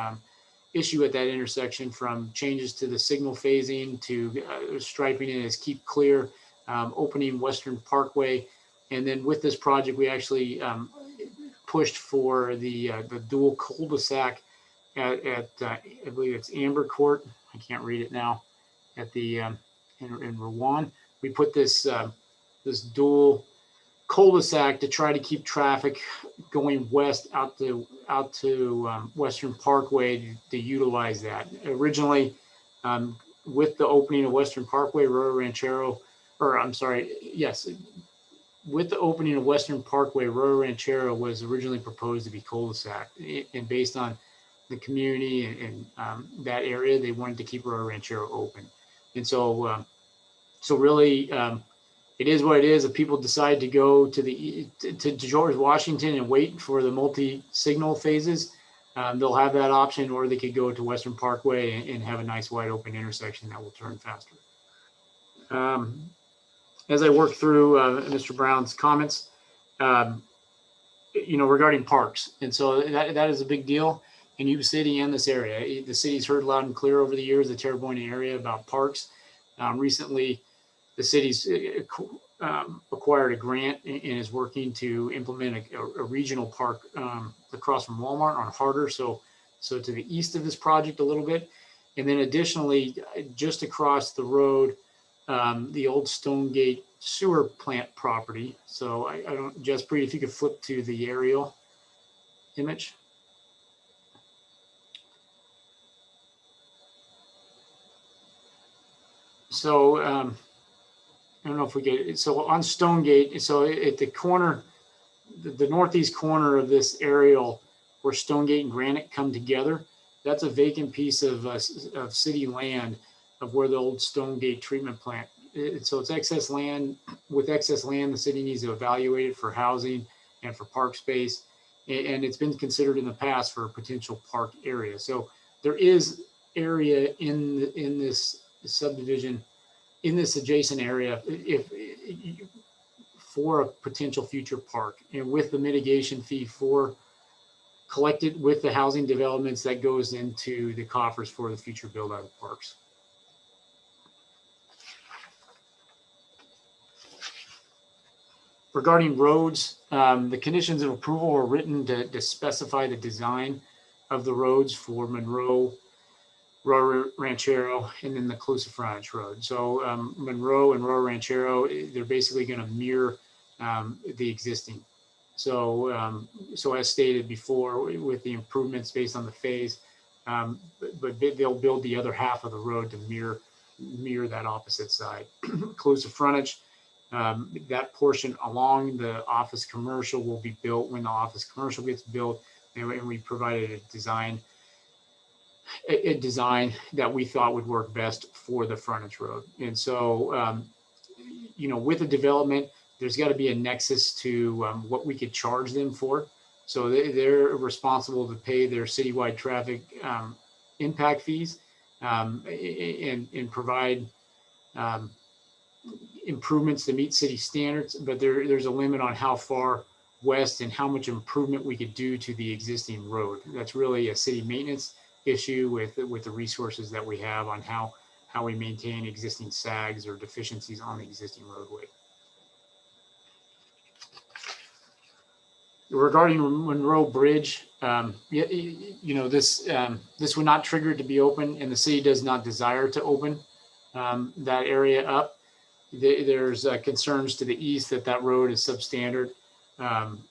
issue at that intersection, from changes to the signal phasing to striping it as keep clear, opening Western Parkway. And then with this project, we actually pushed for the dual cul-de-sac at I believe it's Amber Court. I can't read it now. At the in Rowan, we put this dual cul-de-sac to try to keep traffic going west out to Western Parkway to utilize that. Originally, with the opening of Western Parkway, with the opening of Western Parkway, Rio Ranchero was originally proposed to be cul-de-sac, and based on the community and that area, they wanted to keep Rio Ranchero open. And so really, it is what it is. If people decide to go to George Washington and wait for the multi-signal phases, they'll have that option, or they could go to Western Parkway and have a nice wide open intersection that will turn faster. As I work through Mr. Brown's comments, regarding parks, and so that is a big deal in Yuba City and this area. The city's heard loud and clear over the years, the Terrebonne area, about parks. Recently, the city's acquired a grant and is working to implement a regional park across from Walmart on Harder, so to the east of this project a little bit. And then additionally, just across the road, the old Stonegate sewer plant property. So I don't, Jaspreet, if you could flip to the aerial image. So I don't know if we get it. So on Stonegate, so at the corner, the northeast corner of this aerial where Stonegate and Granite come together, that's a vacant piece of city land of where the old Stonegate treatment plant. So it's excess land. With excess land, the city needs to evaluate it for housing and for park space. And it's been considered in the past for a potential park area. So there is area in this subdivision, in this adjacent area, for a potential future park, and with the mitigation fee for collected with the housing developments that goes into the coffers for the future build out of parks. Regarding roads, the conditions of approval were written to specify the design of the roads for Monroe, Road Ranchero, and then the Closer Frontage Road. So Monroe and Road Ranchero, they're basically going to mirror the existing. So, so as stated before, with the improvements based on the phase, but they'll build the other half of the road to mirror that opposite side. Closer Frontage, that portion along the office commercial will be built when the office commercial gets built, and we provided a design that we thought would work best for the frontage road. And so, you know, with the development, there's got to be a nexus to what we could charge them for. So they're responsible to pay their citywide traffic impact fees and provide improvements to meet city standards. But there's a limit on how far west and how much improvement we could do to the existing road. That's really a city maintenance issue with the resources that we have on how we maintain existing sags or deficiencies on the existing roadway. Regarding Monroe Bridge, you know, this would not trigger it to be open, and the city does not desire to open that area up. There's concerns to the east that road is substandard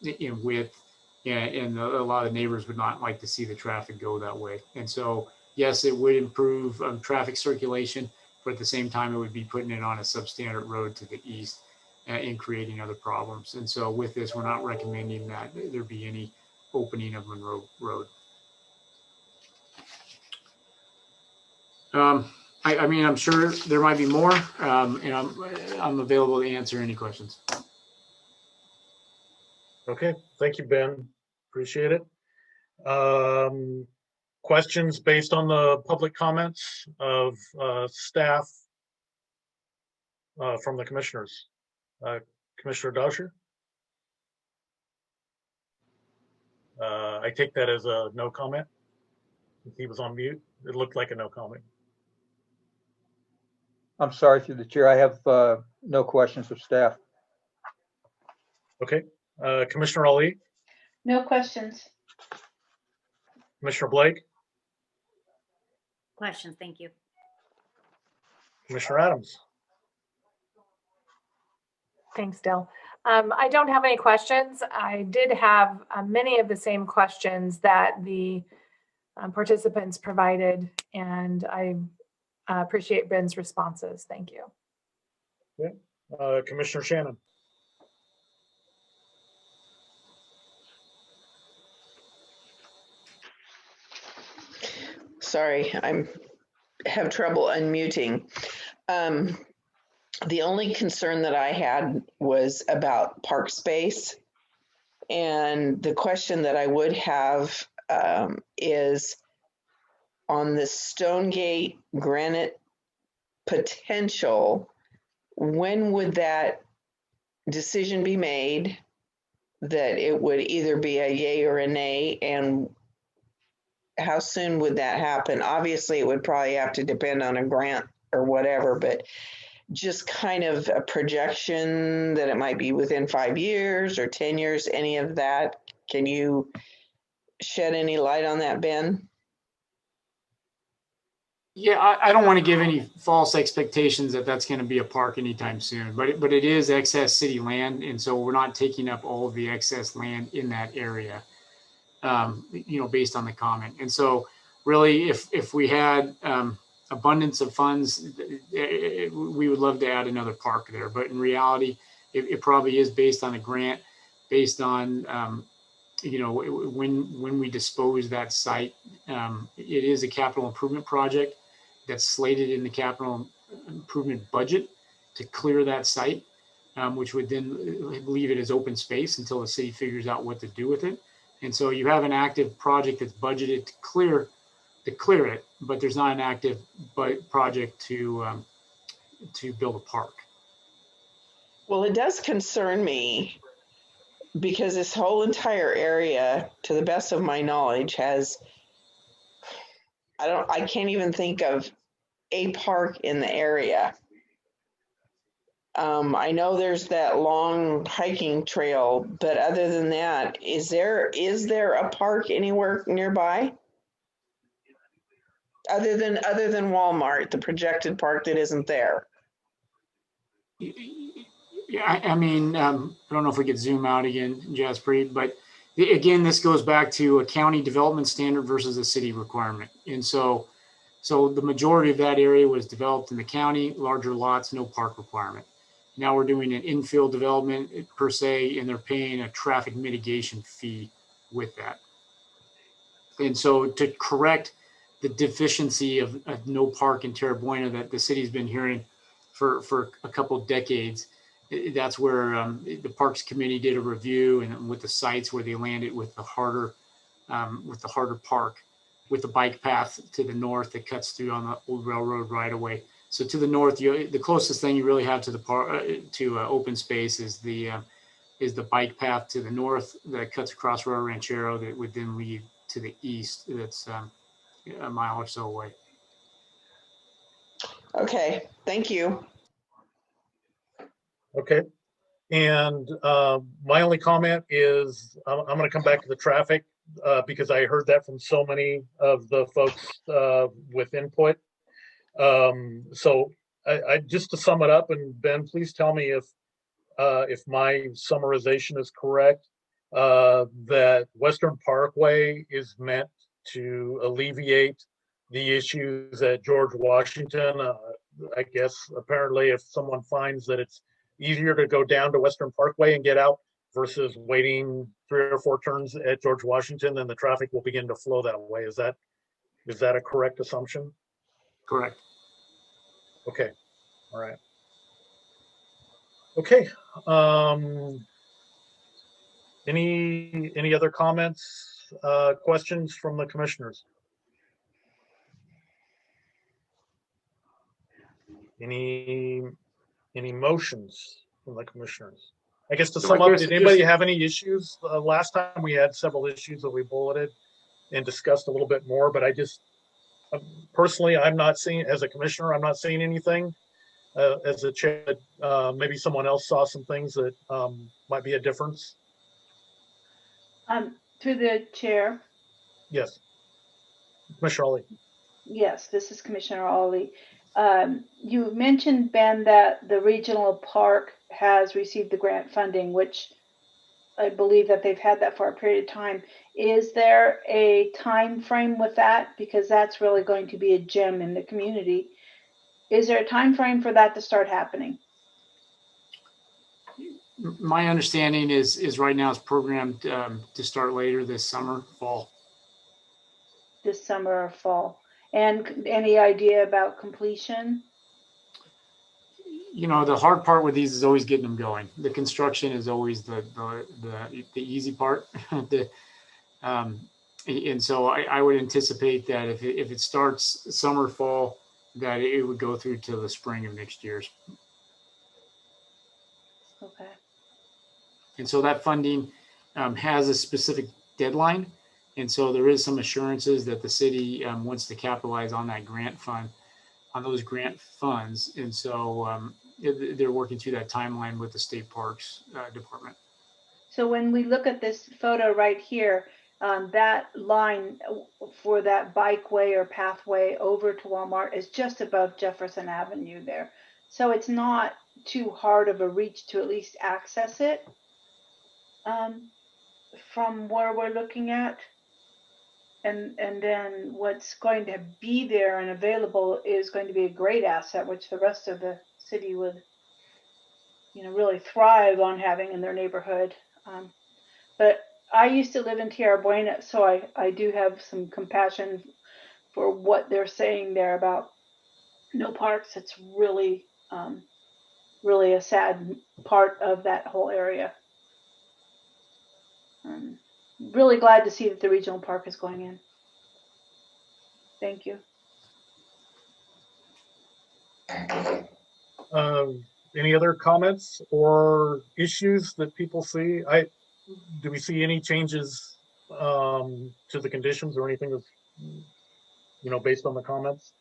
in width, and a lot of neighbors would not like to see the traffic go that way. And so, yes, it would improve traffic circulation, but at the same time, it would be putting it on a substandard road to the east and creating other problems. And so with this, we're not recommending that there be any opening of Monroe Road. I mean, I'm sure there might be more, and I'm available to answer any questions. Okay, thank you, Ben. Appreciate it. Questions based on the public comments of staff from the commissioners? Commissioner Doscher? I take that as a no comment. He was on mute. It looked like a no comment. I'm sorry, through the chair, I have no questions of staff. Okay, Commissioner Ali? No questions. Commissioner Blake? Questions, thank you. Commissioner Adams? Thanks, Dale. I don't have any questions. I did have many of the same questions that the participants provided, and I appreciate Ben's responses. Thank you. Yeah. Commissioner Shannon? Sorry, I have trouble unmuting. The only concern that I had was about park space. And the question that I would have is on the Stonegate Granite potential, when would that decision be made that it would either be a yay or a nay, and how soon would that happen? Obviously, it would probably have to depend on a grant or whatever, but just kind of a projection that it might be within 5 years or 10 years, any of that. Can you shed any light on that, Ben? Yeah, I don't want to give any false expectations that that's going to be a park anytime soon, but it is excess city land, and so we're not taking up all of the excess land in that area, you know, based on the comment. And so really, if we had abundance of funds, we would love to add another park there. But in reality, it probably is based on a grant, based on, when we dispose that site. It is a capital improvement project that's slated in the capital improvement budget to clear that site, which would then leave it as open space until the city figures out what to do with it. And so you have an active project that's budgeted to clear it, but there's not an active project to build a park. Well, it does concern me because this whole entire area, to the best of my knowledge, has, I can't even think of a park in the area. I know there's that long hiking trail, but other than that, is there a park anywhere nearby? Other than Walmart, the projected park that isn't there. Yeah, I mean, I don't know if we could zoom out again, Jaspreet, but again, this goes back to a county development standard versus a city requirement. And so the majority of that area was developed in the county, larger lots, no park requirement. Now we're doing an infill development per se, and they're paying a traffic mitigation fee with that. And so to correct the deficiency of no park in Terra Buena that the city's been hearing for a couple of decades, that's where the Parks Committee did a review, and with the sites where they landed with the harder park, with the bike path to the north that cuts through on the old railroad right away. So to the north, the closest thing you really have to the park open space is the bike path to the north that cuts across Rio Ranchero that would then lead to the east. That's a mile or so away. Okay, thank you. Okay. And my only comment is I'm going to come back to the traffic because I heard that from so many of the folks with input. So I just to sum it up, and Ben, please tell me if my summarization is correct, that Western Parkway is meant to alleviate the issues at George Washington. I guess apparently if someone finds that it's easier to go down to Western Parkway and get out versus waiting 3 or 4 turns at George Washington, then the traffic will begin to flow that way. Is that a correct assumption? Correct. Okay. All right. Okay. Any other comments, questions from the commissioners? Any motions from the commissioners? I guess to sum up, did anybody have any issues? Last time we had several issues that we bulleted and discussed a little bit more, but I just personally, I'm not seeing, as a commissioner, I'm not seeing anything. As a chair, maybe someone else saw some things that might be a difference. Through the chair. Yes. Commissioner Ollie. Yes, this is Commissioner Ollie. You mentioned, Ben, that the regional park has received the grant funding, which I believe that they've had that for a period of time. Is there a time frame with that? Because that's really going to be a gem in the community. Is there a time frame for that to start happening? My understanding is right now it's programmed to start later this summer, fall. This summer or fall. And any idea about completion? The hard part with these is always getting them going. The construction is always the easy part. And so I would anticipate that if it starts summer, fall, that it would go through to the spring of next year. Okay. And so that funding has a specific deadline. And so there is some assurances that the city wants to capitalize on that grant fund, on those grant funds. And so they're working through that timeline with the State Parks Department. So when we look at this photo right here, that line for that bikeway or pathway over to Walmart is just above Jefferson Avenue there. So it's not too hard of a reach to at least access it from where we're looking at. And then what's going to be there and available is going to be a great asset, which the rest of the city would, really thrive on having in their neighborhood. But I used to live in Tierra Buena, so I do have some compassion for what they're saying there about no parks. It's really, really a sad part of that whole area. Really glad to see that the regional park is going in. Thank you. Any other comments or issues that people see? Do we see any changes to the conditions or anything that's, based on the comments?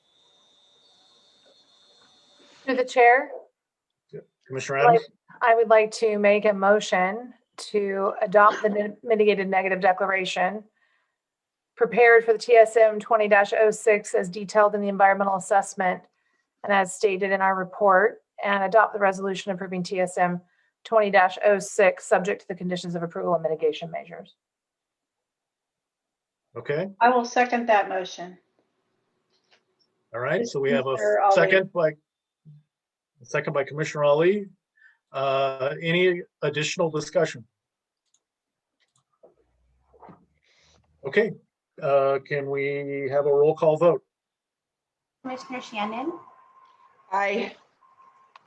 Through the chair, Commissioner Adams? I would like to make a motion to adopt the mitigated negative declaration prepared for the TSM 20-06 as detailed in the environmental assessment and as stated in our report, and adopt the resolution approving TSM 20-06 subject to the conditions of approval and mitigation measures. Okay. I will second that motion. All right. So we have a Commissioner Ali. second by Commissioner Ali. Any additional discussion? Okay. Can we have a roll call vote? Commissioner Shannon, Aye.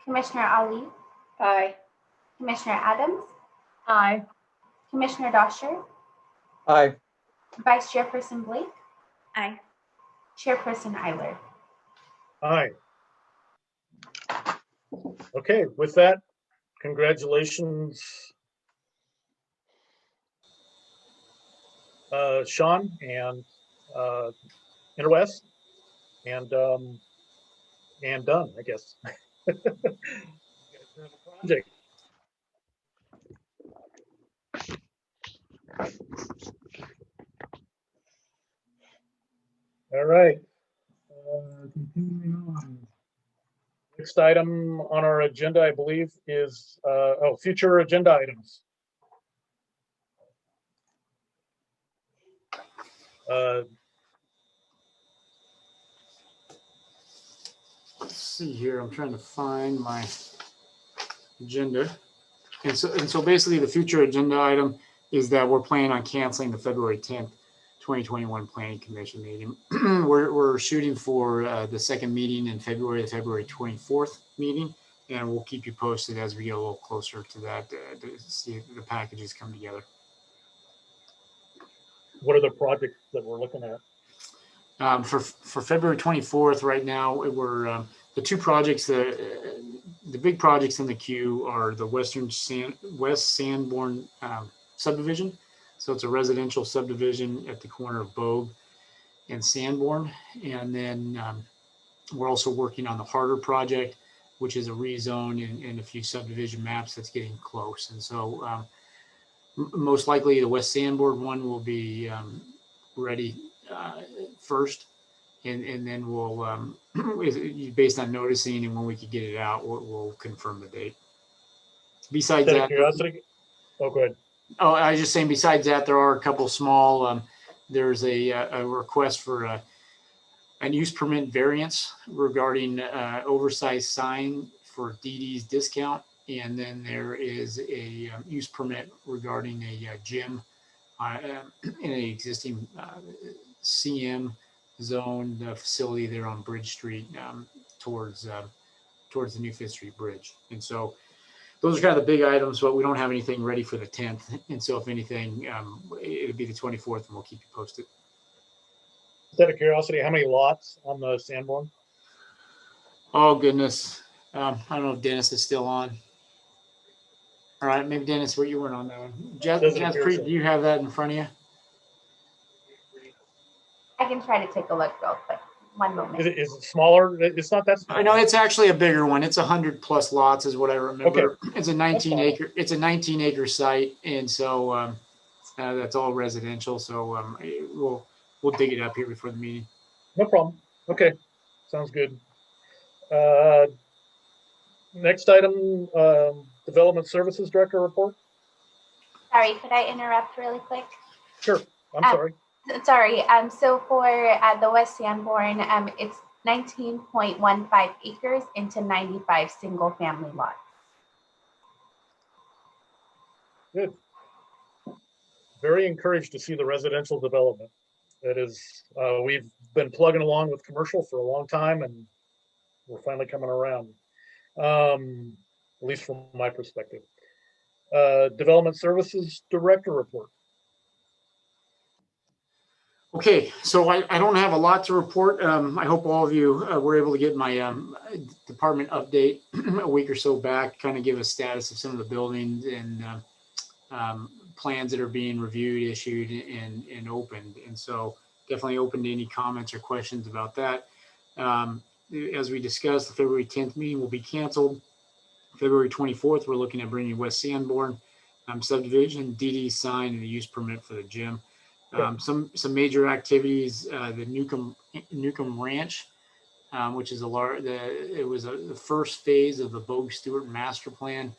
Commissioner Ali, Aye. Commissioner Adams, Aye. Commissioner Dosher, Aye. Vice Chairperson Blake, Aye. Chairperson Eiler. Aye. Okay, with that, congratulations, Sean and Interwest, and done, I guess. You guys have a project. All right. Continuing on. Next item on our agenda, I believe, is future agenda items. Let's see here. I'm trying to find my agenda. And so basically the future agenda item is that we're planning on canceling the February 10th, 2021 Planning Commission meeting. We're shooting for the second meeting in February, the February 24th meeting, and we'll keep you posted as we get a little closer to that to see if the packages come together. What are the projects that we're looking at? For February 24th, right now, we're the two projects, the big projects in the queue are the West Sanborn subdivision. So it's a residential subdivision at the corner of Bogue and Sanborn. And then we're also working on the Harder project, which is a rezone and a few subdivision maps that's getting close. And so most likely the West Sanborn one will be ready first. And then we'll, based on noticing and when we can get it out, we'll confirm the date. Besides that, curiosity. Oh, go ahead. Oh, I was just saying, besides that, there are a couple small, there's a request for an use permit variance regarding oversized sign for DD's discount. And then there is a use permit regarding a gym in an existing CM zone facility there on Bridge Street towards the New Fifth Street Bridge. And so those are kind of the big items, but we don't have anything ready for the 10th. And so if anything, it'll be the 24th and we'll keep you posted. Just out of curiosity, how many lots on the Sanborn? Oh, goodness. I don't know if Dennis is still on. All right, maybe Dennis, where you weren't on that one. Jaspreet, do you have that in front of you? I can try to take a look real quick. One moment. Is it smaller? It's not that small. I know it's actually a bigger one. It's 100+ lots is what I remember. Okay. It's a 19 acre site. And so that's all residential. So we'll dig it up here before the meeting. No problem. Okay. Sounds good. Next item, Development Services Director report. Sorry, could I interrupt really quick? Sure. I'm sorry. Sorry. So for the West Sanborn, it's 19.15 acres into 95 single-family lots. Good. Very encouraged to see the residential development. It is, we've been plugging along with commercial for a long time, and we're finally coming around, at least from my perspective. Development Services Director report. Okay, so I don't have a lot to report. I hope all of you were able to get my department update a week or so back, kind of give a status of some of the buildings and plans that are being reviewed, issued, and opened. And so definitely open to any comments or questions about that. As we discussed, the February 10th meeting will be canceled. February 24th, we're looking at bringing West Sanborn subdivision, DD sign, and the use permit for the gym. Some major activities, the Newcomb Ranch, which is the first phase of the Vogue Stewart master plan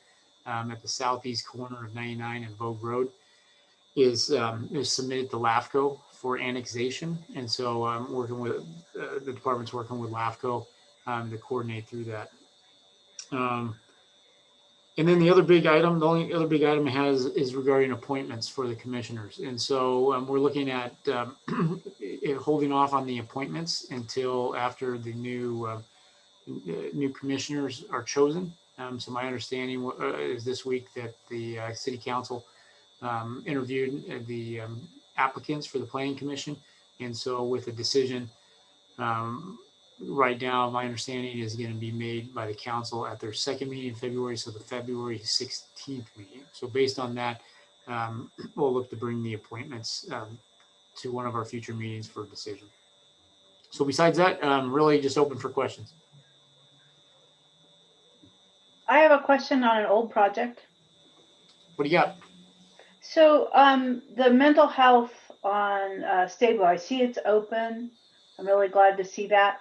at the southeast corner of 99 and Vogue Road, is submitted to LAFCO for annexation. And so working with the department's working with LAFCO to coordinate through that. And then the only other big item it has is regarding appointments for the commissioners. And so we're looking at holding off on the appointments until after the new commissioners are chosen. So my understanding is this week that the city council interviewed the applicants for the planning commission. And so with a decision right now, my understanding is going to be made by the council at their second meeting in February, so the February 16th meeting. So based on that, we'll look to bring the appointments to one of our future meetings for a decision. So besides that, really just open for questions. I have a question on an old project. What do you got? So the mental health on Stable, I see it's open. I'm really glad to see that.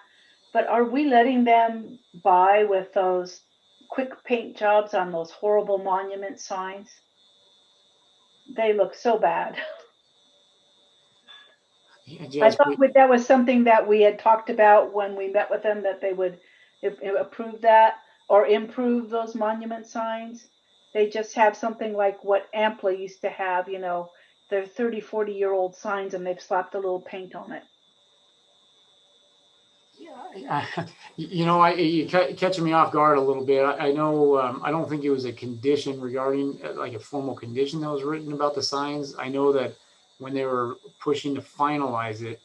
But are we letting them buy with those quick paint jobs on those horrible monument signs? They look so bad. Yeah, I thought that was something that we had talked about when we met with them, that they would approve that or improve those monument signs. They just have something like what Ampla used to have, you know, they're 30, 40-year-old signs and they've slapped a little paint on it. You know, you're catching me off guard a little bit. I know, I don't think it was a condition regarding like a formal condition that was written about the signs. I know that when they were pushing to finalize it,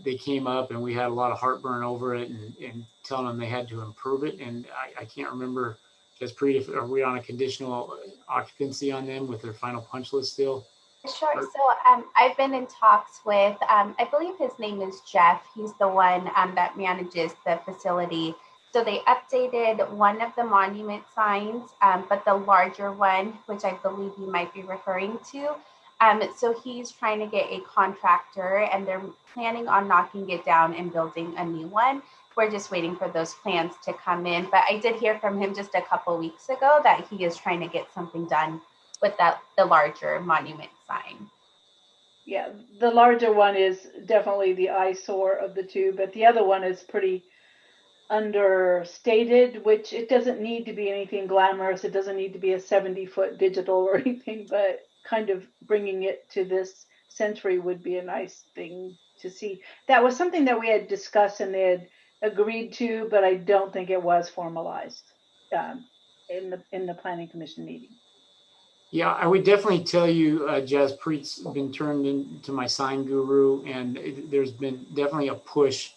they came up and we had a lot of heartburn over it and telling them they had to improve it. And I can't remember, are we on a conditional occupancy on them with their final punch list still? Sure. So I've been in talks with, I believe his name is Jeff. He's the one that manages the facility. So they updated one of the monument signs, but the larger one, which I believe you might be referring to. So he's trying to get a contractor and they're planning on knocking it down and building a new one. We're just waiting for those plans to come in. But I did hear from him just a couple weeks ago that he is trying to get something done with the larger monument sign. Yeah, the larger one is definitely the eyesore of the two, but the other one is pretty understated, which it doesn't need to be anything glamorous. It doesn't need to be a 70-foot digital or anything, but kind of bringing it to this century would be a nice thing to see. That was something that we had discussed and they had agreed to, but I don't think it was formalized in the planning commission meeting. Yeah, I would definitely tell you, Jazz Preet's been turned into my sign guru, and there's been definitely a push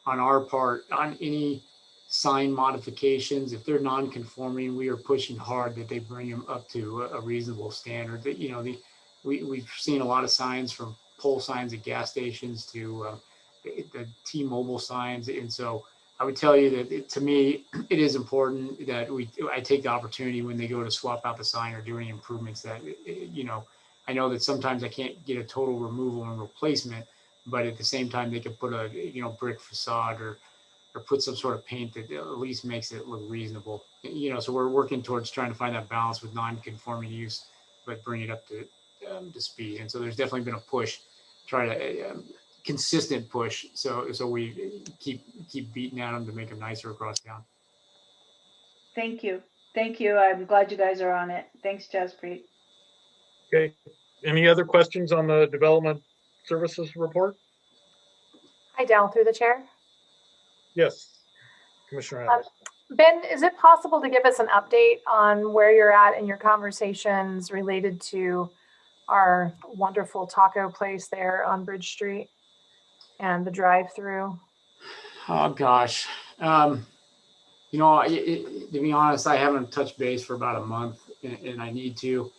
on our part on any sign modifications. If they're non-conforming, we are pushing hard that they bring them up to a reasonable standard. That, you know, we've seen a lot of signs, from pole signs at gas stations to the T-Mobile signs, and so I would tell you that to me, it is important that I take the opportunity when they go to swap out the sign or do any improvements that, you know, I know that sometimes I can't get a total removal and replacement, but at the same time, they could put a, you know, brick facade or put some sort of paint that at least makes it look reasonable. You know, so we're working towards trying to find that balance with non-conforming use, but bring it up to speed. And so there's definitely been a push try to consistent push. So we keep beating at them to make them nicer across town. Thank you. Thank you. I'm glad you guys are on it. Thanks, Jaspreet. Okay. Any other questions on the development services report? Hi, Dal, through the chair. Yes, Commissioner Adams. Ben, is it possible to give us an update on where you're at in your conversations related to our wonderful taco place there on Bridge Street and the drive-through? Oh gosh, to be honest, I haven't touched base for about a month, and I need to.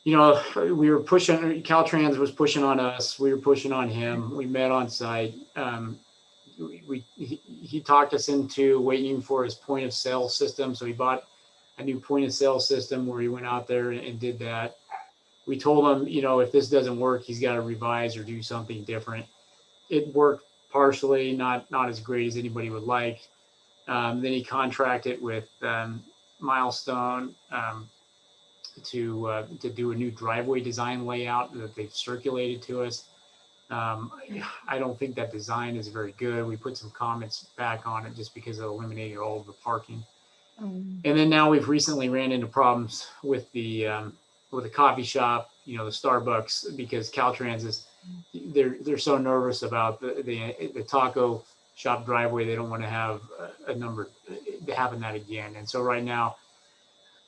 We were pushing. Caltrans was pushing on us. We were pushing on him. We met on site. He talked us into waiting for his point of sale system. So he bought a new point of sale system where he went out there and did that. We told him, if this doesn't work, he's got to revise or do something different. It worked partially, not as great as anybody would like. Then he contracted with Milestone to do a new driveway design layout that they've circulated to us. I don't think that design is very good. We put some comments back on it just because it eliminated all of the parking. And then now we've recently ran into problems with the coffee shop, the Starbucks, because Caltrans they're so nervous about the taco shop driveway. They don't want to have a number to happen that again. And so right now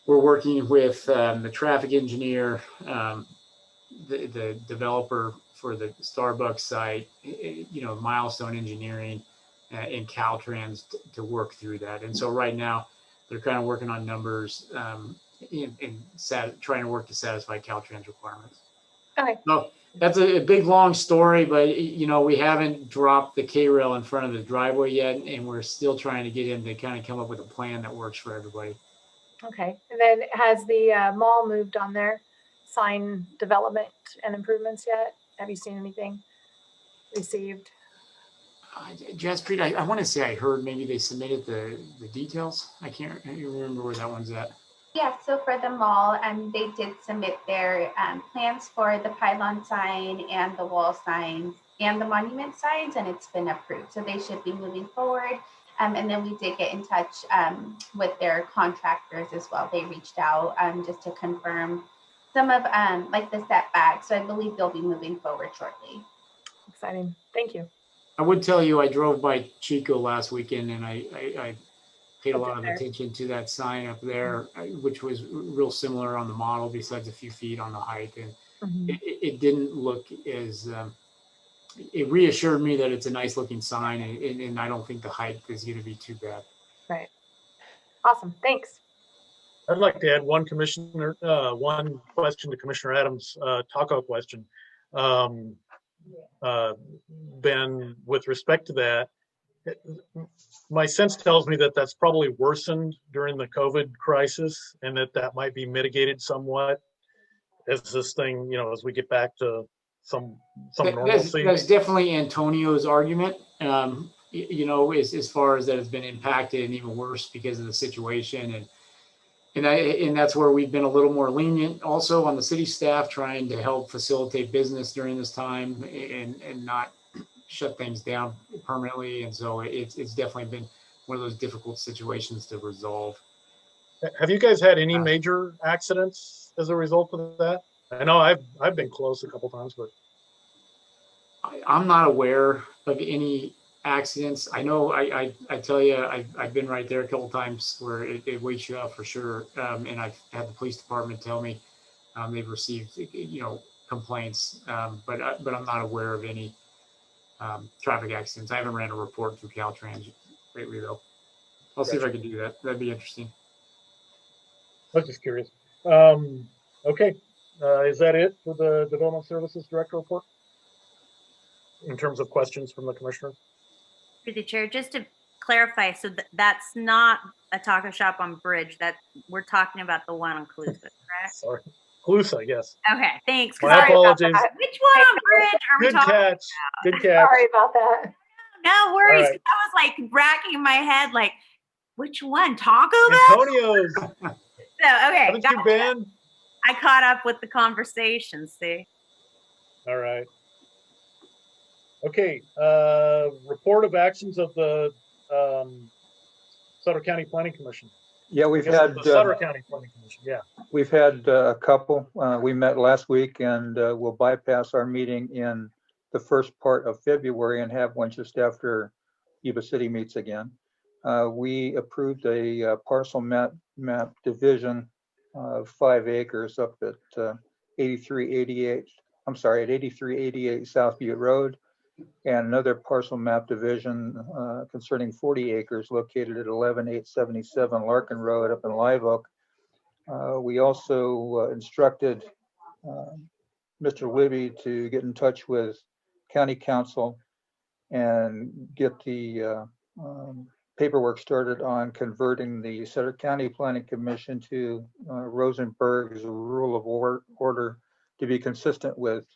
we're working with the traffic engineer, the developer for the Starbucks site, Milestone Engineering, and Caltrans to work through that. And so right now they're kind of working on numbers and trying to work to satisfy Caltrans requirements. Okay. So that's a big, long story, but we haven't dropped the K-rail in front of the driveway yet, and we're still trying to get him to kind of come up with a plan that works for everybody. Okay. And then has the mall moved on their sign development and improvements yet? Have you seen anything received? Jaspreet, I want to say I heard maybe they submitted the details. I can't remember where that one's at. Yeah, so for the mall, they did submit their plans for the pylon sign and the wall signs and the monument signs, and it's been approved. So they should be moving forward. And then we did get in touch with their contractors as well. They reached out just to confirm some of like the setbacks. So I believe they'll be moving forward shortly. Exciting. Thank you. I would tell you, I drove by Chico last weekend, and I paid a lot of attention to that sign up there, which was real similar on the model, besides a few feet on the height. And it didn't look as, it reassured me that it's a nice looking sign, and I don't think the height is going to be too bad. Right. Awesome. Thanks. I'd like to add one question to Commissioner Adams' taco question. Ben, with respect to that, my sense tells me that that's probably worsened during the COVID crisis, and that might be mitigated somewhat as this thing, as we get back to some normalcy. That's definitely Antonio's argument. As far as that it's been impacted and even worse because of the situation, and that's where we've been a little more lenient also on the city staff, trying to help facilitate business during this time and not shut things down permanently. And so it's definitely been one of those difficult situations to resolve. Have you guys had any major accidents as a result of that? I know I've been close a couple times, but I'm not aware of any accidents. I know I tell you, I've been right there a couple times where it wakes you up for sure. And I've had the police department tell me they've received complaints, but I'm not aware of any traffic accidents. I haven't ran a report through Caltrans lately though. I'll see if I can do that. That'd be interesting. I was just curious. Okay, is that it for the Development Services Director report? In terms of questions from the commissioners? Through the chair, just to clarify, so that's not a taco shop on Bridge. That we're talking about the one on Calusa, correct? Sorry, Calusa, yes. Okay, thanks. My apologies. Which one on Bridge are we talking about? Good catch. Sorry about that. No worries. Right. I was like racking my head, like, which one? Taco Bell? Antonio's. So okay, Haven't you been? I caught up with the conversation. See. All right. Okay, report of actions of the Sutter County Planning Commission. Yeah, I we've guess had the Sutter County Planning Commission, yeah. we've had a couple. We met last week, and we'll bypass our meeting in the first part of February and have one just after Yuba City meets again. We approved a parcel map division of 5 acres up at 8388. I'm sorry, at 8388 South Butte Road, and another parcel map division concerning 40 acres located at 11877 Larkin Road up in Live Oak. We also instructed Mr. Libby to get in touch with County Council and get the paperwork started on converting the Sutter County Planning Commission to Rosenberg's rule of order to be consistent with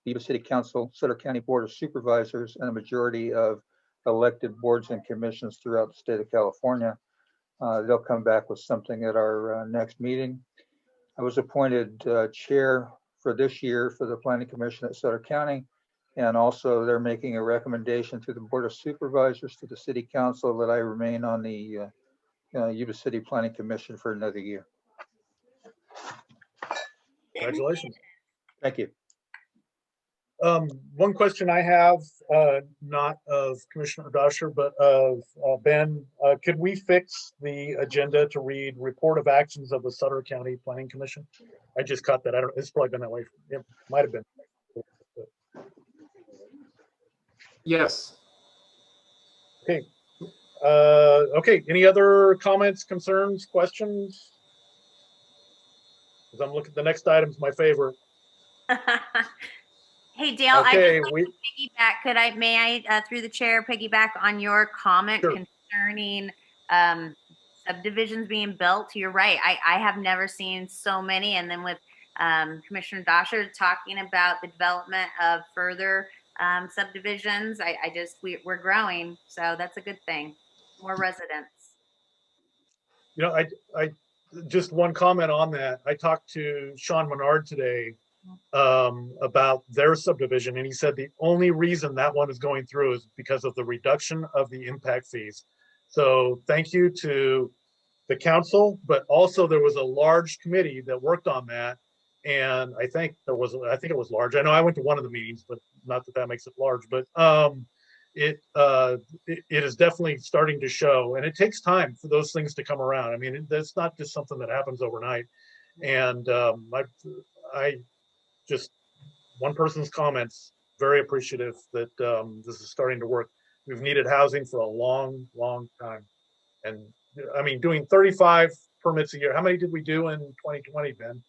Yuba City Council, Sutter County Board of Supervisors, and a majority of elected boards and commissions throughout the state of California. They'll come back with something at our next meeting. I was appointed chair for this year for the Planning Commission at Sutter County. And also they're making a recommendation to the Board of Supervisors, to the City Council, that I remain on the Yuba City Planning Commission for another year. Congratulations. Thank you. One question I have, not of Commissioner Dosher, but of Ben, could we fix the agenda to read report of actions of the Sutter County Planning Commission? I just caught that. I don't, it's probably been that way. It might have been. Yes. Okay. Okay. Any other comments, concerns, questions? Because I'm looking, the next item is my favorite. Hey, Dale, Okay, I'd just like to piggyback. May I, through the chair, piggyback on your comment Sure. concerning subdivisions being built? You're right. I have never seen so many. And then with Commissioner Dosher talking about the development of further subdivisions, we're growing. So that's a good thing. More residents. You know, I just one comment on that. I talked to Sean Menard today about their subdivision, and he said the only reason that one is going through is because of the reduction of the impact fees. So thank you to the council, but also there was a large committee that worked on that, and I think it was large. I know I went to one of the meetings, but not that that makes it large. But it is definitely starting to show, and it takes time for those things to come around. I mean, that's not just something that happens overnight. And I just, one person's comments, very appreciative that this is starting to work. We've needed housing for a long, long time. And I mean, doing 35 permits a year, how many did we do in 2020, Ben?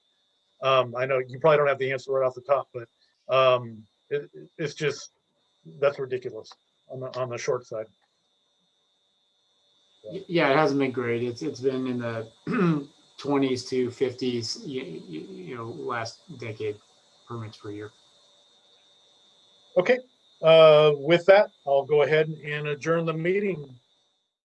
I know you probably don't have the answer right off the top, but it's just, that's ridiculous on the short side. Yeah, it hasn't been great. It's been in the 20s to 50s, you know, last decade permits per year. Okay, with that, I'll go ahead and adjourn the meeting.